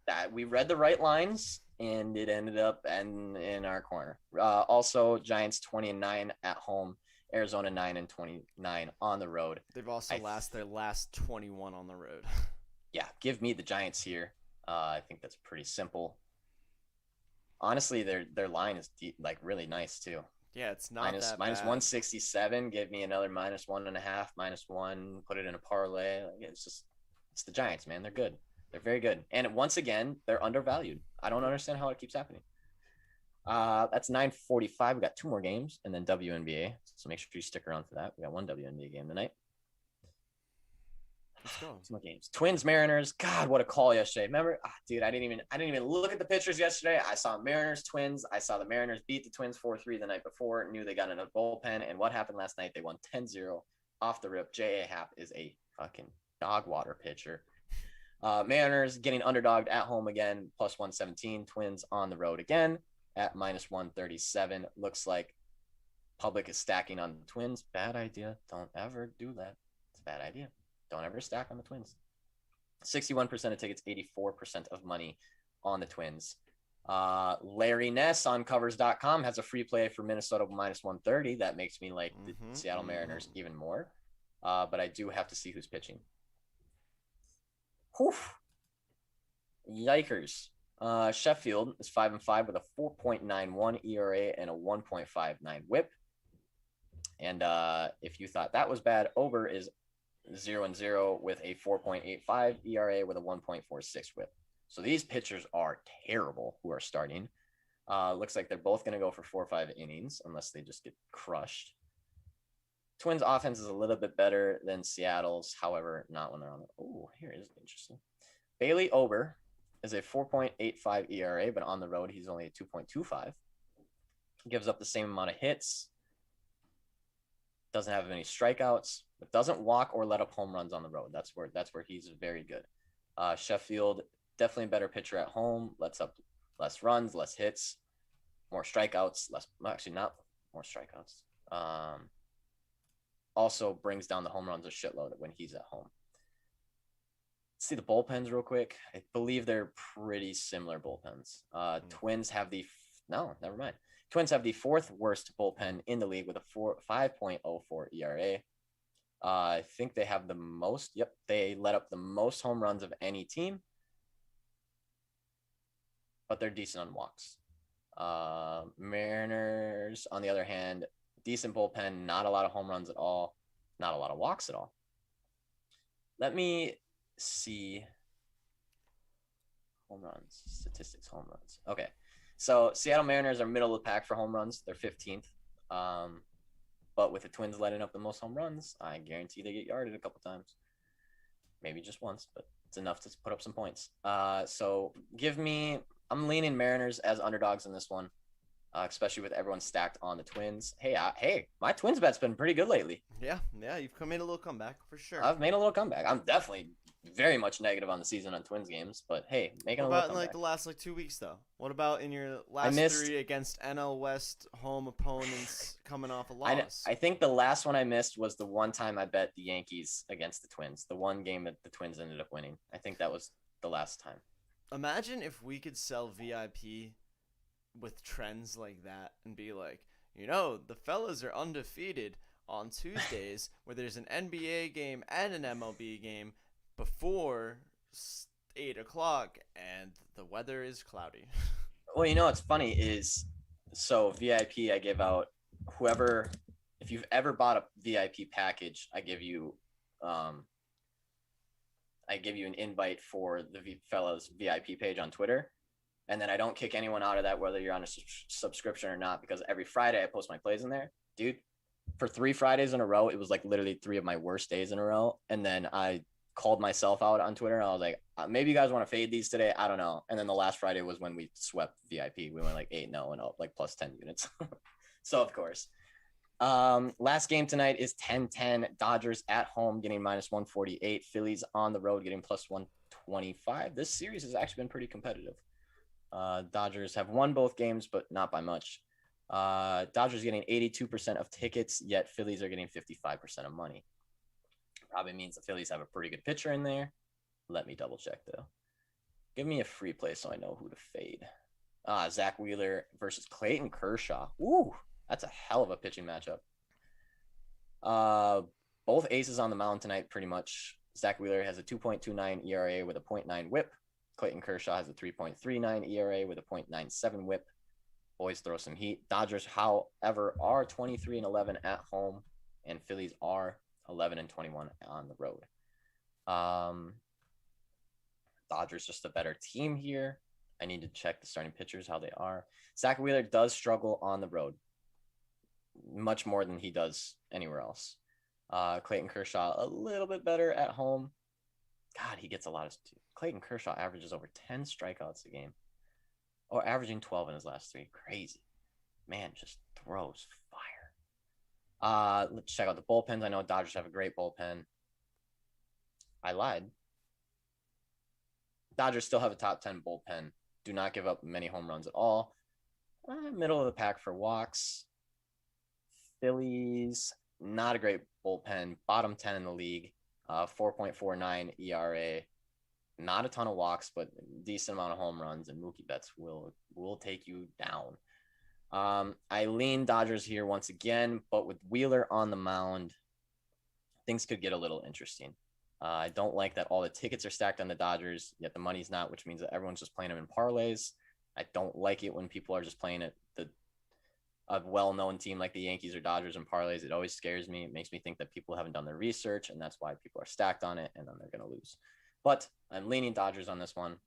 that we read the right lines, and it ended up in our corner. Also, Giants 20-9 at home. Arizona 9-29 on the road. They've also lost their last 21 on the road. Yeah, give me the Giants here. I think that's pretty simple. Honestly, their line is really nice too. Yeah, it's not minus that minus bad. 167. Give me another -1.5, -1. Put it in a parlay. It's the Giants, man. They're good. They're very good. And once again, they're undervalued. I don't understand how it keeps happening. That's 9:45. We got 2 more games and then WNBA. So make sure you stick around for that. We got 1 WNBA game tonight. Let's go. 2 more games. Twins, Mariners. God, what a call yesterday. Remember, dude, I didn't even look at the pictures yesterday. I saw Mariners, Twins. I saw the Mariners beat the Twins 4-3 the night before. Knew they got in a bullpen. And what happened last night? They won 10-0 off the rip. J.A. Happ is a fucking dog water pitcher. Mariners getting underdogged at home again, +117. Twins on the road again at -137. Looks like public is stacking on the Twins. Bad idea. Don't ever do that. It's a bad idea. Don't ever stack on the Twins. 61% of tickets, 84% of money on the Twins. Larry Ness on covers.com has a free play for Minnesota -130. That makes me like the Seattle Mariners even more. But I do have to see who's pitching. Whew. Yikers. Sheffield is 5-5 with a 4.91 ERA and a 1.59 WHIP. And if you thought that was bad, Ober is 0-0 with a 4.85 ERA with a 1.46 WHIP. So these pitchers are terrible who are starting. Looks like they're both going to go for 4 or 5 innings unless they just get crushed. Twins offense is a little bit better than Seattle's, however, not when they're on. Oh, here is interesting. Bailey Ober is a 4.85 ERA, but on the road he's only a 2.25. Gives up the same amount of hits. Doesn't have many strikeouts, but doesn't walk or let up home runs on the road. That's where he's very good. Sheffield, definitely a better pitcher at home. Lets up less runs, less hits, more strikeouts. Not more strikeouts. Also brings down the home runs a shitload when he's at home. Let's see the bullpens real quick. I believe they're pretty similar bullpens. Twins have never mind. Twins have the 4th worst bullpen in the league with a 5.04 ERA. I think they have the most. Yep, they let up the most home runs of any team, but they're decent on walks. Mariners, on the other hand, decent bullpen, not a lot of home runs at all, not a lot of walks at all. Let me see home runs, statistics, home runs. Okay. So Seattle Mariners are middle of the pack for home runs. They're 15th. But with the Twins letting up the most home runs, I guarantee they get yarded a couple times. Maybe just once, but it's enough to put up some points. So I'm leaning Mariners as underdogs in this one, especially with everyone stacked on the Twins. Hey, my Twins bet's been pretty good lately. Yeah, you've made a little comeback for sure. I've made a little comeback. I'm definitely very much negative on the season on Twins games, but hey, making a little comeback. What about in the last 2 weeks though? What about in your last 3 against NL West home opponents coming off a loss? I think the last one I missed was the one time I bet the Yankees against the Twins. The one game that the Twins ended up winning. I think that was the last time. Imagine if we could sell VIP with trends like that and be like, the fellas are undefeated on Tuesdays where there's an NBA game and an MLB game before 8 o'clock and the weather is cloudy. Well, what's funny is, so VIP, I give out if you've ever bought a VIP package, I give you an invite for the fellas VIP page on Twitter. And then I don't kick anyone out of that, whether you're on a subscription or not, because every Friday I post my plays in there. Dude, for 3 Fridays in a row, it was like literally 3 of my worst days in a row. And then I called myself out on Twitter. And I was like, maybe you guys want to fade these today. I don't know. And then the last Friday was when we swept VIP. We went like 8-0 and up like plus 10 units. So, of course. Last game tonight is 10-10. Dodgers at home getting minus 148. Phillies on the road getting plus 125. This series has actually been pretty competitive. Dodgers have won both games, but not by much. Dodgers getting 82% of tickets, yet Phillies are getting 55% of money. Probably means the Phillies have a pretty good pitcher in there. Let me double check though. Give me a free play so I know who to fade. Zach Wheeler versus Clayton Kershaw. Ooh, that's a hell of a pitching matchup. Both aces on the mound tonight, pretty much. Zach Wheeler has a 2.29 ERA with a 0.9 WHIP. Clayton Kershaw has a 3.39 ERA with a 0.97 WHIP. Boys throw some heat. Dodgers, however, are 23-11 at home, and Phillies are 11-21 on the road. Dodgers just a better team here. I need to check the starting pitchers, how they are. Zach Wheeler does struggle on the road, much more than he does anywhere else. Clayton Kershaw, a little bit better at home. God, he gets a lot of... Clayton Kershaw averages over 10 strikeouts a game, or averaging 12 in his last 3. Crazy. Man, just throws fire. Let's check out the bullpens. I know Dodgers have a great bullpen. I lied. Dodgers still have a top 10 bullpen. Do not give up many home runs at all. Middle of the pack for walks. Phillies, not a great bullpen. Bottom 10 in the league. 4.49 ERA. Not a ton of walks, but decent amount of home runs, and Mookie Betts will take you down. I lean Dodgers here once again, but with Wheeler on the mound, things could get a little interesting. I don't like that all the tickets are stacked on the Dodgers, yet the money's not, which means that everyone's just playing them in parlays. I don't like it when people are just playing a well-known team like the Yankees or Dodgers in parlays. It always scares me. It makes me think that people haven't done their research, and that's why people are stacked on it, and then they're going to lose. But I'm leaning Dodgers on this one.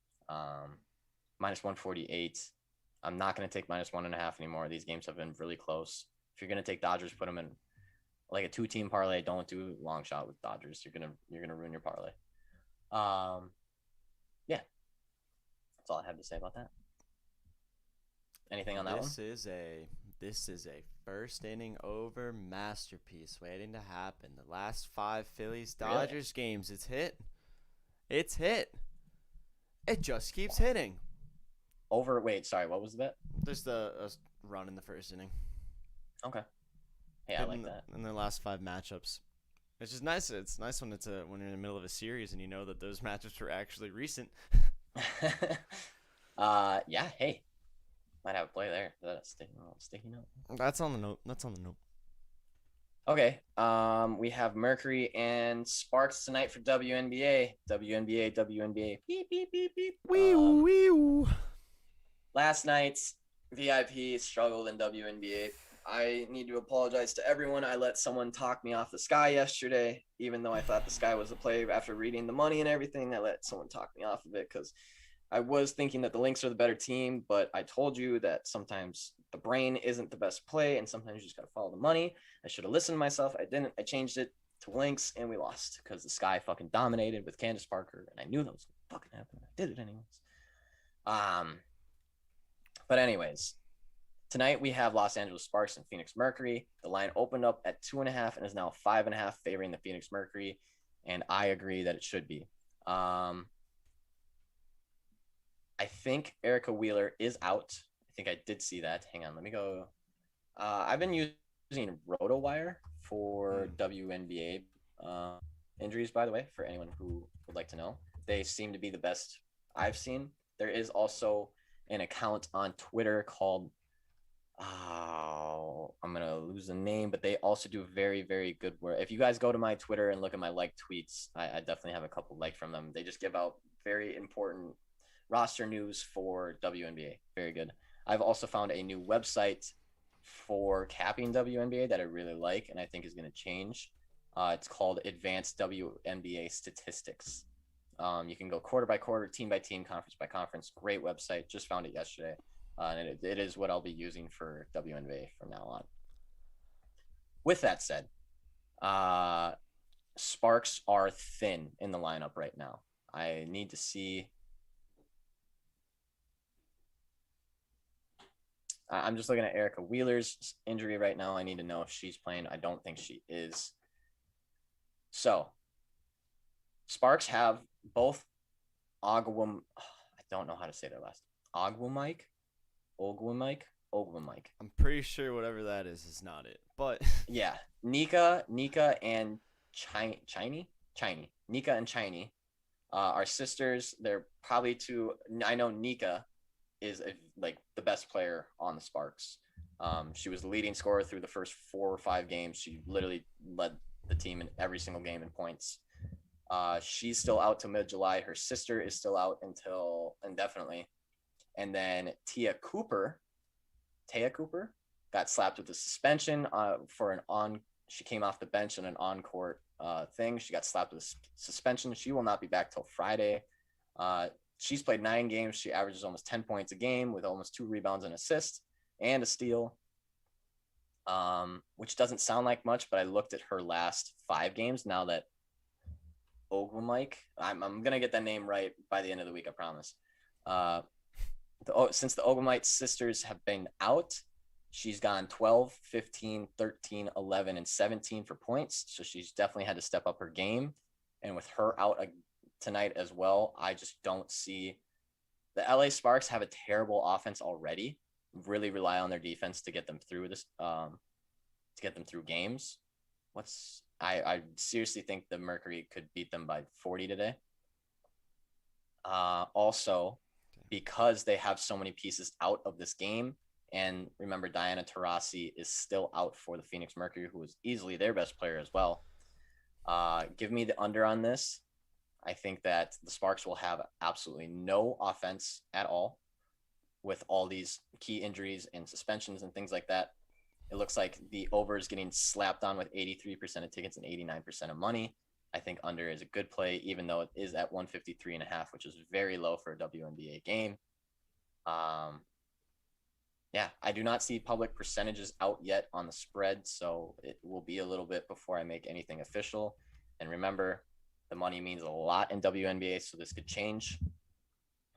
Minus 148. I'm not going to take minus 1.5 anymore. These games have been really close. If you're going to take Dodgers, put them in like a 2-team parlay. Don't do long shot with Dodgers. You're gonna ruin your parlay. Yeah, that's all I have to say about that. Anything on that one? This is a first inning over masterpiece waiting to happen. The last 5 Phillies Dodgers games, it's hit. It's hit. It just keeps hitting. Over. Wait, sorry. What was the bet? There's a run in the first inning. Okay. Hey, I like that. In the last 5 matchups. It's just nice. It's nice when when you're in the middle of a series and you know that those matchups were actually recent. Yeah. Hey, might have a play there. Is that a sticky note? That's on the note. Okay. We have Mercury and Sparks tonight for WNBA. WNBA. Beep beep beep beep. Wee. Last night's VIP struggled in WNBA. I need to apologize to everyone. I let someone talk me off the Sky yesterday, even though I thought the Sky was a play. After reading the money and everything, I let someone talk me off of it because I was thinking that the Lynx are the better team, but I told you that sometimes the brain isn't the best play, and sometimes you just got to follow the money. I should have listened to myself. I didn't. I changed it to Lynx, and we lost because the Sky fucking dominated with Candace Parker, and I knew that was going to fucking happen. I did it anyways. But anyways, tonight we have Los Angeles Sparks and Phoenix Mercury. The line opened up at 2.5 and is now 5.5 favoring the Phoenix Mercury, and I agree that it should be. I think Erica Wheeler is out. I think I did see that. Hang on, let me go. I've been using RotoWire for WNBA injuries, by the way, for anyone who would like to know. They seem to be the best I've seen. There is also an account on Twitter called I'm gonna lose the name, but they also do very, very good work. If you guys go to my Twitter and look at my like tweets, I definitely have a couple like from them. They just give out very important roster news for WNBA. Very good. I've also found a new website for capping WNBA that I really like and I think is going to change. It's called Advanced WNBA Statistics. You can go quarter by quarter, team by team, conference by conference. Great website. Just found it yesterday. And it is what I'll be using for WNBA from now on. With that said, Sparks are thin in the lineup right now. I need to see. I'm just looking at Erica Wheeler's injury right now. I need to know if she's playing. I don't think she is. So, Sparks have both Ogwum. I don't know how to say their last. Ogwumike. I'm pretty sure whatever that is not it. But yeah, Nika and Chiny. Nika and Chiny are sisters. They're probably two. I know Nika is like the best player on the Sparks. She was the leading scorer through the first 4 or 5 games. She literally led the team in every single game in points. She's still out till mid-July. Her sister is still out until indefinitely. And then Taya Cooper got slapped with a suspension for she came off the bench in an on-court thing. She got slapped with a suspension. She will not be back till Friday. She's played 9 games. She averages almost 10 points a game with almost 2 rebounds and assists and a steal, which doesn't sound like much, but I looked at her last 5 games now that Ogwumike, I'm going to get that name right by the end of the week, I promise. Since the Ogwumite sisters have been out, she's gone 12, 15, 13, 11, and 17 for points. So she's definitely had to step up her game. And with her out tonight as well, I just don't see the LA Sparks have a terrible offense already. Really rely on their defense to get them through this, to get them through games. I seriously think the Mercury could beat them by 40 today. Also, because they have so many pieces out of this game, and remember Diana Taurasi is still out for the Phoenix Mercury, who was easily their best player as well. Give me the under on this. I think that the Sparks will have absolutely no offense at all with all these key injuries and suspensions and things like that. It looks like the over is getting slapped on with 83% of tickets and 89% of money. I think under is a good play, even though it is at 153.5, which is very low for a WNBA game. Yeah, I do not see public percentages out yet on the spread, so it will be a little bit before I make anything official. And remember, the money means a lot in WNBA, so this could change.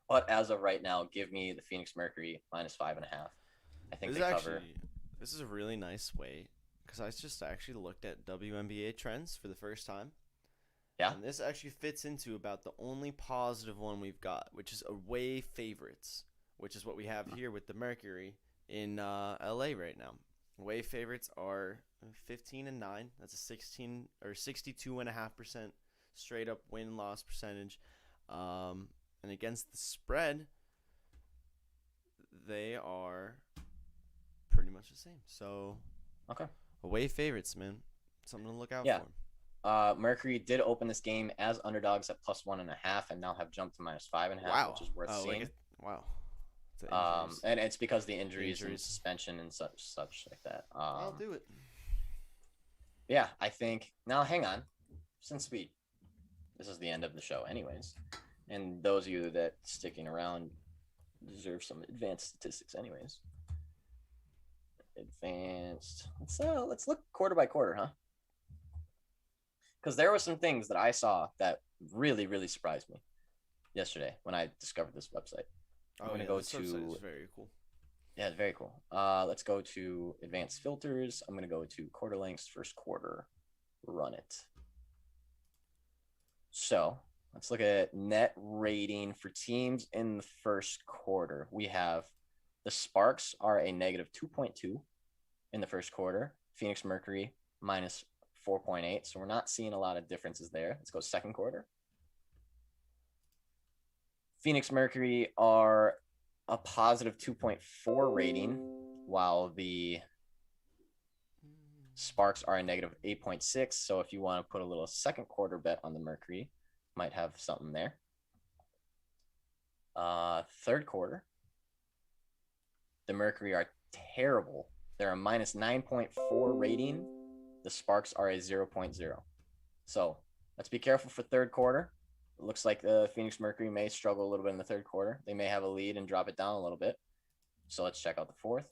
But as of right now, give me the Phoenix Mercury -5.5. I think This they is cover. actually this is a really nice way because I just actually looked at WNBA trends for the first time. Yeah. And this actually fits into about the only positive one we've got, which is away favorites, which is what we have here with the Mercury in LA right now. Away favorites are 15-9. That's a 16 or 62.5% straight up win loss percentage. And against the spread, they are pretty much the same. So Okay. away favorites, man. Something to look out Yeah. for. Mercury did open this game as underdogs at +1.5 and now have jumped to -5.5, Wow. which is worth seeing. Wow. And it's because the injuries and Injuries. suspension and such like that. I'll do it. Yeah, I think now hang on. Since this is the end of the show anyways. And those of you that sticking around deserve some advanced statistics anyways. Advanced. Let's look quarter by quarter, huh? Because there were some things that I saw that really, really surprised me yesterday when I discovered this website. I'm gonna go this website to is very cool. Yeah, very cool. Let's go to advanced filters. I'm gonna go to quarter lengths, first quarter, run it. So let's look at net rating for teams in the first quarter. We have the Sparks are a -2.2 in the first quarter. Phoenix Mercury -4.8. So we're not seeing a lot of differences there. Let's go second quarter. Phoenix Mercury are a +2.4 rating, while the Sparks are a -8.6. So if you want to put a little second quarter bet on the Mercury, might have something there. Third quarter, the Mercury are terrible. They're a -9.4 rating. The Sparks are a 0.0. So let's be careful for third quarter. It looks like the Phoenix Mercury may struggle a little bit in the third quarter. They may have a lead and drop it down a little bit. So let's check out the fourth.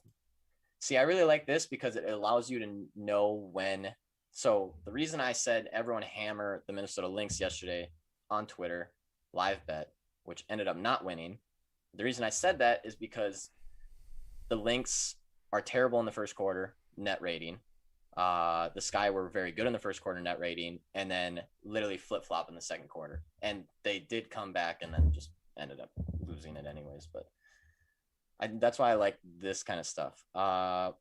See, I really like this because it allows you to know when. So the reason I said everyone hammer the Minnesota Lynx yesterday on Twitter, live bet, which ended up not winning. The reason I said that is because the Lynx are terrible in the first quarter net rating. The Sky were very good in the first quarter net rating, and then literally flip-flop in the second quarter. And they did come back and then just ended up losing it anyways. But that's why I like this kind of stuff.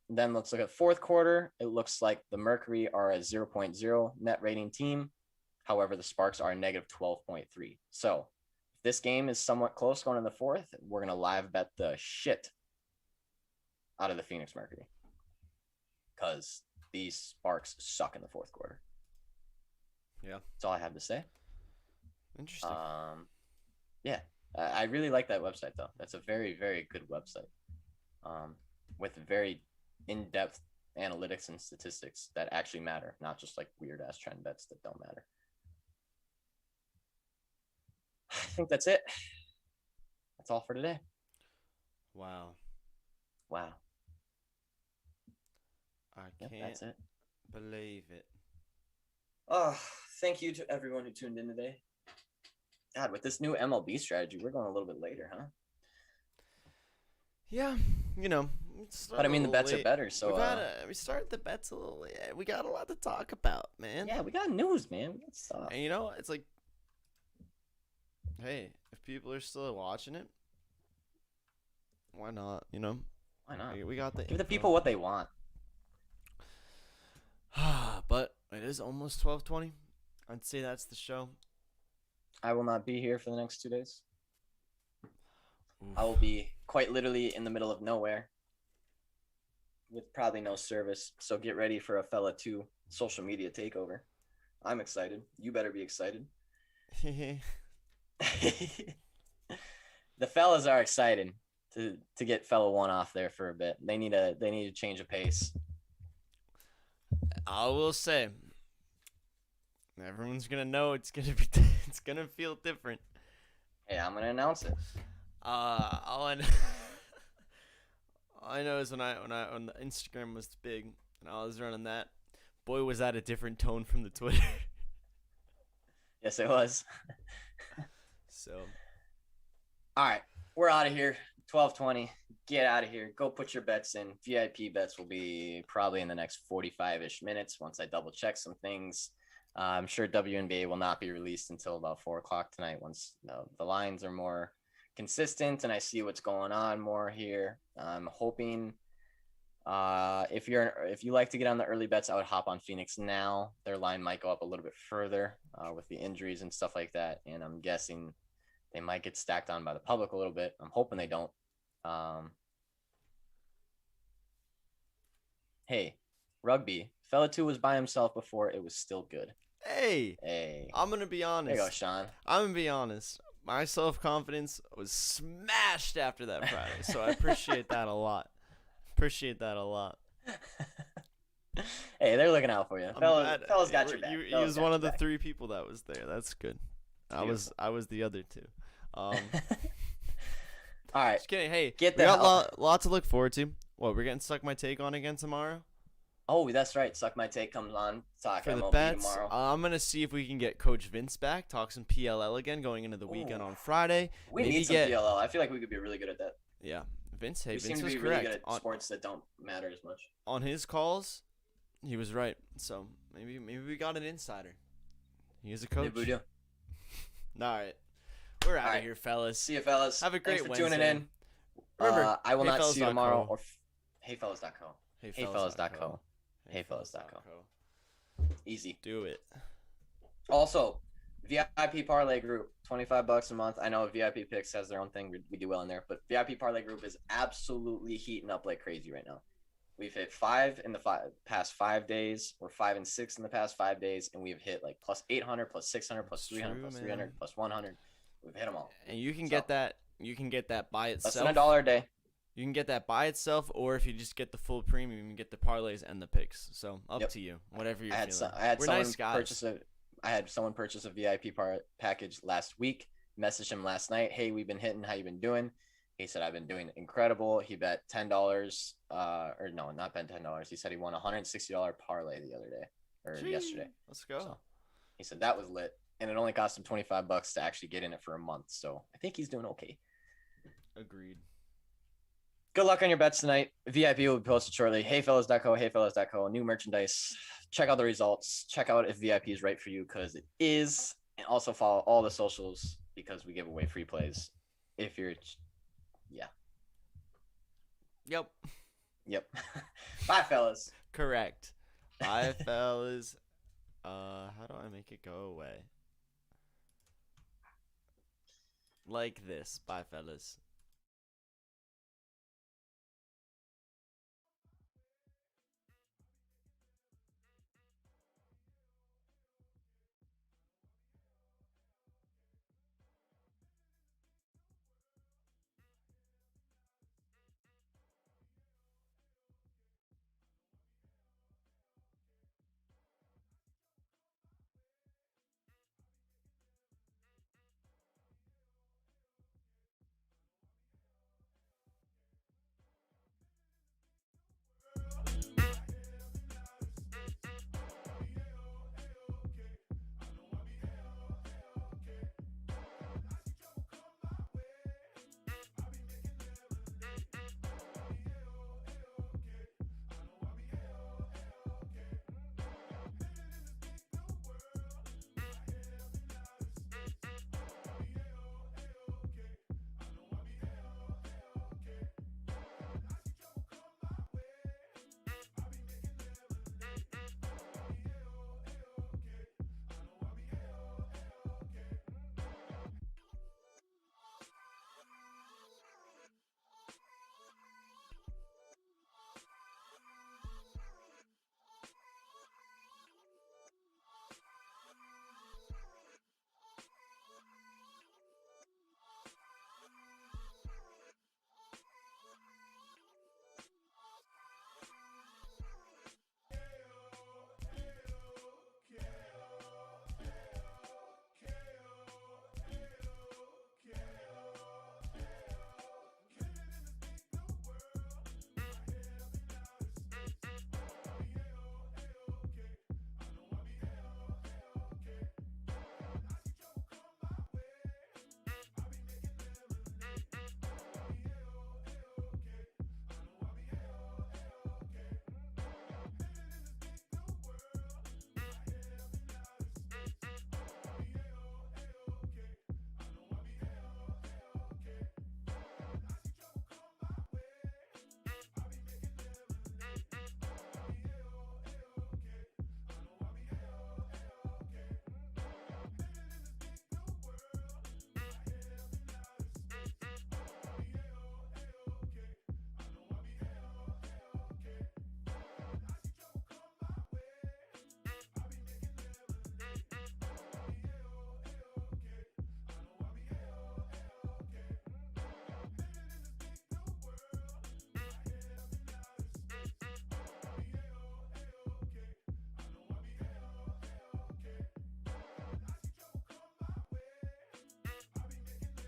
Then let's look at fourth quarter. It looks like the Mercury are a 0.0 net rating team. However, the Sparks are a -12.3. So if this game is somewhat close going in the fourth, we're going to live bet the shit out of the Phoenix Mercury. Because these Sparks suck in the fourth quarter. Yeah. That's all I have to say. Interesting. Yeah. I really like that website, though. That's a very, very good website. With very in-depth analytics and statistics that actually matter, not just like weird-ass trend bets that don't matter. I think that's it. That's all for today. Wow. Yep, Can't that's it. believe it. Oh, thank you to everyone who tuned in today. God, with this new MLB strategy, we're going a little bit later, huh? Yeah, you know. But I mean, the bets are better, so we started the bets a little late. We got a lot to talk about, man. yeah, we got news, man. We got stuff. And you know, it's like, hey, if people are still watching it, why not? You know, Why not? we got the Give the info. people what they want. But it is almost 12:20. I'd say that's the show. I will not be here for the next 2 days. Oof. I will be quite literally in the middle of nowhere with probably no service. So get ready for a fella 2 social media takeover. I'm excited. You better be excited. The fellas are excited to get fella one off there for a bit. They need a change of pace. I will say, everyone's gonna know it's gonna be it's gonna feel different. Hey, I'm gonna announce it. All I know, all I know is when the Instagram was big and I was running that, boy was that a different tone from the Twitter. Yes, it was. So, All right, we're out of here. 12:20. Get out of here. Go put your bets in. VIP bets will be probably in the next 45-ish minutes once I double check some things. I'm sure WNBA will not be released until about 4 o'clock tonight once the lines are more consistent and I see what's going on more here. I'm hoping if you like to get on the early bets, I would hop on Phoenix now. Their line might go up a little bit further with the injuries and stuff like that, and I'm guessing they might get stacked on by the public a little bit. I'm hoping they don't. Hey, rugby. Fella 2 was by himself before. It was still good. hey, I'm gonna be honest. There you go, Sean. I'm gonna be honest. My self-confidence was smashed after that Friday, so I appreciate that a lot. Appreciate that a lot. Hey, they're looking out for you. Fellas got your back. He was one of the 3 people that was there. That's good. I was the other 2. All right. Just kidding. Hey, Get we the got lot to look forward to. What, we're getting Suck My Take on again tomorrow? Oh, that's right. Suck My Take comes on. Talk For the MLB bets, tomorrow. I'm going to see if we can get Coach Vince back, talk some PLL again going into the weekend on Friday. We need some PLL. I feel like we could be really good at that. Yeah. Vince We was seem to be correct. really good at sports that don't matter as much. On his calls, he was right. So maybe we got an insider. He is a coach. Maybe we do. All right. We're out of here, fellas. See you, fellas. Have a great Thanks for Wednesday. tuning in. Remember, I will not see you tomorrow. heyfellas.co. Or heyfellas.co. Heyfellas.co. Heyfellas.co. Easy. Do it. Also, VIP parlay group, $25 a month. I know VIP Picks has their own thing. We do well in there, but VIP parlay group is absolutely heating up like crazy right now. We've hit 5 in the past 5 days, or 5 and 6 in the past 5 days, and we've hit like plus 800, plus 600, plus 300, plus 300, plus 100. We've hit them all. And you can get that. You can get that by itself. Less than $1 a day. You can get that by itself, or if you just get the full premium, you can get the parlays and the picks. So up to you, whatever you're feeling. We're nice guys. I had someone purchase a VIP package last week. Messaged him last night. Hey, we've been hitting. How you been doing? He said, I've been doing incredible. He bet $10, or no, not bet $10. He said he won a $160 parlay the other day, or yesterday. Let's go. So he said that was lit, and it only cost him $25 to actually get in it for a month. So I think he's doing okay. Agreed. Good luck on your bets tonight. VIP will be posted shortly. Heyfellas.co, heyfellas.co. New merchandise. Check out the results. Check out if VIP is right for you, because it is. And also follow all the socials, because we give away free plays. If you're, yeah. Yep. Bye, fellas. Correct. Bye, fellas. How do I make it go away? Like this. Bye, fellas.